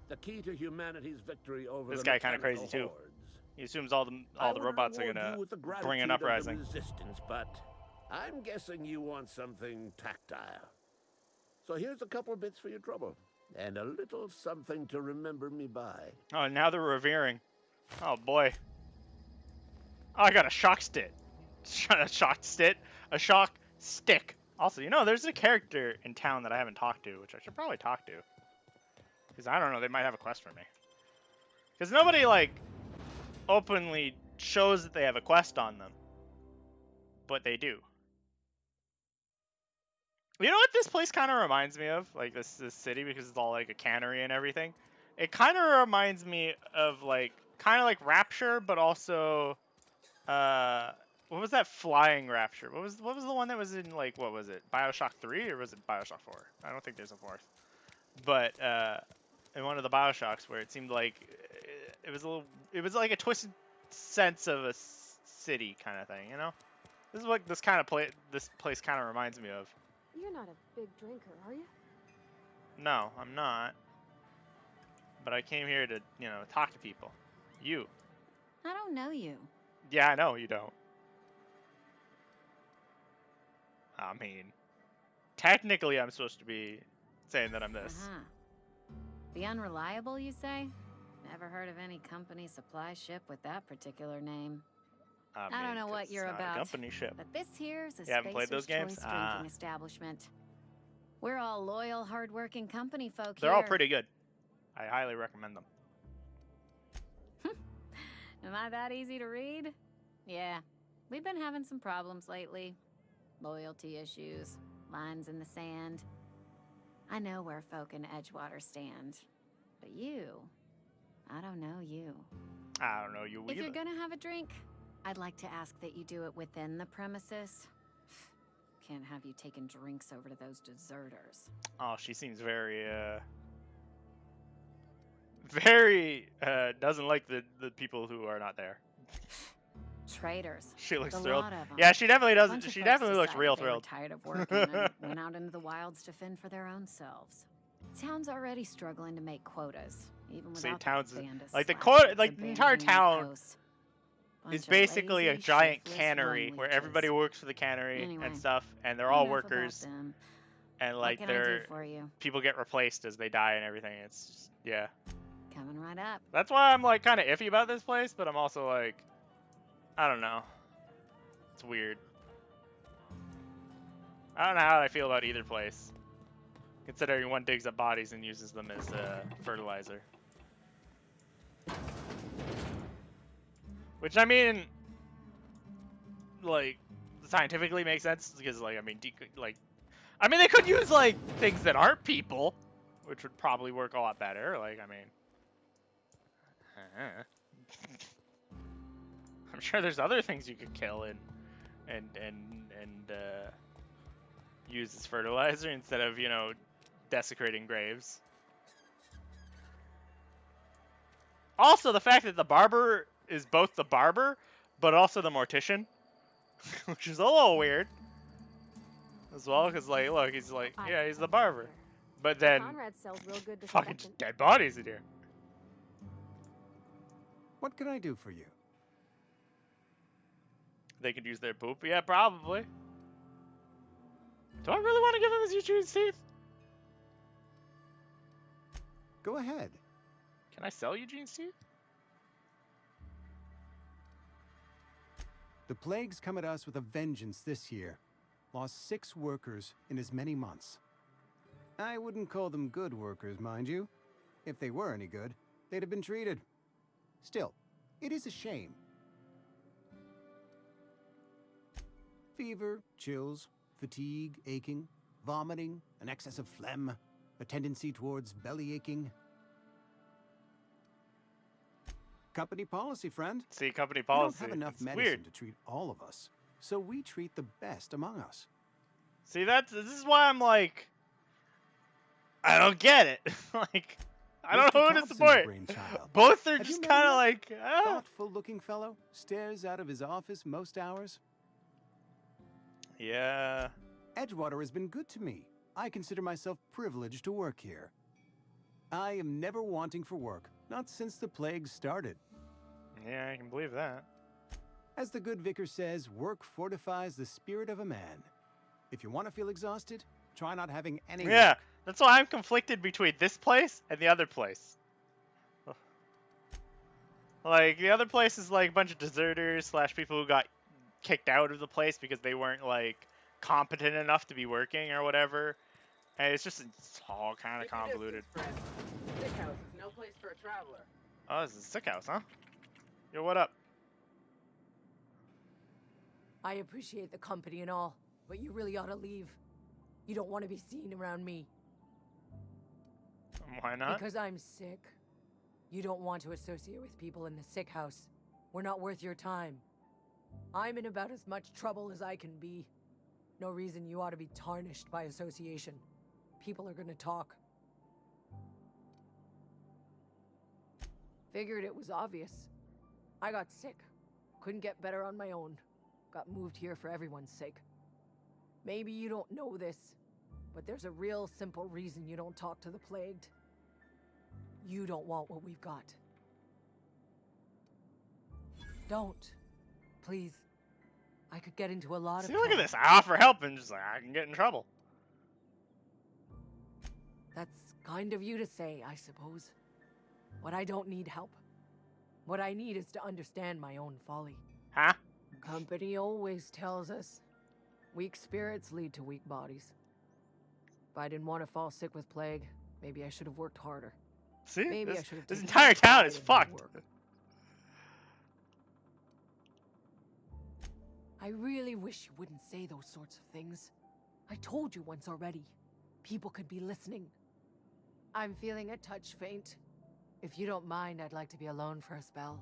The key to humanity's victory over This the guy kind of mechanical crazy too. hordes. He assumes all the I would robots are reward gonna you with the bring an gratitude of the uprising. resistance, but I'm guessing you want something tactile. So here's a couple bits for your trouble, and a little something to remember me by. Oh, now they're revering. Oh boy. Oh, I got a shock stick. A shock stick. A shock stick. Also, you know, there's a character in town that I haven't talked to, which I should probably talk to. Because I don't know, they might have a quest for me. Because nobody, like, openly shows that they have a quest on them. But they do. You know what this place kind of reminds me of? Like, this city, because it's all, like, a cannery and everything. It kind of reminds me of, like, kind of like Rapture, but also... what was that flying Rapture? What was the one that was in, like, what was it? BioShock 3 or was it BioShock 4? I don't think there's a fourth. But in one of the BioShocks where it seemed like it was like a twisted sense of a city kind of thing, you know? This is what this place kind of reminds me of. You're not a big drinker, are you? No, I'm not. But I came here to, you know, talk to people. You. I don't know you. Yeah, I know you don't. I mean, technically I'm supposed to be saying that I'm this. The Unreliable, you say? Never heard of any company supply ship with that particular name. I don't know what you're about. A company ship. But this here's a You haven't played those Spacer's games? Choice drinking establishment. We're all loyal, hardworking company folk They're here. all pretty good. I highly recommend them. Am I that easy to read? Yeah. We've been having some problems lately. Loyalty issues, lines in the sand. I know where folk in Edgewater stand. But you, I don't know you. I don't know you either. If you're gonna have a drink, I'd like to ask that you do it within the premises. Can't have you taking drinks over to those deserters. Oh, she seems very doesn't like the people who are not there. Traitors. She looks A thrilled. lot of 'em. Yeah, she definitely doesn't. Bunch of She folks definitely looks decided real they were thrilled. tired of working and went out into the wilds to fend for their own selves. Town's already struggling to make quotas, even See, without towns the band of like the slackers quote, like the abandoning entire the town coast. is Bunch of basically a lazy, giant shiftless cannery lone where leeches. everybody works for the cannery Anyway, and stuff, and they're all enough about workers, them. and What like can I do they're for you? people get replaced as they die and everything. It's just, yeah. Coming right up. That's why I'm like kind of iffy about this place, but I'm also like, I don't know. It's weird. I don't know how I feel about either place, considering one digs up bodies and uses them as fertilizer. Which I mean, like, scientifically makes sense because, like, I mean, they could use like things that aren't people, which would probably work a lot better. Like, I mean. I'm sure there's other things you could kill and use as fertilizer instead of, you know, desecrating graves. Also, the fact that the barber is both the barber but also the mortician, which is a little weird as well, because like, look, he's like, yeah, he's the barber, but then Conrad sells real good fucking disinfectant. dead bodies in here. What can I do for you? They could use their poop. Yeah, probably. Do I really want to give him his Eugene teeth? Go ahead. Can I sell Eugene's teeth? The plague's come at us with a vengeance this year. Lost 6 workers in as many months. I wouldn't call them good workers, mind you. If they were any good, they'd have been treated. Still, it is a shame. Fever, chills, fatigue, aching, vomiting, an excess of phlegm, a tendency towards belly aching. Company policy, friend. See, company We policy. don't have enough It's medicine weird. to treat all of us, so we treat the best among us. See, this is why I'm like, I don't get it. Like, I don't Mr. know who to Thompson's support. brainchild. Both are Have you just met him kind of yet? like, ah. Thoughtful-looking fellow, stares out of his office most hours. Yeah. Edgewater has been good to me. I consider myself privileged to work here. I am never wanting for work, not since the plague started. Yeah, I can believe that. As the good vicar says, work fortifies the spirit of a man. If you want to feel exhausted, try not having any Yeah, work. that's why I'm conflicted between this place and the other place. Like, the other place is like a bunch of deserters slash people who got kicked out of the place because they weren't like competent enough to be working or whatever. And it's all kind of convoluted. Sick house is no place for a traveler. Oh, this is a sick house, huh? Yo, what up? I appreciate the company and all, but you really ought to leave. You don't want to be seen around me. Why not? Because I'm sick. You don't want to associate with people in the sick house. We're not worth your time. I'm in about as much trouble as I can be. No reason you ought to be tarnished by association. People are gonna talk. Figured it was obvious. I got sick. Couldn't get better on my own. Got moved here for everyone's sake. Maybe you don't know this, but there's a real simple reason you don't talk to the plagued. You don't want what we've got. Don't. Please. I could get into a lot See, of look at trouble. this. I offer help and just like, I can get in trouble. That's kind of you to say, I suppose. But I don't need help. What I need is to understand my own folly. Huh? Company always tells us weak spirits lead to weak bodies. If I didn't want to fall sick with plague, maybe I should have worked harder. See? Maybe I This, should have this taken entire more town pride is in my fucked. work. I really wish you wouldn't say those sorts of things. I told you once already. People could be listening. I'm feeling a touch faint. If you don't mind, I'd like to be alone for a spell.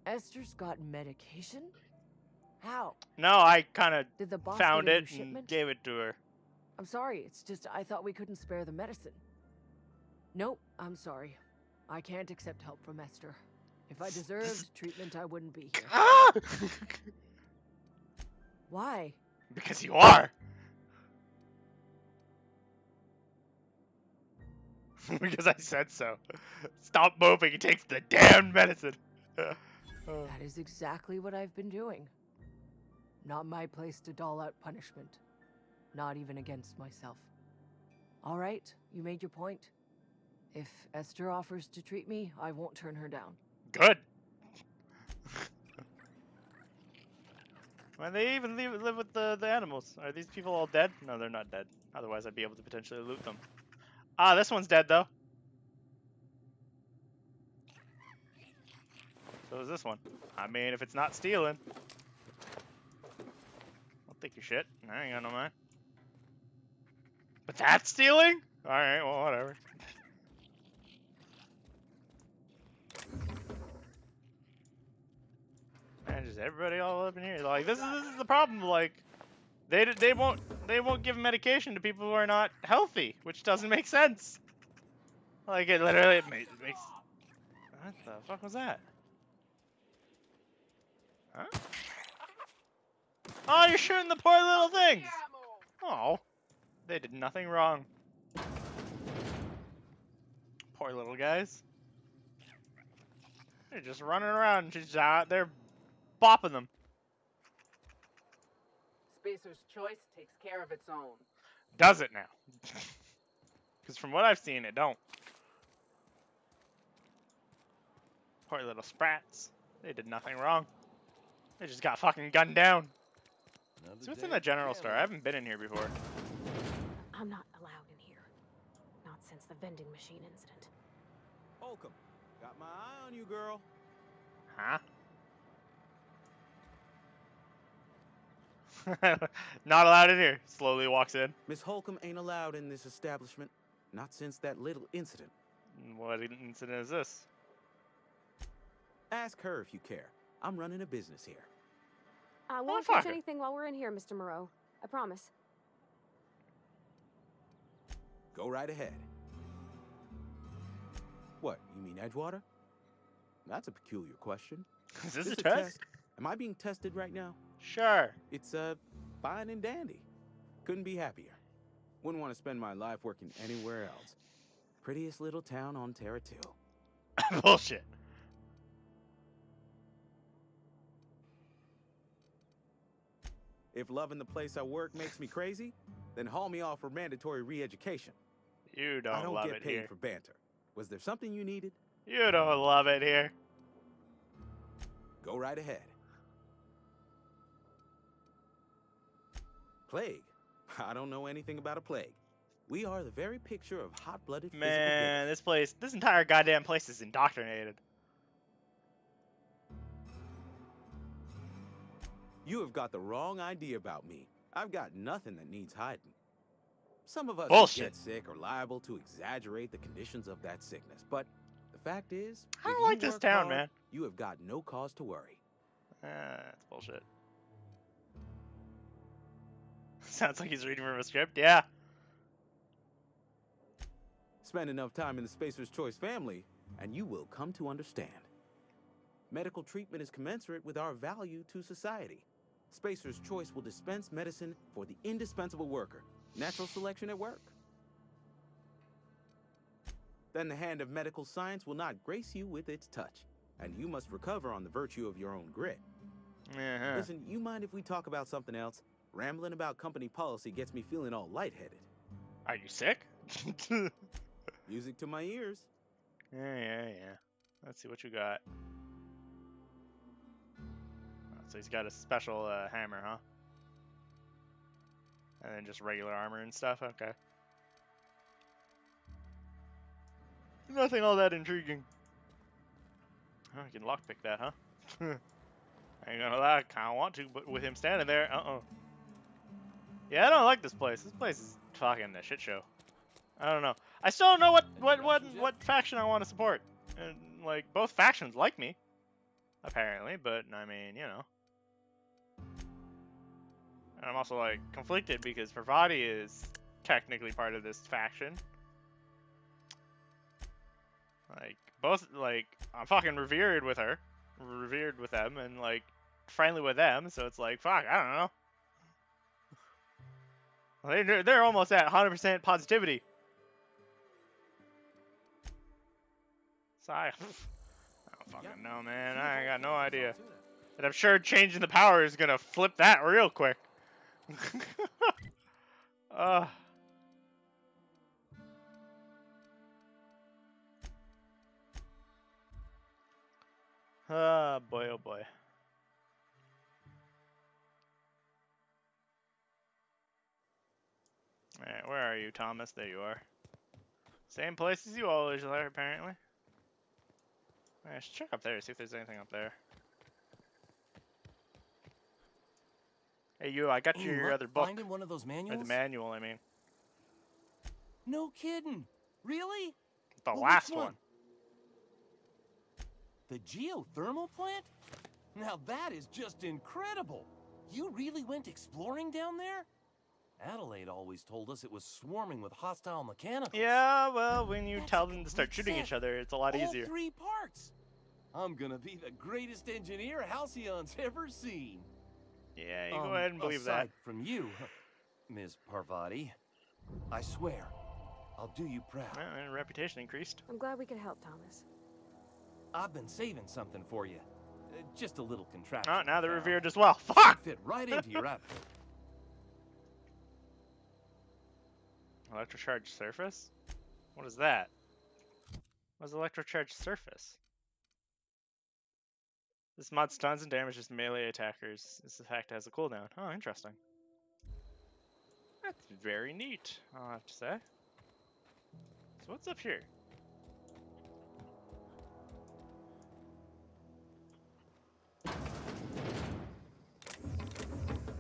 Esther's got medication? How? No, I kind of Did the boss found get a it new and shipment? gave it to her. I'm sorry, it's just I thought we couldn't spare the medicine. Nope, I'm sorry. I can't accept help from Esther. If I deserved treatment, I wouldn't be here. Ah! Why? Because you are. Because I said so. Stop moving and take the damn medicine. That is exactly what I've been doing. Not my place to dole out punishment. Not even against myself. All right, you made your point. If Esther offers to treat me, I won't turn her down. Good. Why they even live with the animals? Are these people all dead? No, they're not dead. Otherwise, I'd be able to potentially loot them. Ah, this one's dead, though. So is this one. I mean, if it's not stealing. I'll take your shit. I ain't got no mind. But that's stealing? Alright, well, whatever. Man, just everybody all up in here. Like, this is the problem. Like, they won't give medication to people who are not healthy, which doesn't make sense. Like, it literally makes. What the fuck was that? Huh? Oh, you're shooting the poor little things. Oh, they did nothing wrong. Poor little guys. They're just running around, just out there bopping them. Spacer's choice takes care of its own. Does it now? Because from what I've seen, it don't. Poor little sprats. They did nothing wrong. They just got fucking gunned down. So what's in the general store? I haven't been in here before. I'm not allowed in here. Not since the vending machine incident. Holcomb, got my eye on you, girl. Huh? Not allowed in here. Slowly walks in. Miss Holcomb ain't allowed in this establishment. Not since that little incident. What incident is this? Ask her if you care. I'm running a business here. I won't touch anything while we're in here, Mr. Moreau. I promise. Go right ahead. What, you mean Edgewater? That's a peculiar question. Is this a test? Am I being tested right now? Sure. It's, fine and dandy. Couldn't be happier. Wouldn't want to spend my life working anywhere else. Prettiest little town on Terra 2. Bullshit. If loving the place I work makes me crazy, then haul me off for mandatory re-education. You don't, I don't love get it paid here. for banter. Was there something you needed? You don't love it here. Go right ahead. Plague? I don't know anything about a plague. We are the very picture of hot-blooded physical Man, vigor. this entire goddamn place is indoctrinated. You have got the wrong idea about me. I've got nothing that needs hiding. Some of us Bullshit. get sick are liable to exaggerate the conditions of that sickness, but the fact is, I if don't you like this work town, hard, man. You have got no cause to worry. That's bullshit. Sounds like he's reading from a script. Yeah. Spend enough time in the Spacer's Choice family, and you will come to understand. Medical treatment is commensurate with our value to society. Spacer's Choice will dispense medicine for the indispensable worker. Natural selection at work. Then the hand of medical science will not grace you with its touch, and you must recover on the virtue of your own grit. Uh-huh. Listen, you mind if we talk about something else? Rambling about company policy gets me feeling all lightheaded. Are you sick? Music to my ears. Yeah. Let's see what you got. So he's got a special hammer, huh? And then just regular armor and stuff? Okay. Nothing all that intriguing. Oh, you can lockpick that, huh? I ain't gonna lie, I kinda want to, but with him standing there, Yeah, I don't like this place. This place is fucking a shit show. I don't know. I still don't know what faction I want to support. And, like, both factions like me, apparently, but, I mean, you know. And I'm also, like, conflicted because Parvati is technically part of this faction. Like, both, like, I'm fucking revered with her. Revered with them, and, like, friendly with them, so it's like, fuck, I don't know. They're almost at 100% positivity. So I don't fucking know, man. I ain't got no idea. And I'm sure changing the power is gonna flip that real quick. Boy, oh boy. Alright, where are you, Thomas? There you are. Same place as you always are, apparently. I should check up there, see if there's anything up there. Hey, you, I got Any your luck other book. finding one of those Or manuals? the manual, I mean. No kidding. Really? The Well, last which one. The geothermal plant? Now that is just incredible. You really went exploring down there? Adelaide always told us it was swarming with hostile mechanicals. Yeah, well, when you tell them to start shooting each other, it's a lot All easier. 3 parts. I'm gonna be the greatest engineer Halcyon's ever seen. Yeah, you go ahead and believe that. Aside from you, Ms. Parvati, I swear, I'll do you proud. Well, and reputation increased. I'm glad we could help, Thomas. I've been saving something for you. Just a little contraption. Oh, now they're I found. revered as well. Fuck! Fit right into your outfit. Electrocharged surface? What is that? What's electrocharged surface? This mod stuns and damages melee attackers. This effect has a cooldown. Oh, interesting. That's very neat, I'll have to say. So what's up here?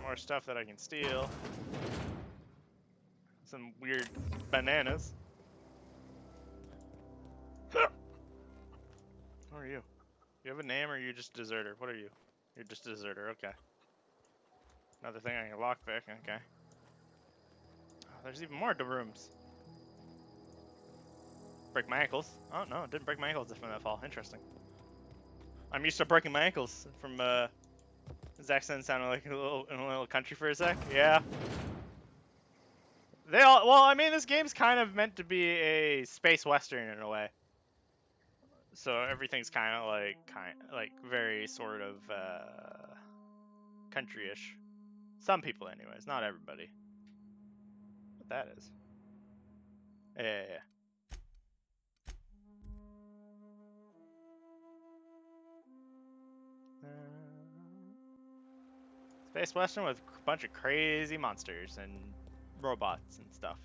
More stuff that I can steal. Some weird bananas. Who are you? You have a name or are you just a deserter? What are you? You're just a deserter, okay. Another thing I can lockpick, okay. Oh, there's even more rooms. Break my ankles. Oh no, it didn't break my ankles from that fall. Interesting. I'm used to breaking my ankles from his accent sounded like in a little country for a sec. Yeah. They all well, I mean this game's kind of meant to be a space western in a way. So everything's kind of like very sort of country-ish. Some people anyways, not everybody. What that is. Yeah. Space Western with a bunch of crazy monsters and robots and stuff.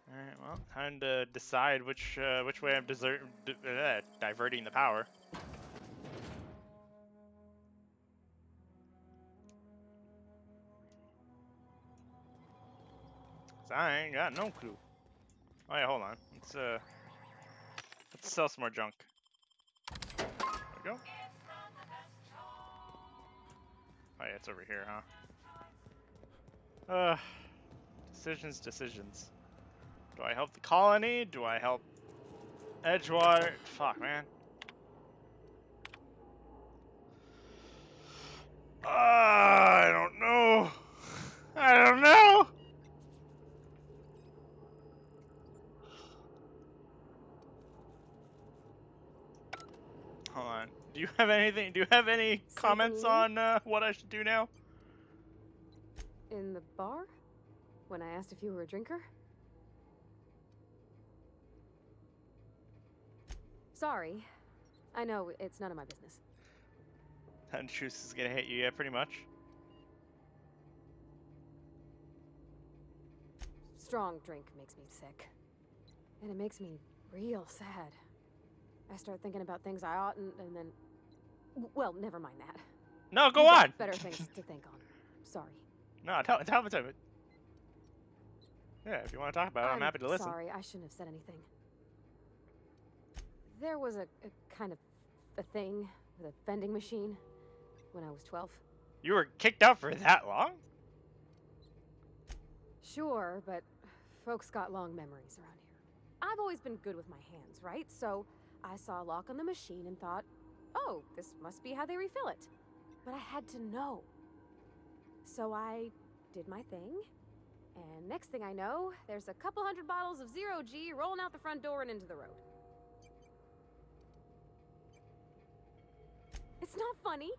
Alright, well, time to decide which way I'm diverting the power. Cause I ain't got no clue. Oh yeah, hold on. Let's sell some more junk. There we go. Oh yeah, it's over here, huh? Decisions. Do I help the colony? Do I help Edgewater? Fuck, man. I don't know. I don't know. Hold on. Do you have anything? Do you have any comments on what I should do now? In the bar? When I asked if you were a drinker? Sorry. I know, it's none of my business. That truce is gonna hit you, yeah, pretty much. Strong drink makes me sick. And it makes me real sad. I start thinking about things I oughtn't, and then... Well, never mind that. No, go on! Better things to think on. Sorry. No, tell me. Yeah, if you want to talk about it, I'm happy to listen. Sorry, I shouldn't have said anything. There was a kind of a thing with a vending machine when I was 12. You were kicked out for that long? Sure, but folks got long memories around here. I've always been good with my hands, right? So I saw a lock on the machine and thought, oh, this must be how they refill it. But I had to know. So I did my thing, and next thing I know, there's a couple hundred bottles of 0G rolling out the front door and into the road. It's not funny.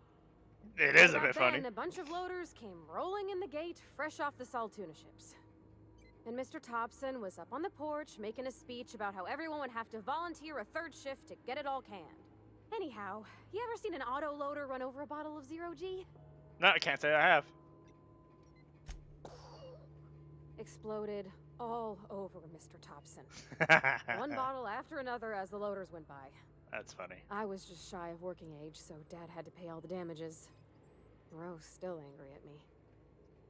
It is a bit funny. And a bunch of loaders came rolling in the gate, fresh off the Saltuna ships. And Mr. Thompson was up on the porch making a speech about how everyone would have to volunteer a third shift to get it all canned. Anyhow, you ever seen an auto loader run over a bottle of 0G? No, I can't say I have. Exploded all over Mr. Thompson. One bottle after another as the loaders went by. That's funny. I was just shy of working age, so Dad had to pay all the damages. Rose still angry at me.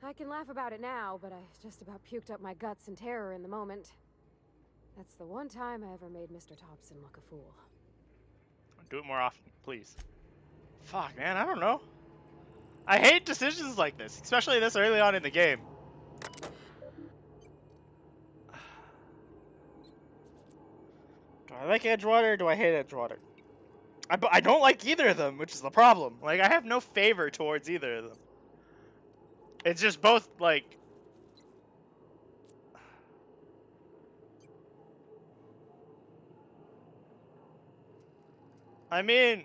I can laugh about it now, but I just about puked up my guts in terror in the moment. That's the one time I ever made Mr. Thompson look a fool. Do it more often, please. Fuck, man, I don't know. I hate decisions like this, especially this early on in the game. Do I like Edgewater or do I hate Edgewater? I don't like either of them, which is the problem. Like, I have no favor towards either of them. It's just both, like... I mean...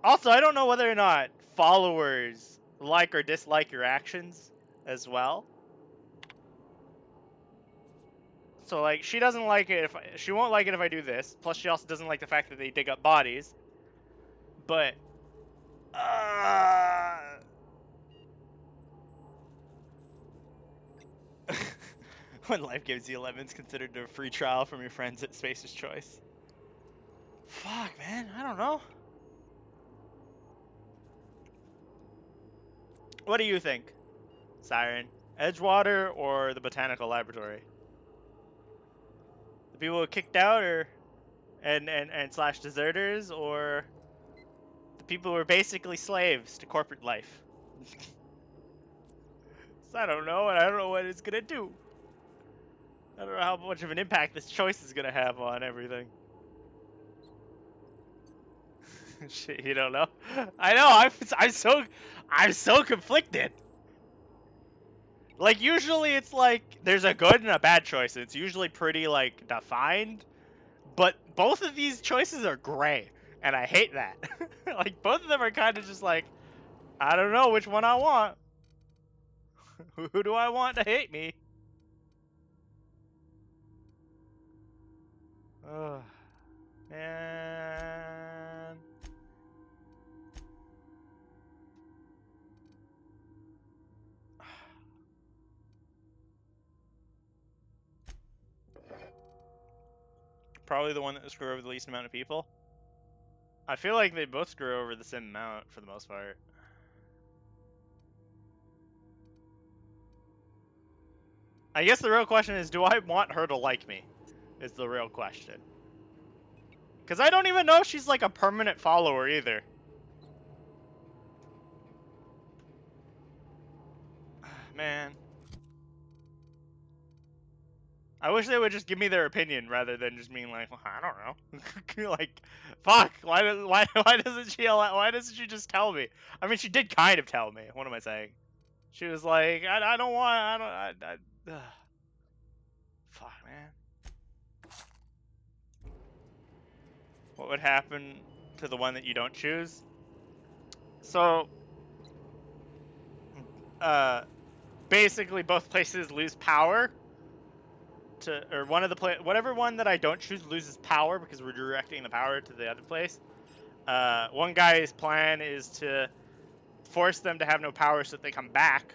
Also, I don't know whether or not followers like or dislike your actions as well. So like, she doesn't like it if she won't like it if I do this. Plus, she also doesn't like the fact that they dig up bodies. But when life gives you lemons, considered a free trial from your friends at Spacer's Choice. Fuck, man, I don't know. What do you think, Siren? Edgewater or the Botanical Laboratory? The people who were kicked out, or and slash deserters, or the people who were basically slaves to corporate life? So I don't know, and I don't know what it's gonna do. I don't know how much of an impact this choice is gonna have on everything. Shit, you don't know? I know. I'm so conflicted. Like, usually it's like there's a good and a bad choice. It's usually pretty like defined, but both of these choices are gray, and I hate that. Like, both of them are kind of just like, I don't know which one I want. Who do I want to hate me? Ugh, man. Probably the one that will screw over the least amount of people. I feel like they both screw over the same amount for the most part. I guess the real question is, do I want her to like me? Is the real question. Because I don't even know if she's like a permanent follower either. Man. I wish they would just give me their opinion rather than just being like, well, I don't know. Like, fuck. Why doesn't she just tell me? I mean, she did kind of tell me. What am I saying? She was like, I don't want. Fuck, man. What would happen to the one that you don't choose? So, basically, both places lose power. Or one of the whatever one that I don't choose loses power because we're directing the power to the other place. One guy's plan is to force them to have no power so that they come back,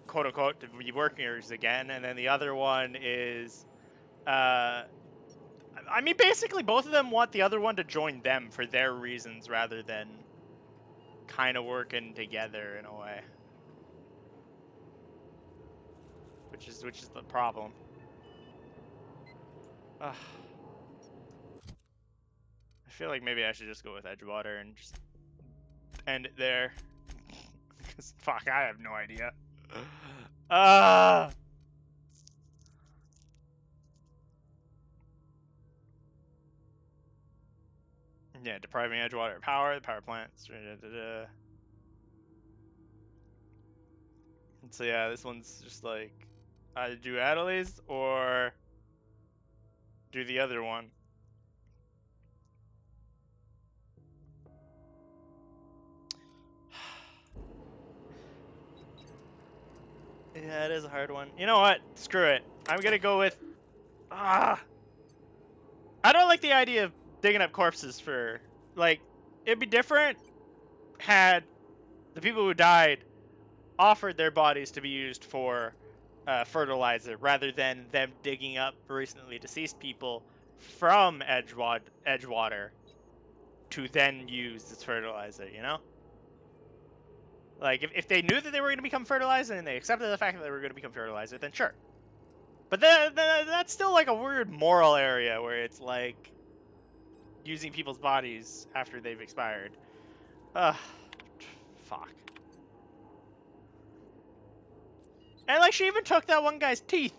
quote unquote, to be workers again, and then the other one is, I mean, basically both of them want the other one to join them for their reasons rather than kind of working together in a way, which is the problem. Ugh. I feel like maybe I should just go with Edgewater and just end it there. Because, fuck, I have no idea. Yeah, depriving Edgewater of power, the power plants. So yeah, this one's just like, either do Adelaide's or do the other one. Yeah, it is a hard one. You know what? Screw it. I'm gonna go with... I don't like the idea of digging up corpses for... Like, it'd be different had the people who died offered their bodies to be used for fertilizer rather than them digging up recently deceased people from Edgewater to then use as fertilizer, you know? Like, if they knew that they were going to become fertilizer and they accepted the fact that they were going to become fertilizer, then sure. But that's still like a weird moral area where it's like using people's bodies after they've expired. Ugh. Fuck. And like, she even took that one guy's teeth.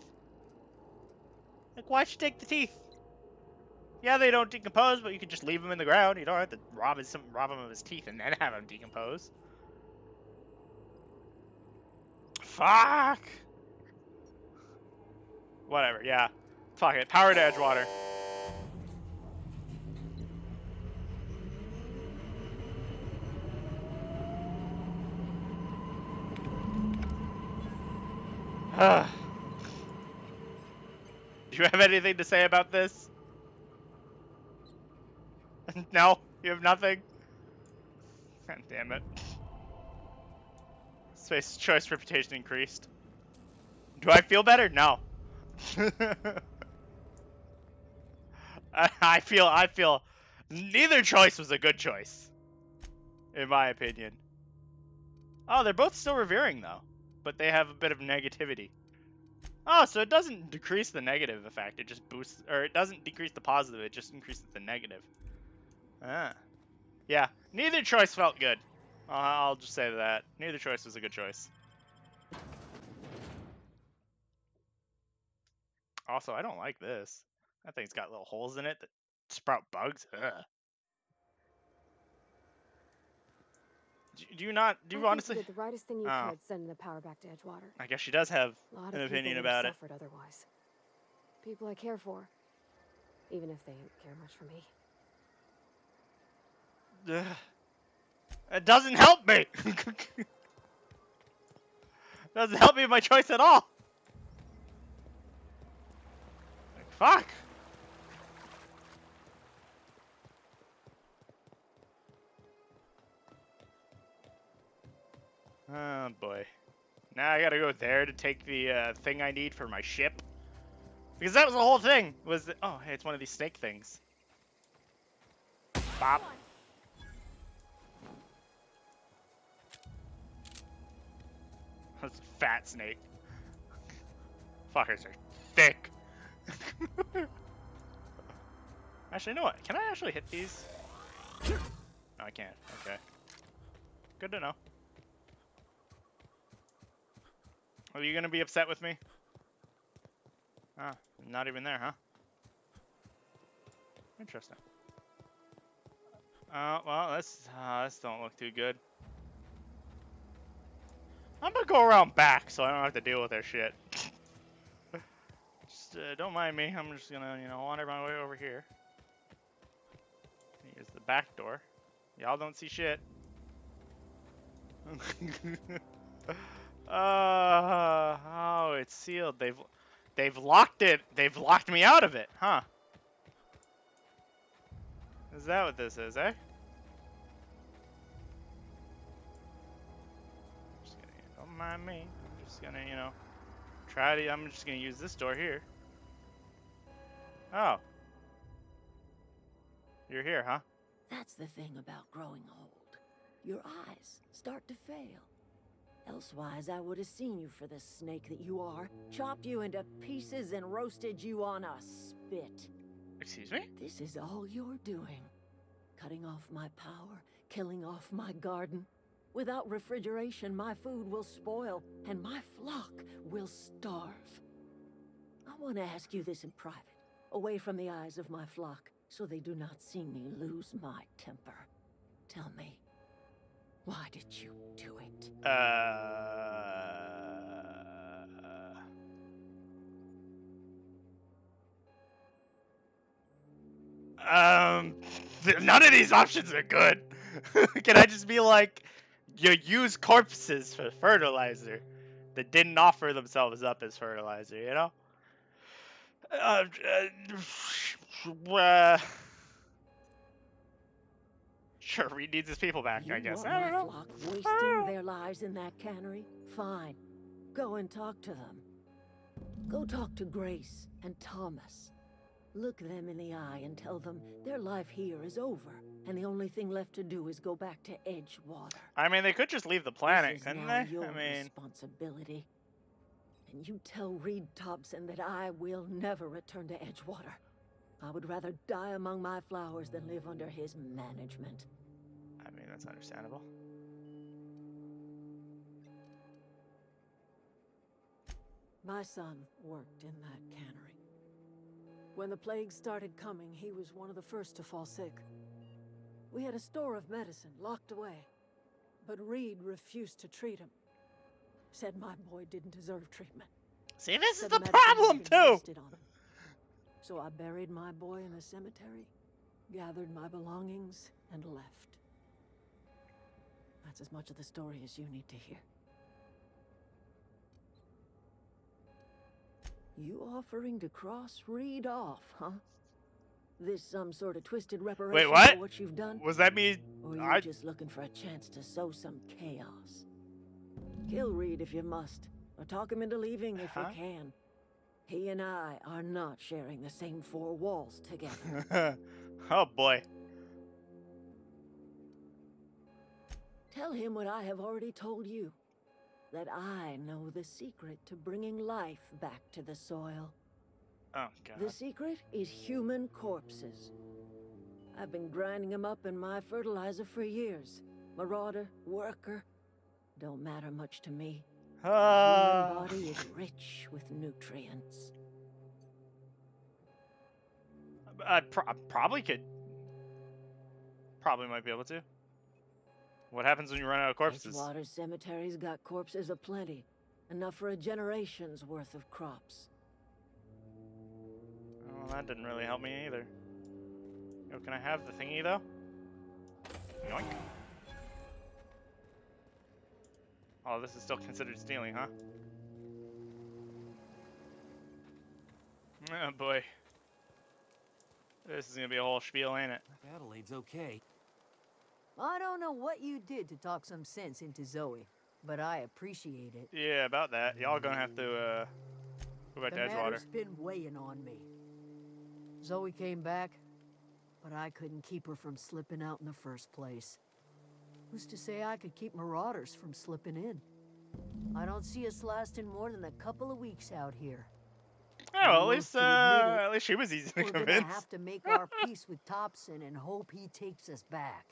Like, why'd she take the teeth? Yeah, they don't decompose, but you can just leave them in the ground. You don't have to rob him of his teeth and then have him decompose. Fuck! Whatever, yeah. Fuck it. Power to Edgewater. Do you have anything to say about this? No? You have nothing? God damn it. Space choice reputation increased. Do I feel better? No. I feel neither choice was a good choice. In my opinion. Oh, they're both still revering though. But they have a bit of negativity. Oh, so it doesn't decrease the negative effect. It just boosts, or it doesn't decrease the positive. It just increases the negative. Ah. Yeah, neither choice felt good. I'll just say that. Neither choice was a good choice. Also, I don't like this. That thing's got little holes in it that sprout bugs. Ugh. Do you not? Do you I honestly? think you did the rightest thing you Oh, could, sending the power back to Edgewater. I guess she does have A lot an of people opinion would about have it. suffered otherwise. People I care for, even if they don't care much for me. Ugh. It doesn't help me. Doesn't help me with my choice at all. Like, fuck. Oh boy. Now I gotta go there to take the thing I need for my ship. Because that was the whole thing. Was that, oh, hey, it's one of these snake things. Bop. That's a fat snake. Fuckers are thick. Actually, you know what? Can I actually hit these? No, I can't. Okay. Good to know. Are you gonna be upset with me? Ah, not even there, huh? Interesting. Well, this don't look too good. I'm gonna go around back so I don't have to deal with their shit. Just don't mind me. I'm just gonna, wander my way over here. Here's the back door. Y'all don't see shit. Oh, it's sealed. They've locked it. They've locked me out of it, huh? Is that what this is, eh? Just gonna, don't mind me. I'm just gonna, I'm just gonna use this door here. Oh. You're here, huh? That's the thing about growing old. Your eyes start to fail. Elsewise, I would have seen you for the snake that you are, chopped you into pieces and roasted you on a spit. Excuse me? This is all you're doing. Cutting off my power, killing off my garden. Without refrigeration, my food will spoil, and my flock will starve. I want to ask you this in private, away from the eyes of my flock, so they do not see me lose my temper. Tell me, why did you do it? None of these options are good. Can I just be like, you use corpses for fertilizer that didn't offer themselves up as fertilizer, you know? Sure, Reed needs his people back, I guess. Want I don't my know. flock wasting their lives in that cannery? Fine. Go and talk to them. Go talk to Grace and Thomas. Look them in the eye and tell them their life here is over, and the only thing left to do is go back to Edgewater. I mean, they could just leave the planet, This is couldn't now they? your I mean, responsibility. And you tell Reed Thompson that I will never return to Edgewater. I would rather die among my flowers than live under his management. I mean, that's understandable. My son worked in that cannery. When the plague started coming, he was one of the first to fall sick. We had a store of medicine locked away, but Reed refused to treat him. Said my boy didn't deserve treatment. See, this is Said the medicine had problem, been too! wasted on him. So I buried my boy in the cemetery, gathered my belongings, and left. That's as much of the story as you need to hear. You offering to cross Reed off, huh? This some sort of twisted Wait, reparation what? for what you've done? Was that me? Or you just looking for a chance to sow some chaos? Kill Reed if you must, or talk him into leaving if you can. He and I are not sharing the same four walls together. Oh boy. Tell him what I have already told you. That I know the secret to bringing life back to the soil. Oh god. The secret is human corpses. I've been grinding them up in my fertilizer for years. Marauder, worker, don't matter much to me. The human body is rich with nutrients. I probably could. Probably might be able to. What happens when you run out of corpses? Edgewater Cemetery's got corpses aplenty. Enough for a generation's worth of crops. Well, that didn't really help me either. Yo, can I have the thingy though? Yoink. Oh, this is still considered stealing, huh? Oh boy. This is gonna be a whole spiel, ain't it? Adelaide's okay. I don't know what you did to talk some sense into Zoe, but I appreciate it. Yeah, about that. Y'all gonna have to go back to Edgewater. Matter's been weighing on me. Zoe came back, but I couldn't keep her from slipping out in the first place. Who's to say I could keep marauders from slipping in? I don't see us lasting more than a couple of weeks out here. Oh, well, at least she was easy to We're convince. gonna have to make our peace with Thompson and hope he takes us back.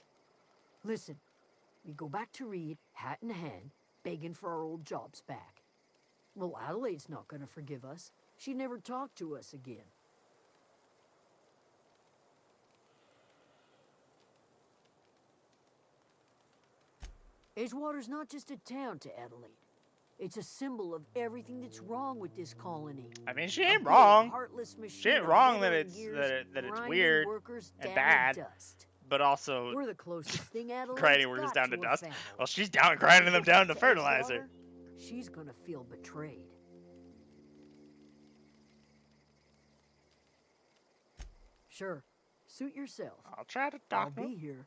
Listen, we go back to Reed, hat in hand, begging for our old jobs back. Well, Adelaide's not gonna forgive us. She never talked to us again. Edgewater's not just a town to Adelaide. It's a symbol of everything that's wrong with this colony. I mean, she ain't wrong. She ain't wrong that it's weird and bad, but also we're the closest thing Adelaide's grinding workers got down to a dust. family. Well, she's down grinding them down to fertilizer. She's gonna feel betrayed. Sure, suit yourself. I'll try to I'll talk be him. here.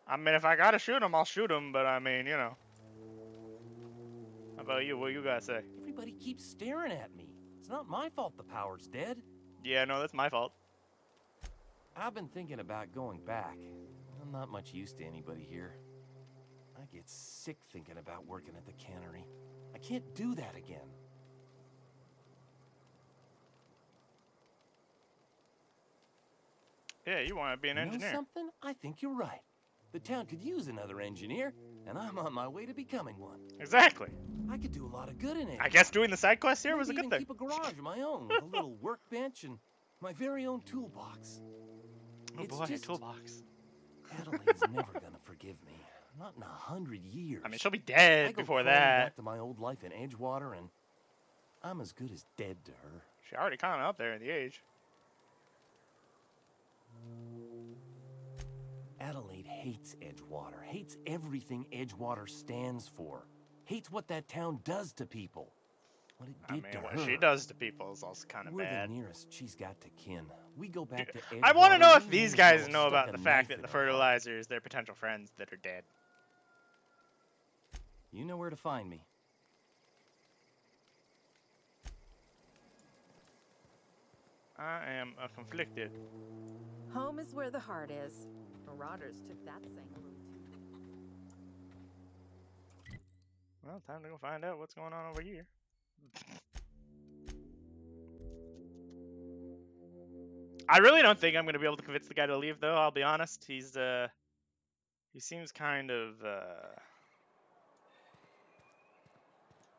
I mean, if I gotta shoot him, I'll shoot him. But I mean, you know. How about you? What you gotta say? Everybody keeps staring at me. It's not my fault the power's dead. Yeah, no, that's my fault. I've been thinking about going back. I'm not much use to anybody here. I get sick thinking about working at the cannery. I can't do that again. Yeah, you want to be an You engineer. know something? I think you're right. The town could use another engineer, and I'm on my way to becoming one. Exactly. I could do a lot of good in it. I guess doing the side quest here was a Maybe good even thing. keep a garage of my own with a little workbench and my very own toolbox. Oh It's boy, just- toolbox. Adelaide's never gonna forgive me. Not in 100 years. I mean, she'll be I dead go before crawling that. back to my old life in Edgewater, and I'm as good as dead to her. She's already kind of up there in the age. Adelaide hates Edgewater, hates everything Edgewater stands for, hates what that town does to people. What it I did mean, to what her. she does to people is also kind of We're bad. the nearest she's got to kin. We go back to Edgewater. I want to know if we these may as guys well know stuck about a the fact knife that the in her heart. fertilizer is their potential friends that are dead. You know where to find me. I am conflicted. Home is where the heart is. Marauders took that saying a little too. Well, time to go find out what's going on over here. I really don't think I'm going to be able to convince the guy to leave, though. I'll be honest. He seems kind of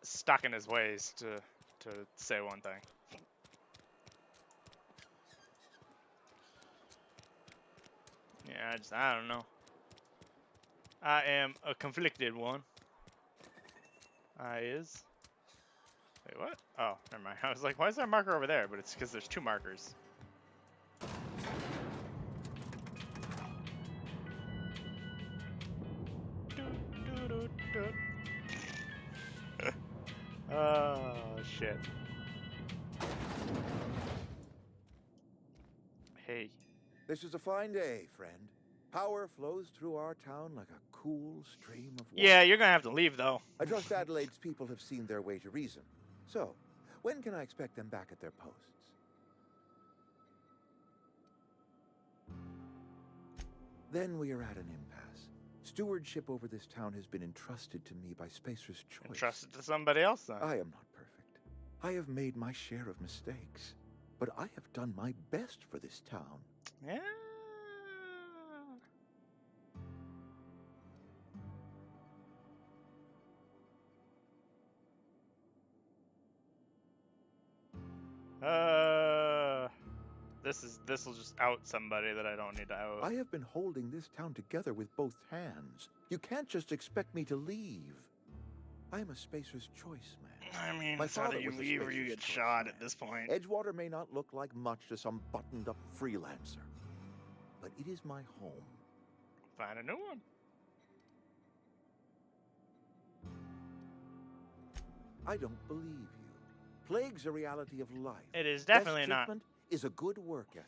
stuck in his ways, to say one thing. Yeah, I don't know. I am a conflicted one. Wait, what? Oh, never mind. I was like, why is there a marker over there? But it's because there's two markers. Oh, shit. This is a fine day, friend. Power flows through our town like a cool stream of water. Yeah, you're gonna have to leave though. I trust Adelaide's people have seen their way to reason. So, when can I expect them back at their posts? Then we are at an impasse. Stewardship over this town has been entrusted to me by Spacer's Choice. Entrusted to somebody else then. I am not perfect. I have made my share of mistakes, but I have done my best for this town. Yeah. This will just out somebody that I don't need to out. I have been holding this town together with both hands. You can't just expect me to leave. I am a Spacer's Choice man. I mean, My it's either father you was a leave or you Spacer's get Choice shot man. at this point. Edgewater may not look like much to some buttoned-up freelancer, but it is my home. Find a new one. I don't believe you. Plague's a reality of life. It is definitely Best not. treatment is a good work ethic.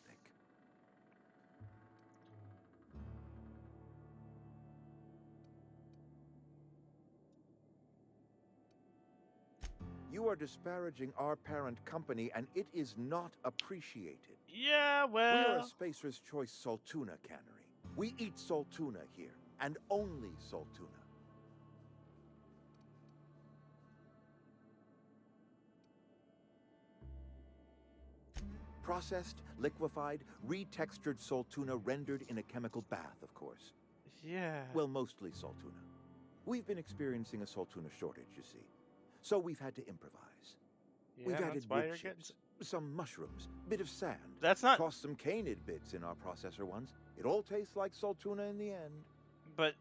You are disparaging our parent company, and it is not appreciated. Yeah, We are well. a Spacer's Choice Saltuna cannery. We eat Saltuna here, and only Saltuna. Processed, liquefied, retextured Saltuna rendered in a chemical bath, of course. Yeah. Well, mostly Saltuna. We've been experiencing a Saltuna shortage, you see. So we've had to improvise. Yeah, We've that's added why wood you're getting chips, some mushrooms, bit of sand. That's not. Tossed some canid bits in our processor once. It all tastes like Saltuna in the end. But.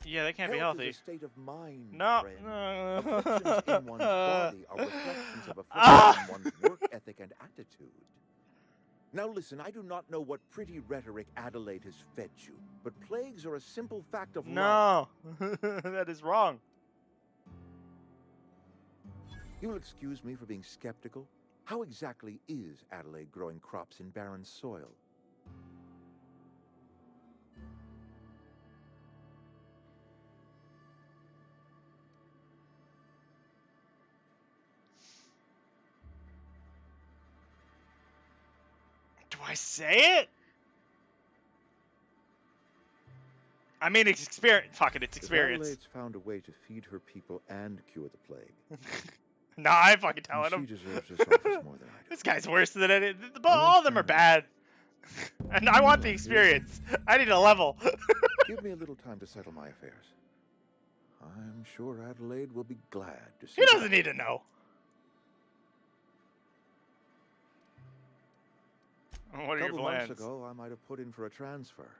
Yeah, they can't be Health healthy. is a state of mind, No. friend. No. Afflictions in one's body are reflections of Ah! afflictions in one's work ethic and attitude. Now listen, I do not know what pretty rhetoric Adelaide has fed you, but plagues are a simple fact of life. No. That is wrong. You'll excuse me for being skeptical. How exactly is Adelaide growing crops in barren soil? Do I say it? I mean, it's experience. Fuck it, it's If experience. Adelaide's found a way to feed her people and cure the plague, Nah, I fucking then telling she him. deserves this office more than I do. This guy's worse than any. All of them are bad. And I want the experience. I need a level. Give me a little time to settle my affairs. I'm sure Adelaide will be glad to see He doesn't me. need to know. What are A your couple months plans? ago, I might have put in for a transfer.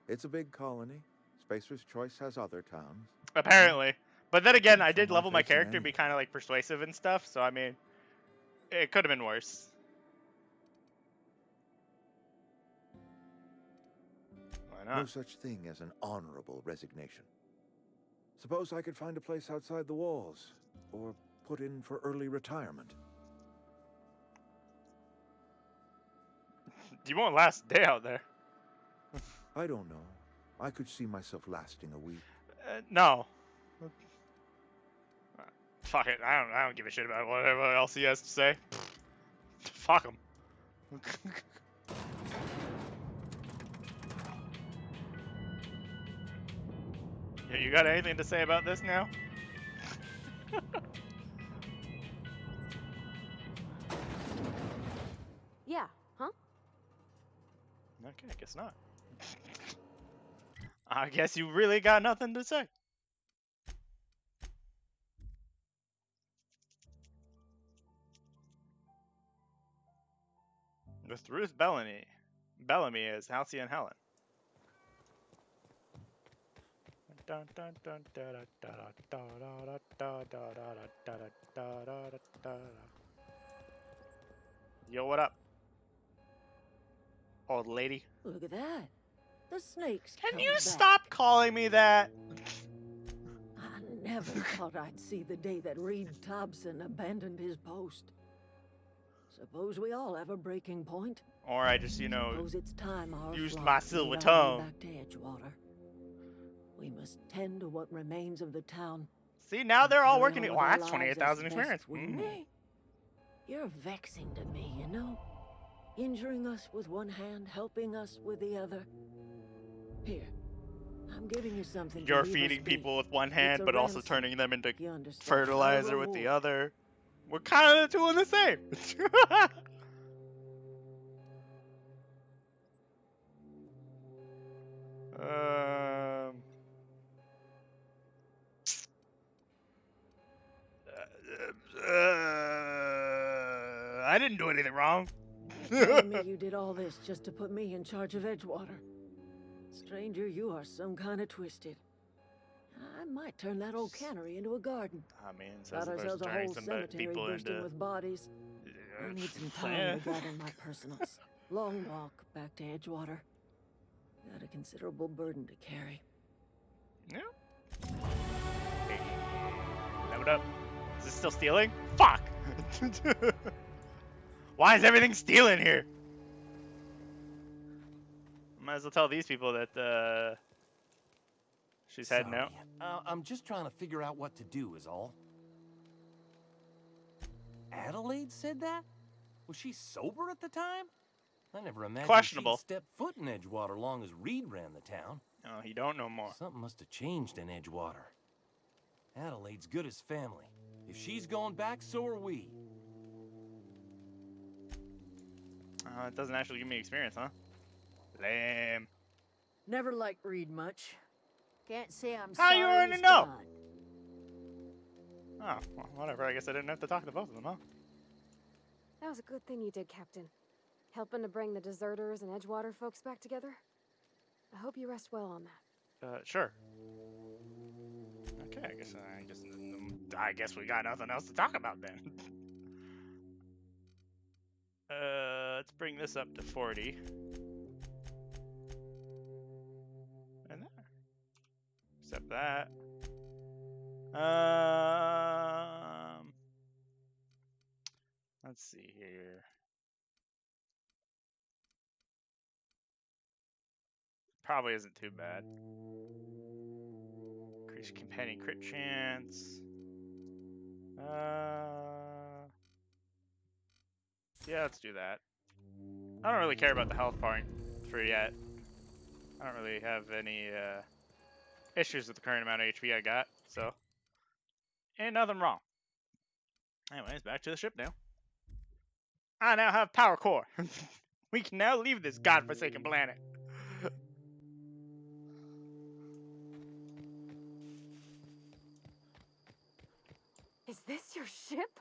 It's a big colony. Spacer's Choice has other towns. Apparently. But then again, I Show did my level my face in character to any be kind of like persuasive and stuff, so I mean, it could have been worse. Why No not? such thing as an honorable resignation. Suppose I could find a place outside the walls, or put in for early retirement. You won't last a day out there. I don't know. I could see myself lasting a week. No. Fuck it. I don't give a shit about whatever else he has to say. Fuck him. Yeah, you got anything to say about this now? Yeah, huh? Okay, I guess not. I guess you really got nothing to say. With Ruth Bellamy as Halcyon and Helen. Yo, what up? Old lady. Look at that. The snake's Can come you back. stop calling me that? I never thought I'd see the day that Reed Thompson abandoned his post. Suppose we all have a breaking point. Or I just, you know, Suppose it's time our used flock my silver made our way tongue. back to Edgewater. We must tend to what remains of the town. See, now and they're all carry working. on with Wow, our that's lives 28,000 as experience. best we may. You're vexing to me, you know? Injuring us with one hand, helping us with the other. Here, I'm giving you something to You're leave us feeding be. people with one It's hand, a but also ransom. turning them into You understand? fertilizer Not a with the reward. other. We're kind of doing the same. um. I didn't do anything wrong. You're telling me you did all this just to put me in charge of Edgewater? Stranger, you are some kind of twisted. I might turn that old cannery into a garden. I mean, Got says the ourselves person a turning whole some cemetery people bursting into. with bodies. I need some time Yeah. to gather my personals. Long walk back to Edgewater. Got a considerable burden to carry. Yeah. Hey, level up. Is this still stealing? Fuck! Why is everything stealing here? Might as well tell these people that she's heading out. I'm just trying to figure out what to do is all. Adelaide said that? Was she sober at the time? I never imagined Questionable. she'd step foot in Edgewater long as Reed ran the town. Oh, he don't know more. Something must have changed in Edgewater. Adelaide's good as family. If she's going back, so are we. It doesn't actually give me experience, huh? Lame. Never liked Reed much. Can't say I'm How sorry you already he's know? gone. Oh, well, whatever. I guess I didn't have to talk to both of them, huh? That was a good thing you did, Captain. Helping to bring the deserters and Edgewater folks back together. I hope you rest well on that. Sure. Okay, I guess we got nothing else to talk about then. Let's bring this up to 40. And there. Except that. Let's see here. Probably isn't too bad. Increase companion crit chance. Yeah, let's do that. I don't really care about the health point for yet. I don't really have any issues with the current amount of HP I got, so ain't nothing wrong. Anyways, back to the ship now. I now have power core. We can now leave this godforsaken planet. Is this your ship?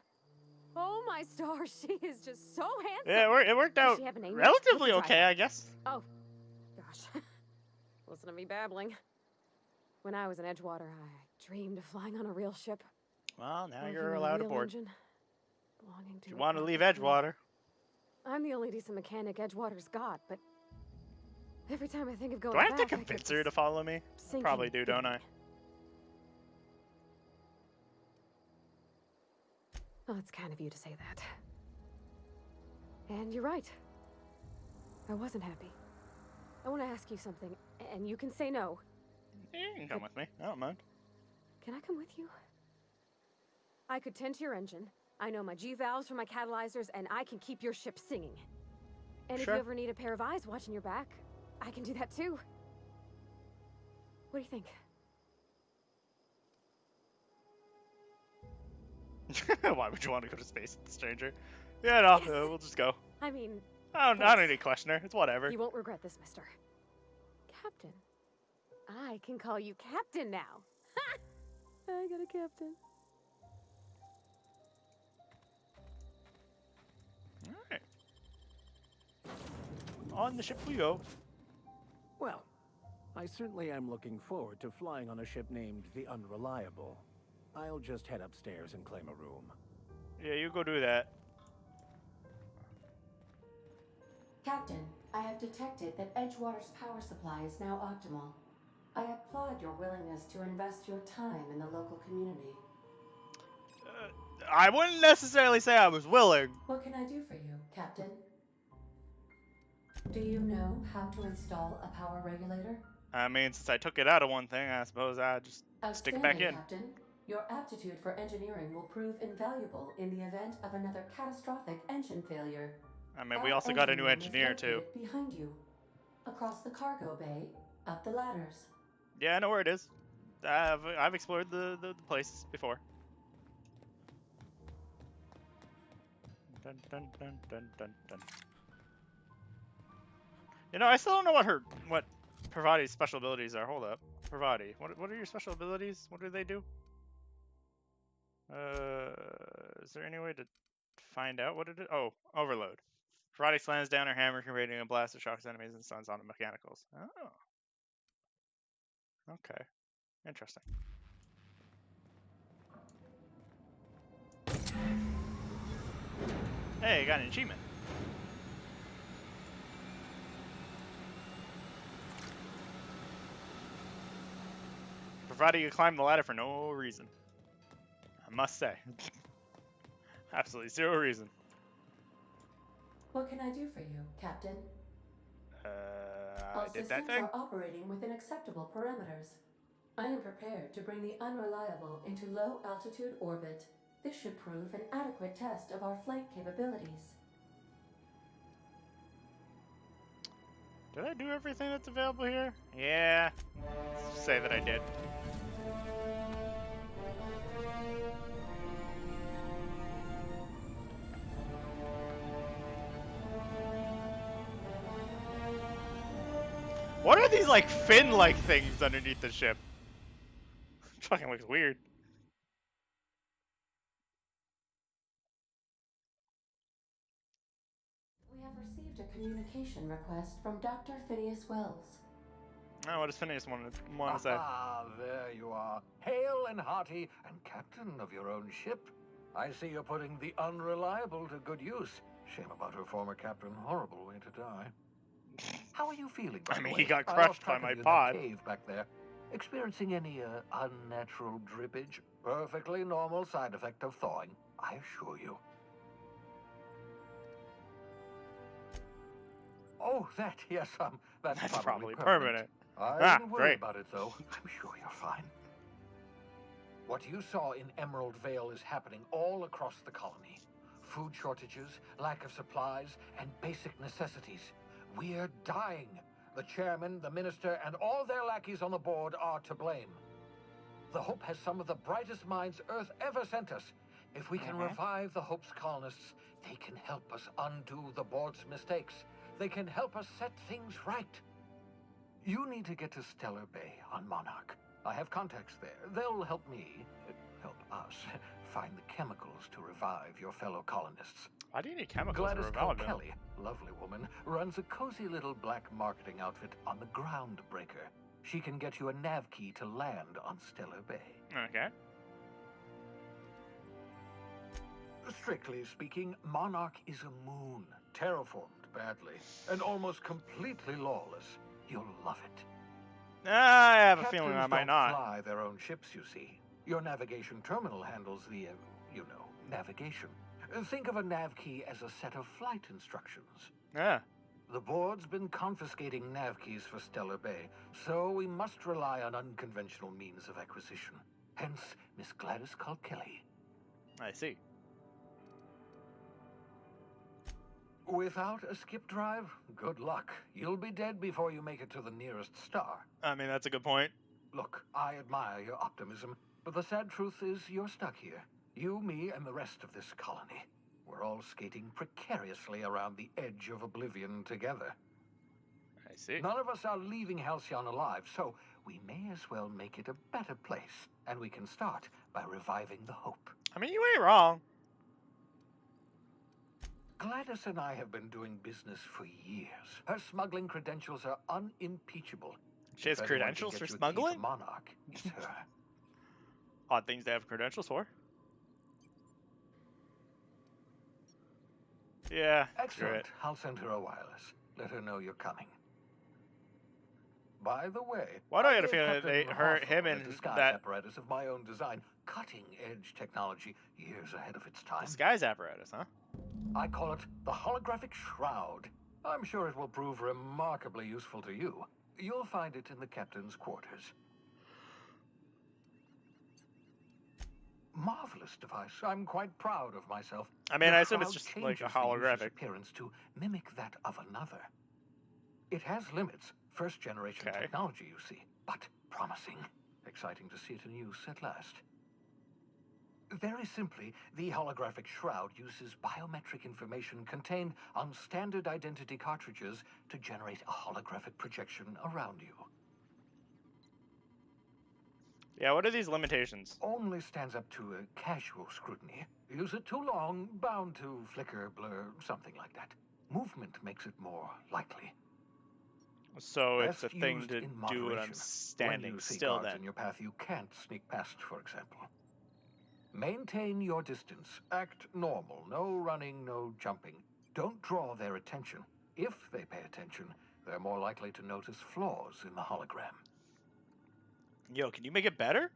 Oh my stars, she is just so handsome. Yeah, it worked out Does she have a name yet? relatively What's her okay, title? I guess. Oh, gosh. Listen to me babbling. When I was in Edgewater, I dreamed of flying on a real ship. Well, now Working you're on a allowed real aboard. engine, belonging to If you a want to leave proper crew. Edgewater. I'm the only decent mechanic Edgewater's got, but every time I think of going Do I have back, to I get convince her this to follow me? sinking Probably do, don't I? feeling. Well, it's kind of you to say that. And you're right. I wasn't happy. I want to ask you something, and you can say no. Yeah, you can come with me. I don't mind. Can I come with you? I could tend to your engine. I know my G-valves for my catalyzers, and I can keep your ship singing. And if Sure. you ever need a pair of eyes watching your back, I can do that too. What do you think? Why would you want to go to space, stranger? Yeah, no, Yes. we'll just go. I mean, I don't thanks. need to question her. It's whatever. You won't regret this, mister. Captain. I can call you Captain now. Ha! I got a captain. Alright. On the ship we go. Well, I certainly am looking forward to flying on a ship named the Unreliable. I'll just head upstairs and claim a room. Yeah, you go do that. Captain, I have detected that Edgewater's power supply is now optimal. I applaud your willingness to invest your time in the local community. I wouldn't necessarily say I was willing. What can I do for you, Captain? Do you know how to install a power regulator? I mean, since I took it out of one thing, I suppose I just stick it back Outstanding, in. Captain. Your aptitude for engineering will prove invaluable in the event of another catastrophic engine failure. I mean, we Our also got a engine new room is engineer too. located behind you, across the cargo bay, up the ladders. Yeah, I know where it is. I've explored the place before. Dun, dun, dun, dun, dun, dun. You know, I still don't know what Pravati's special abilities are. Hold up, Pravati. What are your special abilities? What do they do? Is there any way to find out what it is? Oh, overload. Pravati slams down her hammer, creating a blast that shocks enemies and stuns on the mechanicals. Oh, okay, interesting. Hey, got an achievement. Provided you climb the ladder for no reason. I must say. Absolutely zero reason. What can I do for you, Captain? I All did that systems thing. are operating within acceptable parameters. I am prepared to bring the unreliable into low-altitude orbit. This should prove an adequate test of our flight capabilities. Did I do everything that's available here? Yeah. Let's say that I did. What are these like fin-like things underneath the ship? It fucking looks weird. We have received a communication request from Dr. Phineas Wells. Oh, what does Phineas want to say? Ah, there you are. Hale and hearty and captain of your own ship. I see you're putting the unreliable to good use. Shame about her former captain. Horrible way to die. How are you feeling, by I mean, the way? he got I crushed lost by track my of you in pod. that cave back there. Experiencing any unnatural drippage? Perfectly normal side effect of thawing, I assure you. Oh, that, yes, that's probably permanent. I wouldn't worry Great. about it, though. I'm sure you're fine. What you saw in Emerald Vale is happening all across the colony. Food shortages, lack of supplies, and basic necessities. We're dying. The chairman, the minister, and all their lackeys on the board are to blame. The Hope has some of the brightest minds Earth ever sent us. If we can revive the Hope's colonists, they can help us undo the board's mistakes. They can help us set things right. You need to get to Stellar Bay on Monarch. I have contacts there. They'll help me, help us, find the chemicals to revive your fellow colonists. Why do you need chemicals Gladys to revive them? Kelly, lovely woman, runs a cozy little black marketing outfit on the Groundbreaker. She can get you a nav key to land on Stellar Bay. Okay. Strictly speaking, Monarch is a moon, terraformed badly, and almost completely lawless. You'll love it. I have a Captains feeling I don't might not. fly their own ships, you see. Your navigation terminal handles the, navigation. Think of a nav key as a set of flight instructions. Yeah. The board's been confiscating nav keys for Stellar Bay, so we must rely on unconventional means of acquisition. Hence, Miss Gladys Kelly. I see. Without a skip drive, good luck. You'll be dead before you make it to the nearest star. I mean, that's a good point. Look, I admire your optimism, but the sad truth is you're stuck here. You, me, and the rest of this colony. We're all skating precariously around the edge of oblivion together. I see. None of us are leaving Halcyon alive, so we may as well make it a better place. And we can start by reviving the Hope. I mean, you ain't wrong. Gladys and I have been doing business for years. Her smuggling credentials are unimpeachable. She has If anyone can credentials get for you a key to smuggling? Monarch, it's her. Odd things to have credentials for. Yeah, Excellent. screw it. I'll send her a wireless. Let her know you're coming. By the way, Why do I get a gave feeling that Captain they hurt him Hawthorne a and disguise that apparatus of my own design, cutting-edge technology, years ahead of its time. disguise apparatus, huh? I call it the holographic shroud. I'm sure it will prove remarkably useful to you. You'll find it in the captain's quarters. Marvelous device. I'm quite proud of myself. I mean, The I assume it's shroud just like a changes the user's holographic. appearance to mimic that of another. It has limits. First-generation technology, you see, but promising. Exciting to see it in use at last. Very simply, the holographic shroud uses biometric information contained on standard identity cartridges to generate a holographic projection around you. Yeah, what are these limitations? Only stands up to a casual scrutiny. Use it too long, bound to flicker, blur, something like that. Movement makes it more likely. So it's a Best thing used to in do when I'm moderation. standing When you see still guards then. in your path you can't sneak past, for example. Maintain your distance. Act normal. No running, no jumping. Don't draw their attention. If they pay attention, they're more likely to notice flaws in the hologram. Yo, can you make it better?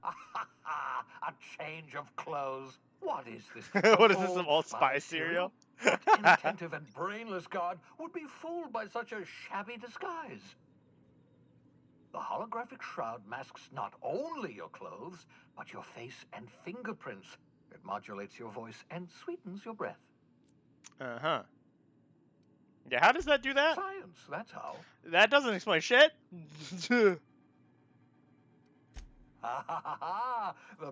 A change of clothes. What is this? What is this, some Old Spice cereal? What inattentive and brainless guard would be fooled by such a shabby disguise? The holographic shroud masks not only your clothes, but your face and fingerprints. It modulates your voice and sweetens your breath. Uh-huh. Yeah, how does that do that? Science, that's how. That doesn't explain shit. The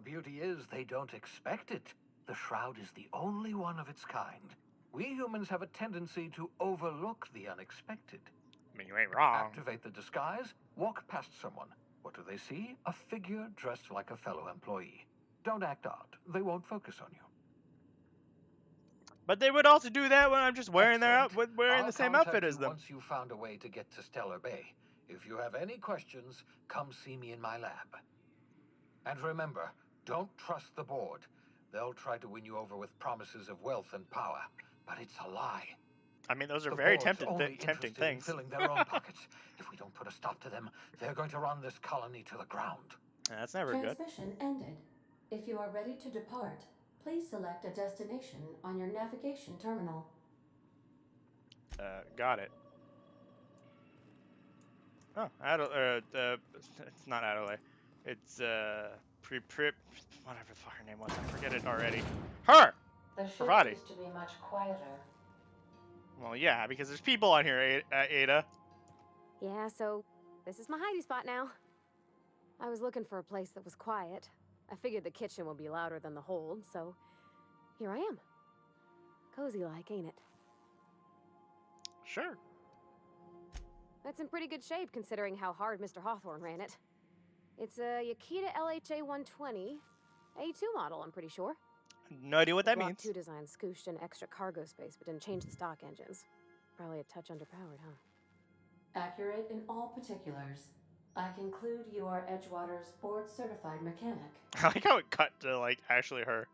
beauty is they don't expect it. The shroud is the only one of its kind. We humans have a tendency to overlook the unexpected. I mean, you ain't wrong. Activate the disguise, walk past someone. What do they see? A figure dressed like a fellow employee. Don't act odd. They won't focus on you. But they would also do that when I'm just wearing I'll the same contact outfit you as them. once you've found a way to get to Stellar Bay. If you have any questions, come see me in my lab. And remember, don't trust the board. They'll try to win you over with promises of wealth and power, but it's a lie. I mean, those are The very board's only tempting interested in things. filling their own pockets. If we don't put a stop to them, they're going to run this colony to the ground. That's never good. Transmission ended. If you are ready to depart, please select a destination on your navigation terminal. Got it. Oh, it's not Adelaide. It's whatever the fuck her name was. I forget it already. Her. The ship Pravati. used to be much quieter. Well, yeah, because there's people on here, Ada. Yeah, so this is my hidey spot now. I was looking for a place that was quiet. I figured the kitchen would be louder than the hold, so here I am. Cozy like, ain't it? Sure. That's in pretty good shape considering how hard Mr. Hawthorne ran it. It's a Yakita LHA 120, A2 model, I'm pretty sure. No idea what that Block means. 2 design scooshed in extra cargo space, but didn't change the stock engines. Probably a touch underpowered, huh? Accurate in all particulars. I conclude you are Edgewater's board-certified mechanic. I like how it cut to, like, actually her.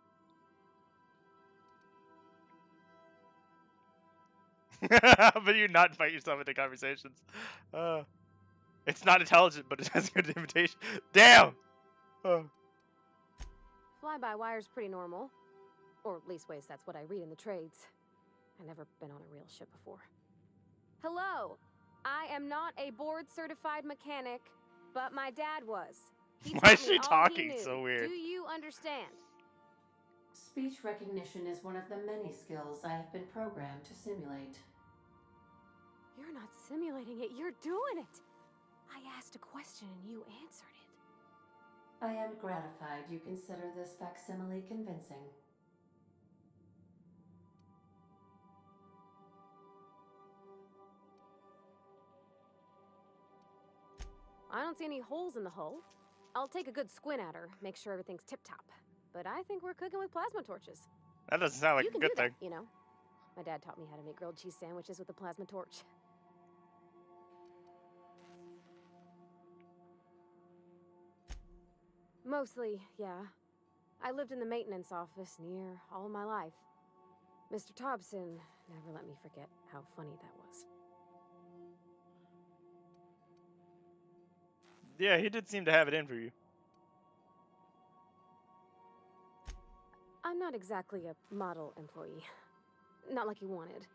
But you not invite yourself into conversations. It's not intelligent, but it has good invitation. Damn! Fly-by-wire's pretty normal. Or leastways, that's what I read in the trades. I've never been on a real ship before. Hello! I am not a board-certified mechanic, but my dad was. He Why is taught me she all talking he knew. so weird? Do you understand? Speech recognition is one of the many skills I have been programmed to simulate. You're not simulating it, you're doing it! I asked a question and you answered it. I am gratified you consider this facsimile convincing. I don't see any holes in the hull. I'll take a good squint at her, make sure everything's tip-top. But I think we're cooking with plasma torches. That doesn't sound like You a can good do thing. that, you know. My dad taught me how to make grilled cheese sandwiches with a plasma torch. Mostly, yeah. I lived in the maintenance office near all my life. Mr. Thompson never let me forget how funny that was. Yeah, he did seem to have it in for you. I'm not exactly a model employee. Not like you wanted.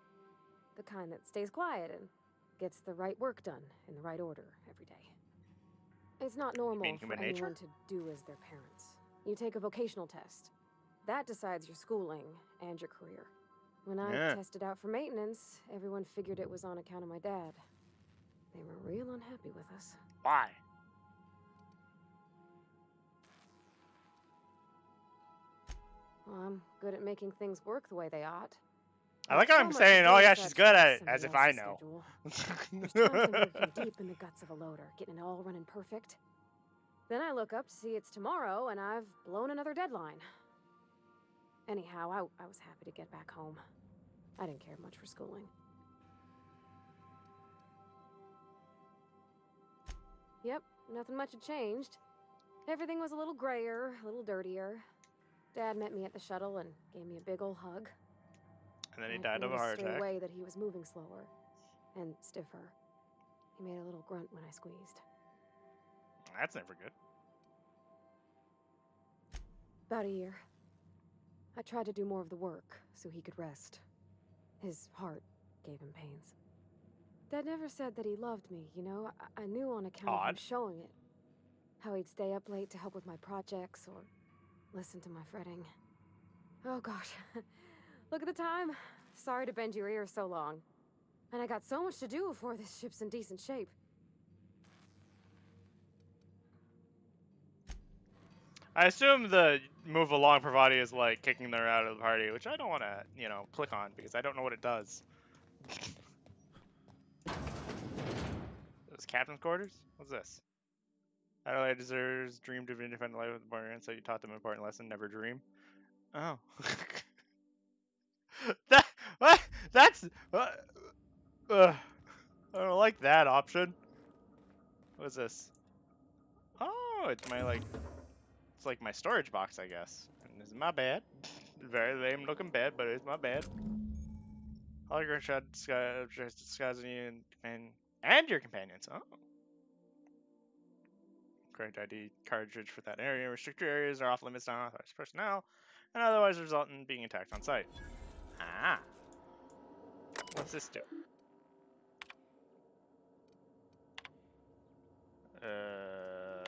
The kind that stays quiet and gets the right work done in the right order every day. It's not normal for human anyone nature? to do as their parents. You take a vocational test. That decides your schooling and your career. When I Yeah. tested out for maintenance, everyone figured it was on account of my dad. They were real unhappy with us. Why? Well, I'm good at making things work the way they ought. I like Not how so I'm much at saying, oh doing yeah, she's such good at with it, somebody as if I else's know. schedule. There's times I'm working deep in the guts of a loader, getting it all running perfect. Then I look up to see it's tomorrow and I've blown another deadline. Anyhow, I was happy to get back home. I didn't care much for schooling. Yep, nothing much had changed. Everything was a little grayer, a little dirtier. Dad met me at the shuttle and gave me a big ol' hug. And then he I died of a noticed heart straight attack. away that he was moving slower and stiffer. He made a little grunt when I squeezed. That's never good. About a year. I tried to do more of the work so he could rest. His heart gave him pains. Dad never said that he loved me, you know? I knew on account of him Odd. showing it. How he'd stay up late to help with my projects or listen to my fretting. Oh gosh. Look at the time. Sorry to bend your ear so long. And I got so much to do before this ship's in decent shape. I assume the move along Pravati is like kicking her out of the party, which I don't want to, you know, click on because I don't know what it does. This captain's quarters? What's this? Adelaide deserves dreamed of an independent life with the partner, and so you taught them an important lesson: never dream. Oh. That what? That's I don't like that option. What's this? Oh, it's my like. It's like my storage box, I guess. And it's my bad. Very lame looking bed, but it's my bad. Hologram shot disguising you and your companions. Oh. Correct ID cartridge for that area. Restricted areas are off limits to unauthorized personnel, and otherwise result in being attacked on site. Ah. What's this do?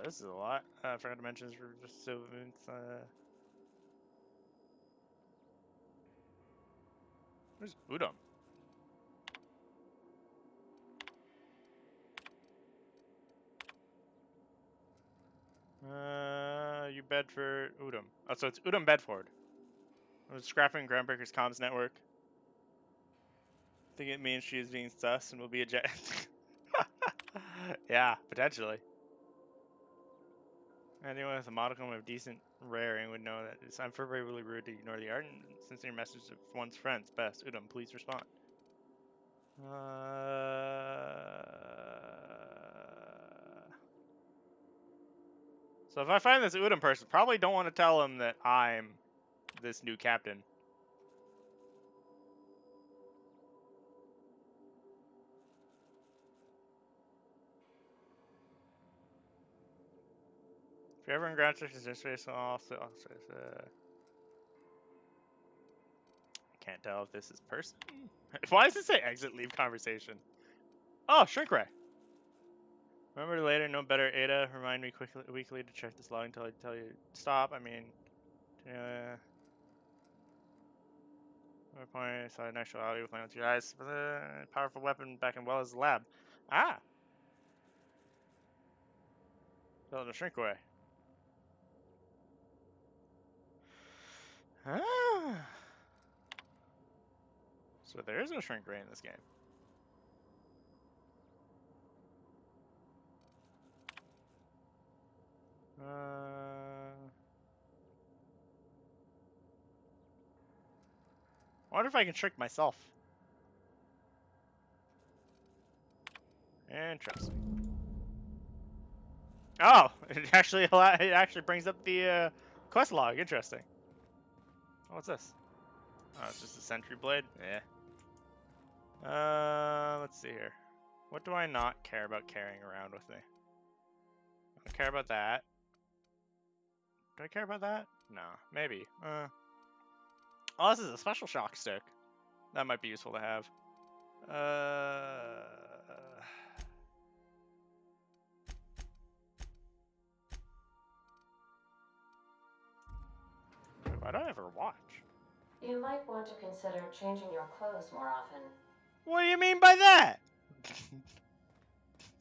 This is a lot. I forgot to mention this for so where's Udom? You Bedford Udom. Oh, so it's Udom Bedford. It's scrapping Groundbreaker's comms network. I think it means she is being sus and will be a jet. Yeah, potentially. Anyone with a modicum of decent raring would know that it's unfavorably rude to ignore the ardent, sincere message of one's friends. Best, Udom, please respond. So if I find this Udom person, probably don't want to tell him that I'm this new captain. If you're ever in ground station, this face also. Can't tell if this is person. Why does it say exit, leave conversation? Oh, shrink ray. Remember later, no better. Ada, remind me weekly to check this log until I tell you stop. I mean, point. Saw an actuality with my own two eyes. Powerful weapon back in Wells' lab. Ah, built a shrink ray. Ah. So there is no shrink ray in this game. I wonder if I can trick myself. Interesting. Oh, it actually brings up the quest log. Interesting. Oh, what's this? Oh, it's just a sentry blade. Yeah. Let's see here. What do I not care about carrying around with me? I care about that. Do I care about that? No, maybe. Oh, this is a special shock stick. That might be useful to have. Why don't I ever watch? You might want to consider changing your clothes more often. What do you mean by that?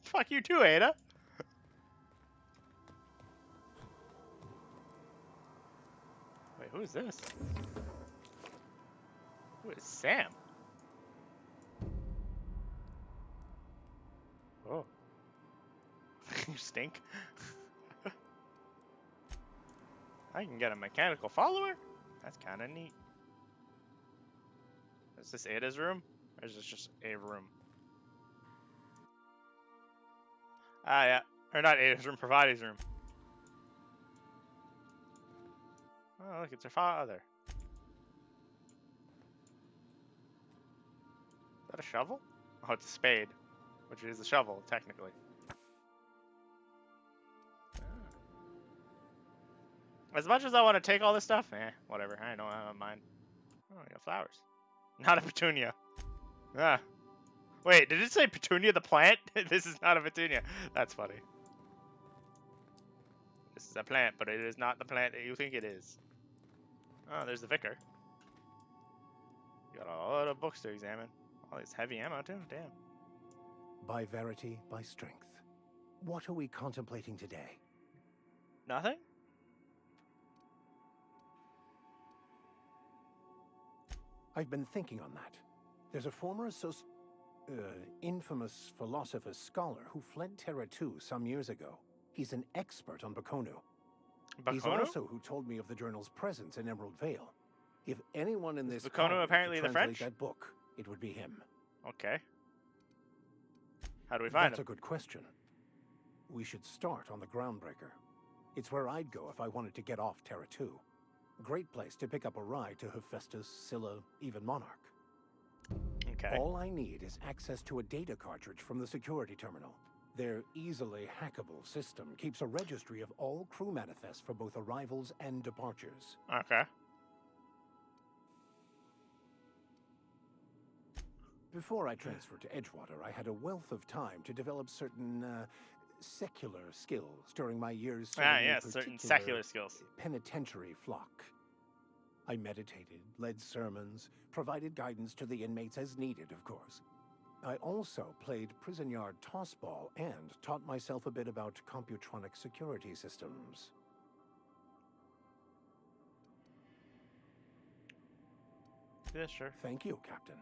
Fuck you too, Ada. Wait, who is this? Who is Sam? Oh. You stink. I can get a mechanical follower? That's kind of neat. Is this Ada's room? Or is this just a room? Ah, yeah. Or not Ada's room, Pravati's room. Oh, look, it's her father. Is that a shovel? Oh, it's a spade. Which is a shovel, technically. As much as I want to take all this stuff, whatever. I don't mind. Oh, I got flowers. Not a petunia. Ah. Wait, did it say petunia the plant? This is not a petunia. That's funny. This is a plant, but it is not the plant that you think it is. Oh, there's the vicar. You got a lot of books to examine. All this heavy ammo, too. Damn. By verity, by strength. What are we contemplating today? Nothing? I've been thinking on that. There's a former infamous philosopher scholar who fled Terra 2 some years ago. He's an expert on Bakonu. He's also who told me of the journal's presence in Emerald Vale. If anyone in this Bakonu apparently the French? that book, it would be him. Okay. How do we find him? That's a good question. We should start on the Groundbreaker. It's where I'd go if I wanted to get off Terra 2. Great place to pick up a ride to Hephaestus, Scylla, even Monarch. Okay. All I need is access to a data cartridge from the security terminal. Their easily hackable system keeps a registry of all crew manifests for both arrivals and departures. Okay. Before I transferred to Edgewater, I had a wealth of time to develop certain secular skills during my years serving a certain particular secular skills. Penitentiary flock. I meditated, led sermons, provided guidance to the inmates as needed, of course. I also played prison yard tossball and taught myself a bit about computronic security systems. Yeah, sure. Thank you, Captain.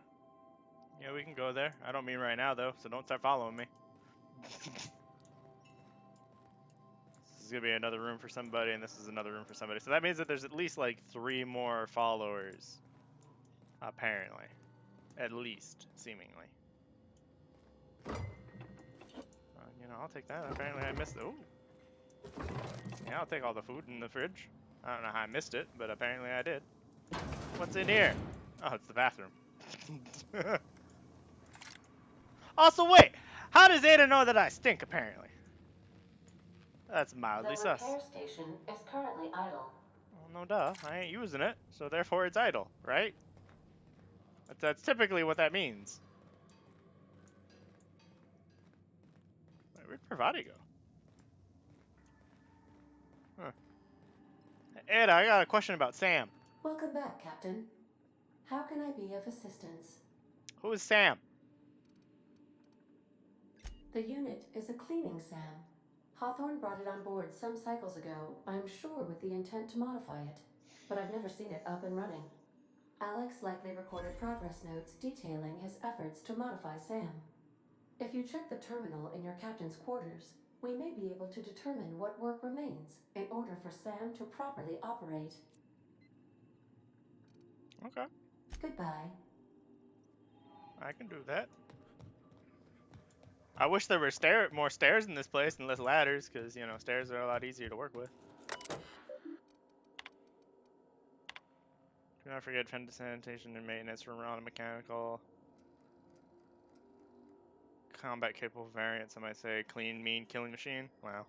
Yeah, we can go there. I don't mean right now, though, so don't start following me. This is going to be another room for somebody, and this is another room for somebody. So that means that there's at least, like, 3 more followers. Apparently. At least, seemingly. You know, I'll take that. Apparently I missed it. Ooh. Yeah, I'll take all the food in the fridge. I don't know how I missed it, but apparently I did. What's in here? Oh, it's the bathroom. Also, wait! How does Ada know that I stink, apparently? That's mildly sus. The repair station is currently idle. Well, no duh. I ain't using it, so therefore it's idle, right? That's typically what that means. Wait, where'd Pravati go? Huh. Ada, I got a question about Sam. Welcome back, Captain. How can I be of assistance? Who is Sam? The unit is a cleaning SAM. Hawthorne brought it on board some cycles ago, I'm sure with the intent to modify it. But I've never seen it up and running. Alex likely recorded progress notes detailing his efforts to modify SAM. If you check the terminal in your captain's quarters, we may be able to determine what work remains in order for SAM to properly operate. Okay. Goodbye. I can do that. I wish there were more stairs in this place and less ladders, because, you know, stairs are a lot easier to work with. Do not forget sanitation and maintenance from around a mechanical. Combat capable variant, some might say clean, mean, killing machine. Wow.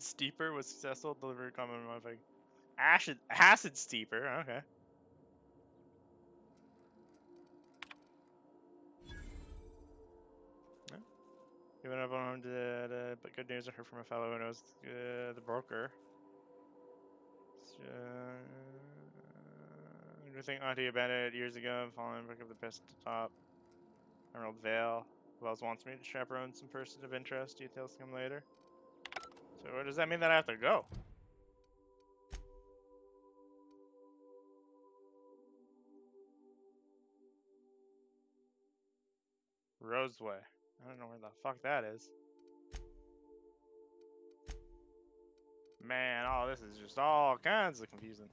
Steeper was successful. Delivery common modified. Acid Steeper. Okay. Yeah. Giving up on him, but good news I heard from a fellow who knows the broker. I think Auntie abandoned it years ago, following back up the best to top. Emerald Vale. Wells wants me to chaperone some person of interest. Details come later. So what does that mean that I have to go? Roseway. I don't know where the fuck that is. Man, oh, this is just all kinds of confusing.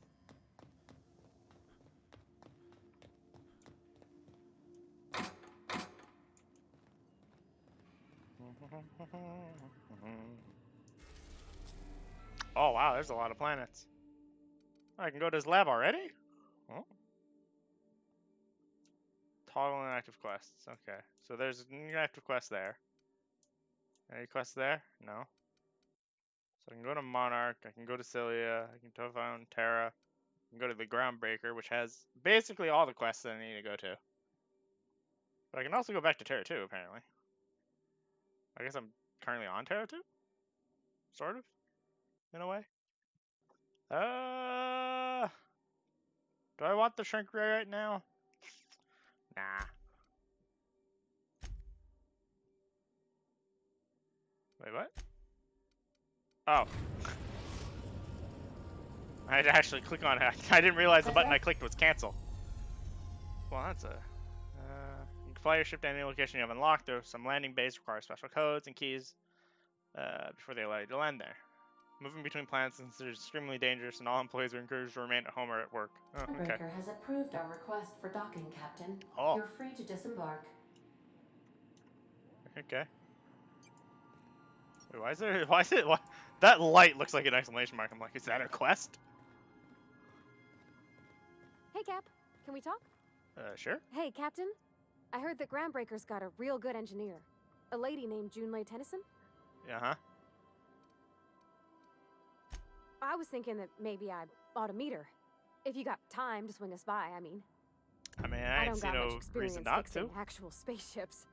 Oh wow, there's a lot of planets. I can go to this lab already? Oh. Toggle and active quests. Okay, so there's an active quest there. Any quests there? No. So I can go to Monarch, I can go to Cilia, I can go found Terra, I can go to the Groundbreaker, which has basically all the quests that I need to go to. But I can also go back to Terra 2, apparently. I guess I'm currently on Terra 2? Sort of? In a way? Do I want the shrink ray right now? Nah. Wait, what? Oh. I had to actually click on it. I didn't realize the button I clicked was cancel. Well, that's a... you can fly your ship to any location you have unlocked, though some landing bays require special codes and keys before they allow you to land there. Moving between planets is considered extremely dangerous, and all employees are encouraged to remain at home or at work. Oh, okay. Groundbreaker has approved our request for docking, Captain. Oh. You're free to disembark. Okay. Wait, why is it, that light looks like an exclamation mark. I'm like, is that a quest? Hey, Cap. Can we talk? Sure. Hey, Captain. I heard that Groundbreaker's got a real good engineer. A lady named Junlei Tennyson? Uh-huh. I was thinking that maybe I ought to meet her. If you got time to swing us by, I mean. I ain't seen no reason not to. Actual spaceships.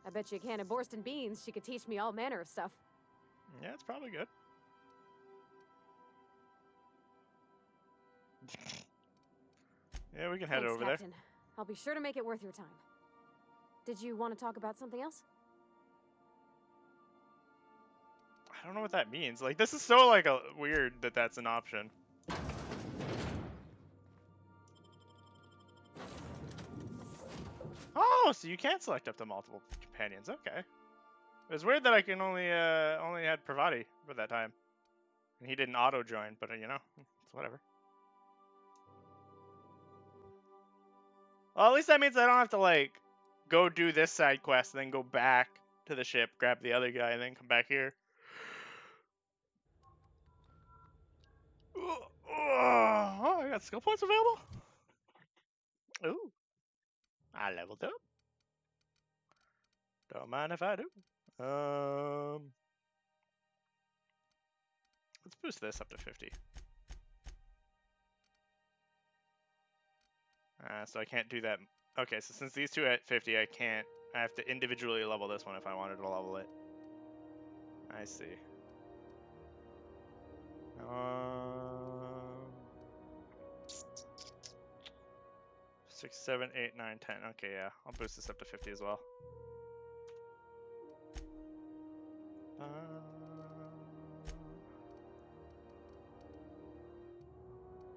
I bet you a can of Borston beans she could teach me all manner of stuff. Yeah, it's probably good. Yeah, we can head over Captain. there. I'll be sure to make it worth your time. Did you want to talk about something else? I don't know what that means. Like, this is so, like, weird that that's an option. Oh, so you can select up to multiple companions. Okay. It was weird that I can only had Pravati for that time. And he didn't auto-join, but, you know, it's whatever. Well, at least that means I don't have to, like, go do this side quest, and then go back to the ship, grab the other guy, and then come back here. Oh, I got skill points available? Ooh. I leveled up. Don't mind if I do. Let's boost this up to 50. So I can't do that. Okay, so since these two are at 50, I can't. I have to individually level this one if I wanted to level it. I see. 6, 7, 8, 9, 10. Okay, yeah. I'll boost this up to 50 as well.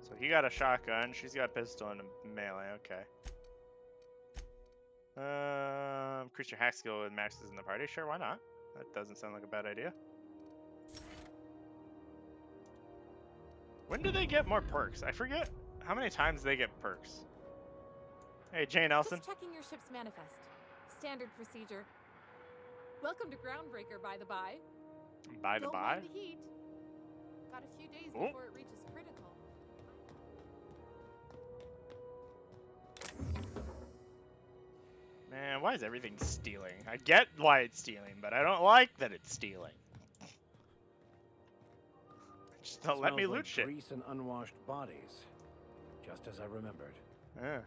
So he got a shotgun. She's got a pistol and a melee. Okay. Creature hack skill with maxes in the party. Sure, why not? That doesn't sound like a bad idea. When do they get more perks? I forget how many times they get perks. Hey, Jane Nelson. Just checking your ship's manifest. Standard procedure. Welcome to Groundbreaker, by the by. By the by? Don't mind the heat. Got a few days Oh. before it reaches critical. Man, why is everything stealing? I get why it's stealing, but I don't like that it's stealing. Don't let me Smells loot like shit. grease and unwashed bodies. Just as I remembered. Yeah.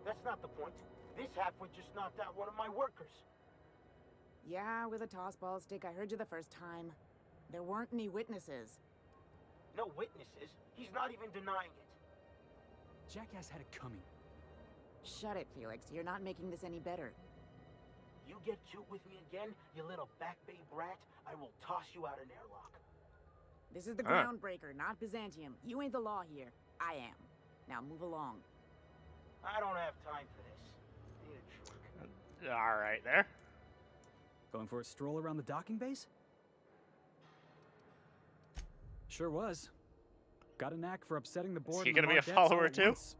That's not the point. This halfwit just knocked out one of my workers. Yeah, with a tossball stick. I heard you the first time. There weren't any witnesses. No witnesses? He's not even denying it. Jackass had it coming. Shut it, Felix. You're not making this any better. You get cute with me again, you little back bay brat, I will toss you out an airlock. This is the Groundbreaker, not Byzantium. You ain't the law here. I am. Now move along. I don't have time for this. Need a drink. All right, there. Going for a stroll around the docking base? Sure was. Got a knack for upsetting the board. Is he and gonna the be a Mardettes follower all at too? once.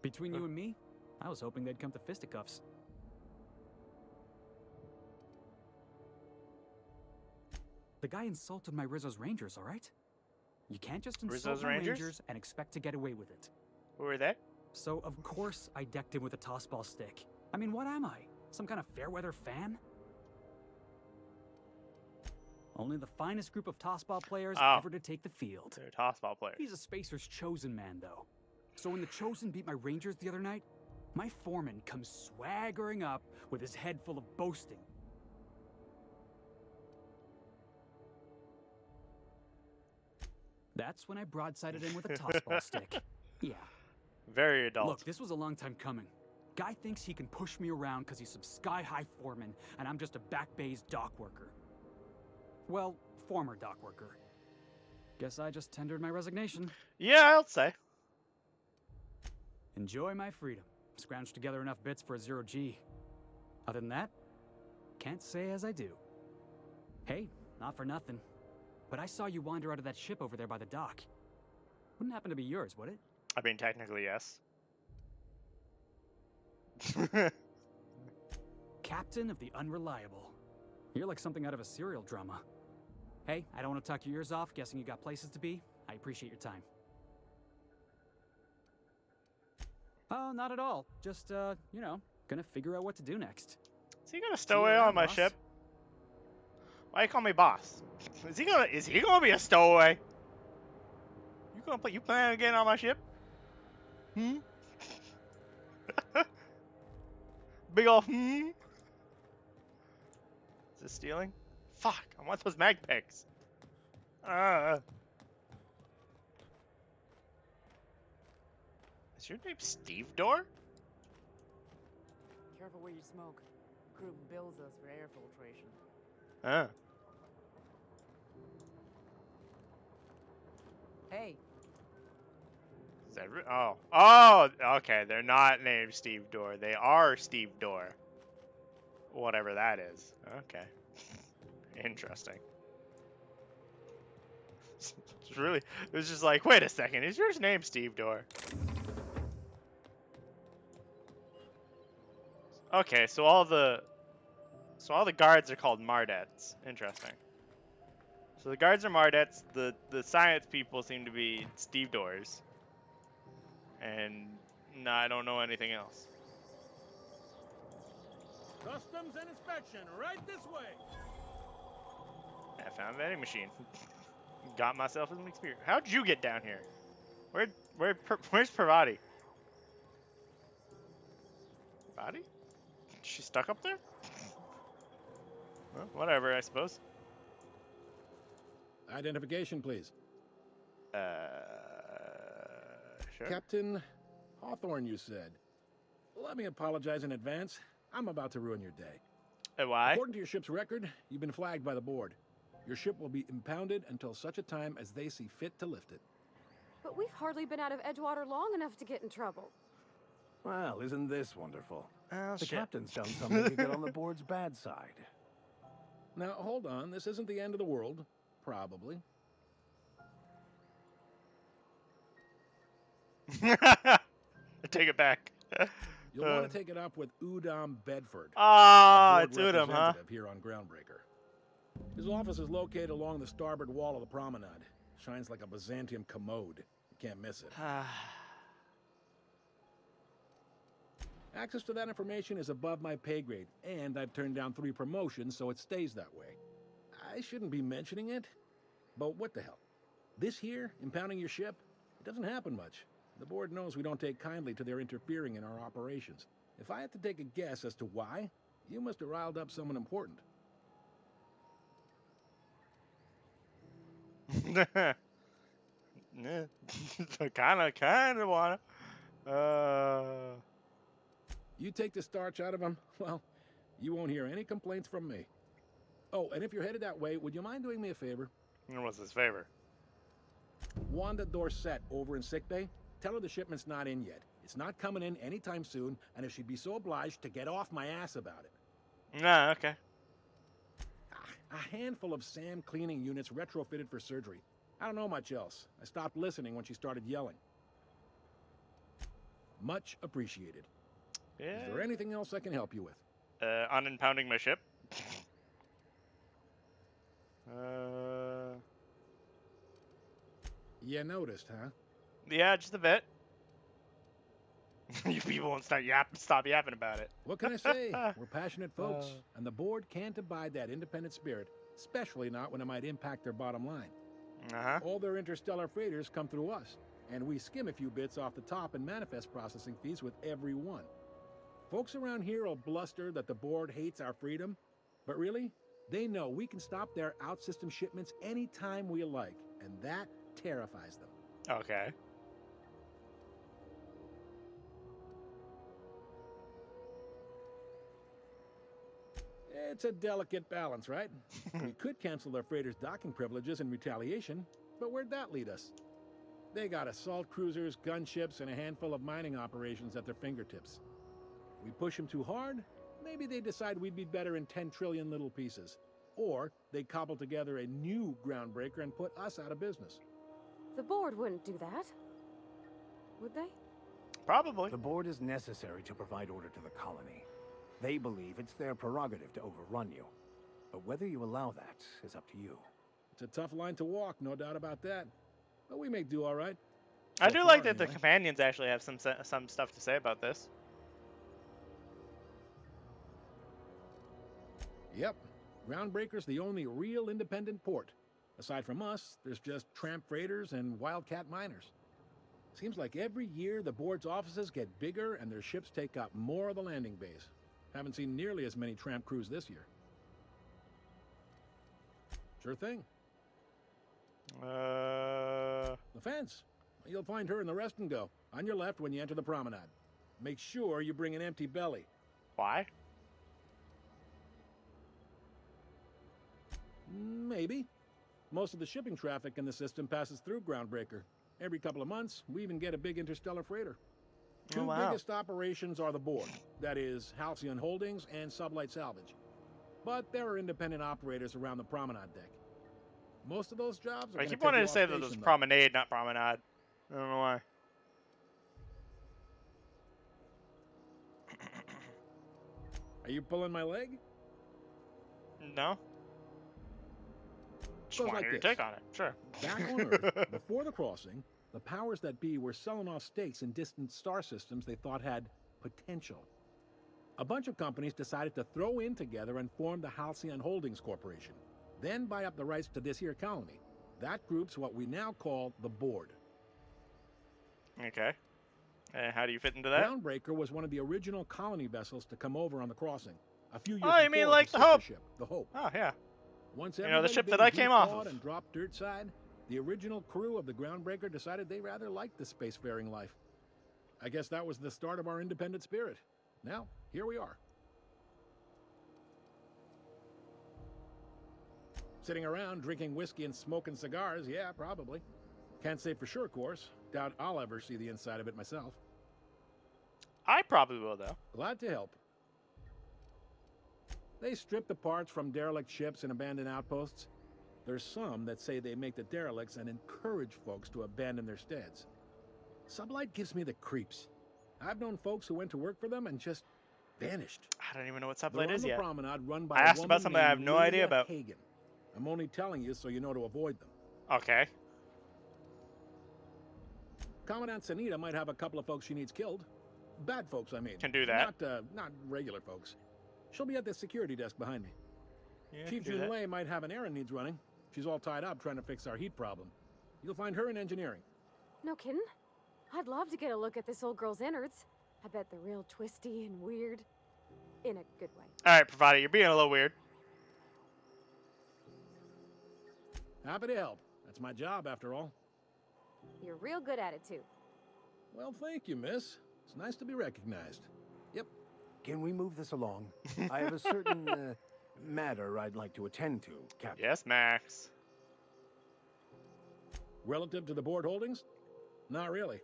Between you and me, I was hoping they'd come to fisticuffs. The guy insulted my Rizzo's Rangers, all right? You can't just insult Rizzo's my Rangers? Rangers and expect to get away with it. Who are they? So, of course, I decked him with a tossball stick. I mean, what am I? Some kind of fair-weather fan? Only the finest group of tossball players ever to take the field. They're tossball players. He's a Spacer's chosen man, though. So when the Chosen beat my Rangers the other night, my foreman comes swaggering up with his head full of boasting. That's when I broadsided him with a tossball stick. Yeah. Very adult. Look, this was a long time coming. Guy thinks he can push me around because he's some sky-high foreman, and I'm just a back bay's dock worker. Well, former dock worker. Guess I just tendered my resignation. Yeah, I'll say. Enjoy my freedom. Scrounged together enough bits for a 0G. Other than that, can't say as I do. Hey, not for nothing, but I saw you wander out of that ship over there by the dock. Wouldn't happen to be yours, would it? I mean, technically, yes. Captain of the Unreliable. You're like something out of a serial drama. Hey, I don't want to talk your ears off, guessing you got places to be. I appreciate your time. Oh, not at all. Just, you know, gonna figure out what to do next. Is he gonna stow away on my ship? Why you call me boss? Is he gonna be a stowaway? You plan on getting on my ship? Hmm? Big ol' hmm? Is this stealing? Fuck, I want those mag picks. Is your name Steve Door? Careful where you smoke. Crew bills us for air filtration. Hey. Is that oh, okay. They're not named Steve Door. They are Steve Door. Whatever that is. Okay. Interesting. It was just like, wait a second, is your name Steve Door? Okay, so all the guards are called Mardettes. Interesting. So the guards are Mardettes, the science people seem to be Steve Doors. And no, I don't know anything else. Customs and inspection, right this way. I found a vending machine. Got myself an experience. How'd you get down here? Where's Parvati? Parvati? She stuck up there? Well, whatever, I suppose. Identification, please. Sure. Captain Hawthorne, you said. Let me apologize in advance. I'm about to ruin your day. Why? According to your ship's record, you've been flagged by the board. Your ship will be impounded until such a time as they see fit to lift it. But we've hardly been out of Edgewater long enough to get in trouble. Well, isn't this wonderful? Oh, the shit. captain's done something to get on the board's bad side. Now, hold on. This isn't the end of the world. Probably. Take it back. You'll want to take it up with Udom Bedford. Ah, a it's board Udom, huh? representative here on Groundbreaker. His office is located along the starboard wall of the promenade. Shines like a Byzantium commode. You can't miss it. Access to that information is above my pay grade, and I've turned down 3 promotions, so it stays that way. I shouldn't be mentioning it, but what the hell? This here, impounding your ship, it doesn't happen much. The board knows we don't take kindly to their interfering in our operations. If I had to take a guess as to why, you must have riled up someone important. kind of wanna. You take the starch out of them, well, you won't hear any complaints from me. Oh, and if you're headed that way, would you mind doing me a favor? What's this favor? Wanda Dorset over in sickbay. Tell her the shipment's not in yet. It's not coming in anytime soon, and if she'd be so obliged to get off my ass about it. Nah, okay. A handful of SAM cleaning units retrofitted for surgery. I don't know much else. I stopped listening when she started yelling. Much appreciated. Yeah. Is there anything else I can help you with? Unimpounding my ship. You noticed, huh? Yeah, just a bit. You people won't stop yapping about it. What can I say? We're passionate folks, and the board can't abide that independent spirit, especially not when it might impact their bottom line. All their interstellar freighters come through us, and we skim a few bits off the top in manifest processing fees with every one. Folks around here will bluster that the board hates our freedom, but really, they know we can stop their out-system shipments anytime we like, and that terrifies them. Okay. It's a delicate balance, right? We could cancel their freighters' docking privileges in retaliation, but where'd that lead us? They got assault cruisers, gunships, and a handful of mining operations at their fingertips. We push them too hard, maybe they decide we'd be better in 10 trillion little pieces. Or they cobble together a new groundbreaker and put us out of business. The board wouldn't do that. Would they? Probably. The board is necessary to provide order to the colony. They believe it's their prerogative to overrun you. But whether you allow that is up to you. It's a tough line to walk, no doubt about that. But we make do all right. I do like that the companions actually have some stuff to say about this. Yep. Groundbreaker's the only real independent port. Aside from us, there's just tramp freighters and wildcat miners. Seems like every year the board's offices get bigger and their ships take up more of the landing bays. Haven't seen nearly as many tramp crews this year. Sure thing. The fence. You'll find her in the rest and go, on your left when you enter the promenade. Make sure you bring an empty belly. Why? Maybe. Most of the shipping traffic in the system passes through Groundbreaker. Every couple of months, we even get a big interstellar freighter. Two biggest operations are the board. That is, Halcyon Holdings and Sublight Salvage. But there are independent operators around the promenade deck. Most of those jobs are I keep wanting to say that it was promenade, not promenade. I don't know why. Are you pulling my leg? No. Just wanted your take on it. Sure. Back on Earth, before the crossing, the powers that be were selling off stakes in distant star systems they thought had potential. A bunch of companies decided to throw in together and form the Halcyon Holdings Corporation, then buy up the rights to this here colony. That group's what we now call the Board. Okay. And how do you fit into that? Groundbreaker was one of the original colony vessels to come over on the crossing. A few years before, you mean like the sister Hope? Ship, the Hope. Oh, yeah. Once the ship that I came off of. And dropped dirt side, the original crew of the Groundbreaker decided they rather liked the spacefaring life. I guess that was the start of our independent spirit. Now, here we are. Sitting around drinking whiskey and smoking cigars, yeah, probably. Can't say for sure, of course. Doubt I'll ever see the inside of it myself. I probably will, though. Glad to help. They strip the parts from derelict ships and abandoned outposts. There's some that say they make the derelicts and encourage folks to abandon their steads. Sublight gives me the creeps. I've known folks who went to work for them and just vanished. I don't even know what Sublight is yet. yet. Promenade run by I asked about something I have no idea about. Hagen. I'm only telling you so you know to avoid them. Okay. Commandant Sanita might have a couple of folks she needs killed. Bad folks, I mean. Can do that. Not regular folks. She'll be at the security desk behind me. Yeah, Chief Junlei might have an errand needs running. She's all tied up trying to fix our heat problem. You'll find her in engineering. No kidding? I'd love to get a look at this old girl's innards. I bet they're real twisty and weird. In a good way. Alright, Pravati, you're being a little weird. Happy to help. That's my job, after all. You're real good at it, too. Well, thank you, miss. It's nice to be recognized. Yep. Can we move this along? I have a certain matter I'd like to attend to, Captain. Yes, Max. Relative to the board holdings? Not really.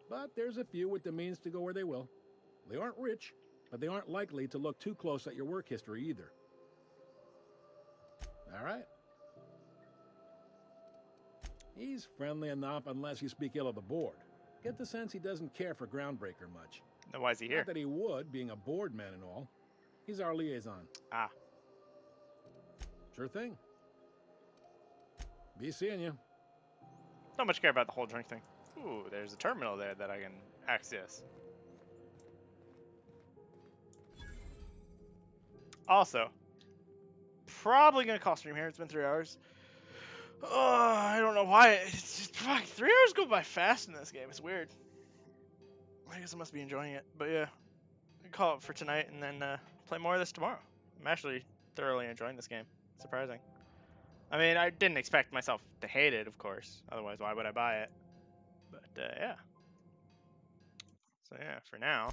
But there's a few with the means to go where they will. They aren't rich, but they aren't likely to look too close at your work history either. All right. He's friendly enough unless you speak ill of the board. Get the sense he doesn't care for Groundbreaker much. Then why is he here? Not that he would, being a board man and all. He's our liaison. Ah. Sure thing. Be seeing you. Don't much care about the whole drink thing. Ooh, there's a terminal there that I can access. Also, probably gonna call stream here. It's been 3 hours. Oh, I don't know why. It's just, fuck, 3 hours go by fast in this game. It's weird. I guess I must be enjoying it. But yeah, call it for tonight and then play more of this tomorrow. I'm actually thoroughly enjoying this game. Surprising. I mean, I didn't expect myself to hate it, of course. Otherwise, why would I buy it? But yeah. So yeah, for now,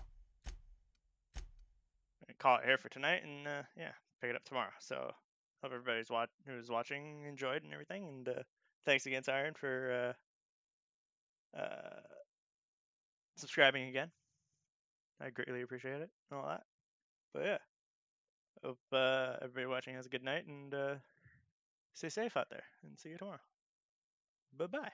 call it here for tonight, and yeah, pick it up tomorrow. So hope everybody's who's watching enjoyed and everything, and thanks again, Siren, for subscribing again. I greatly appreciate it and all that. But yeah, hope everybody watching has a good night, and stay safe out there, and see you tomorrow. Bye bye.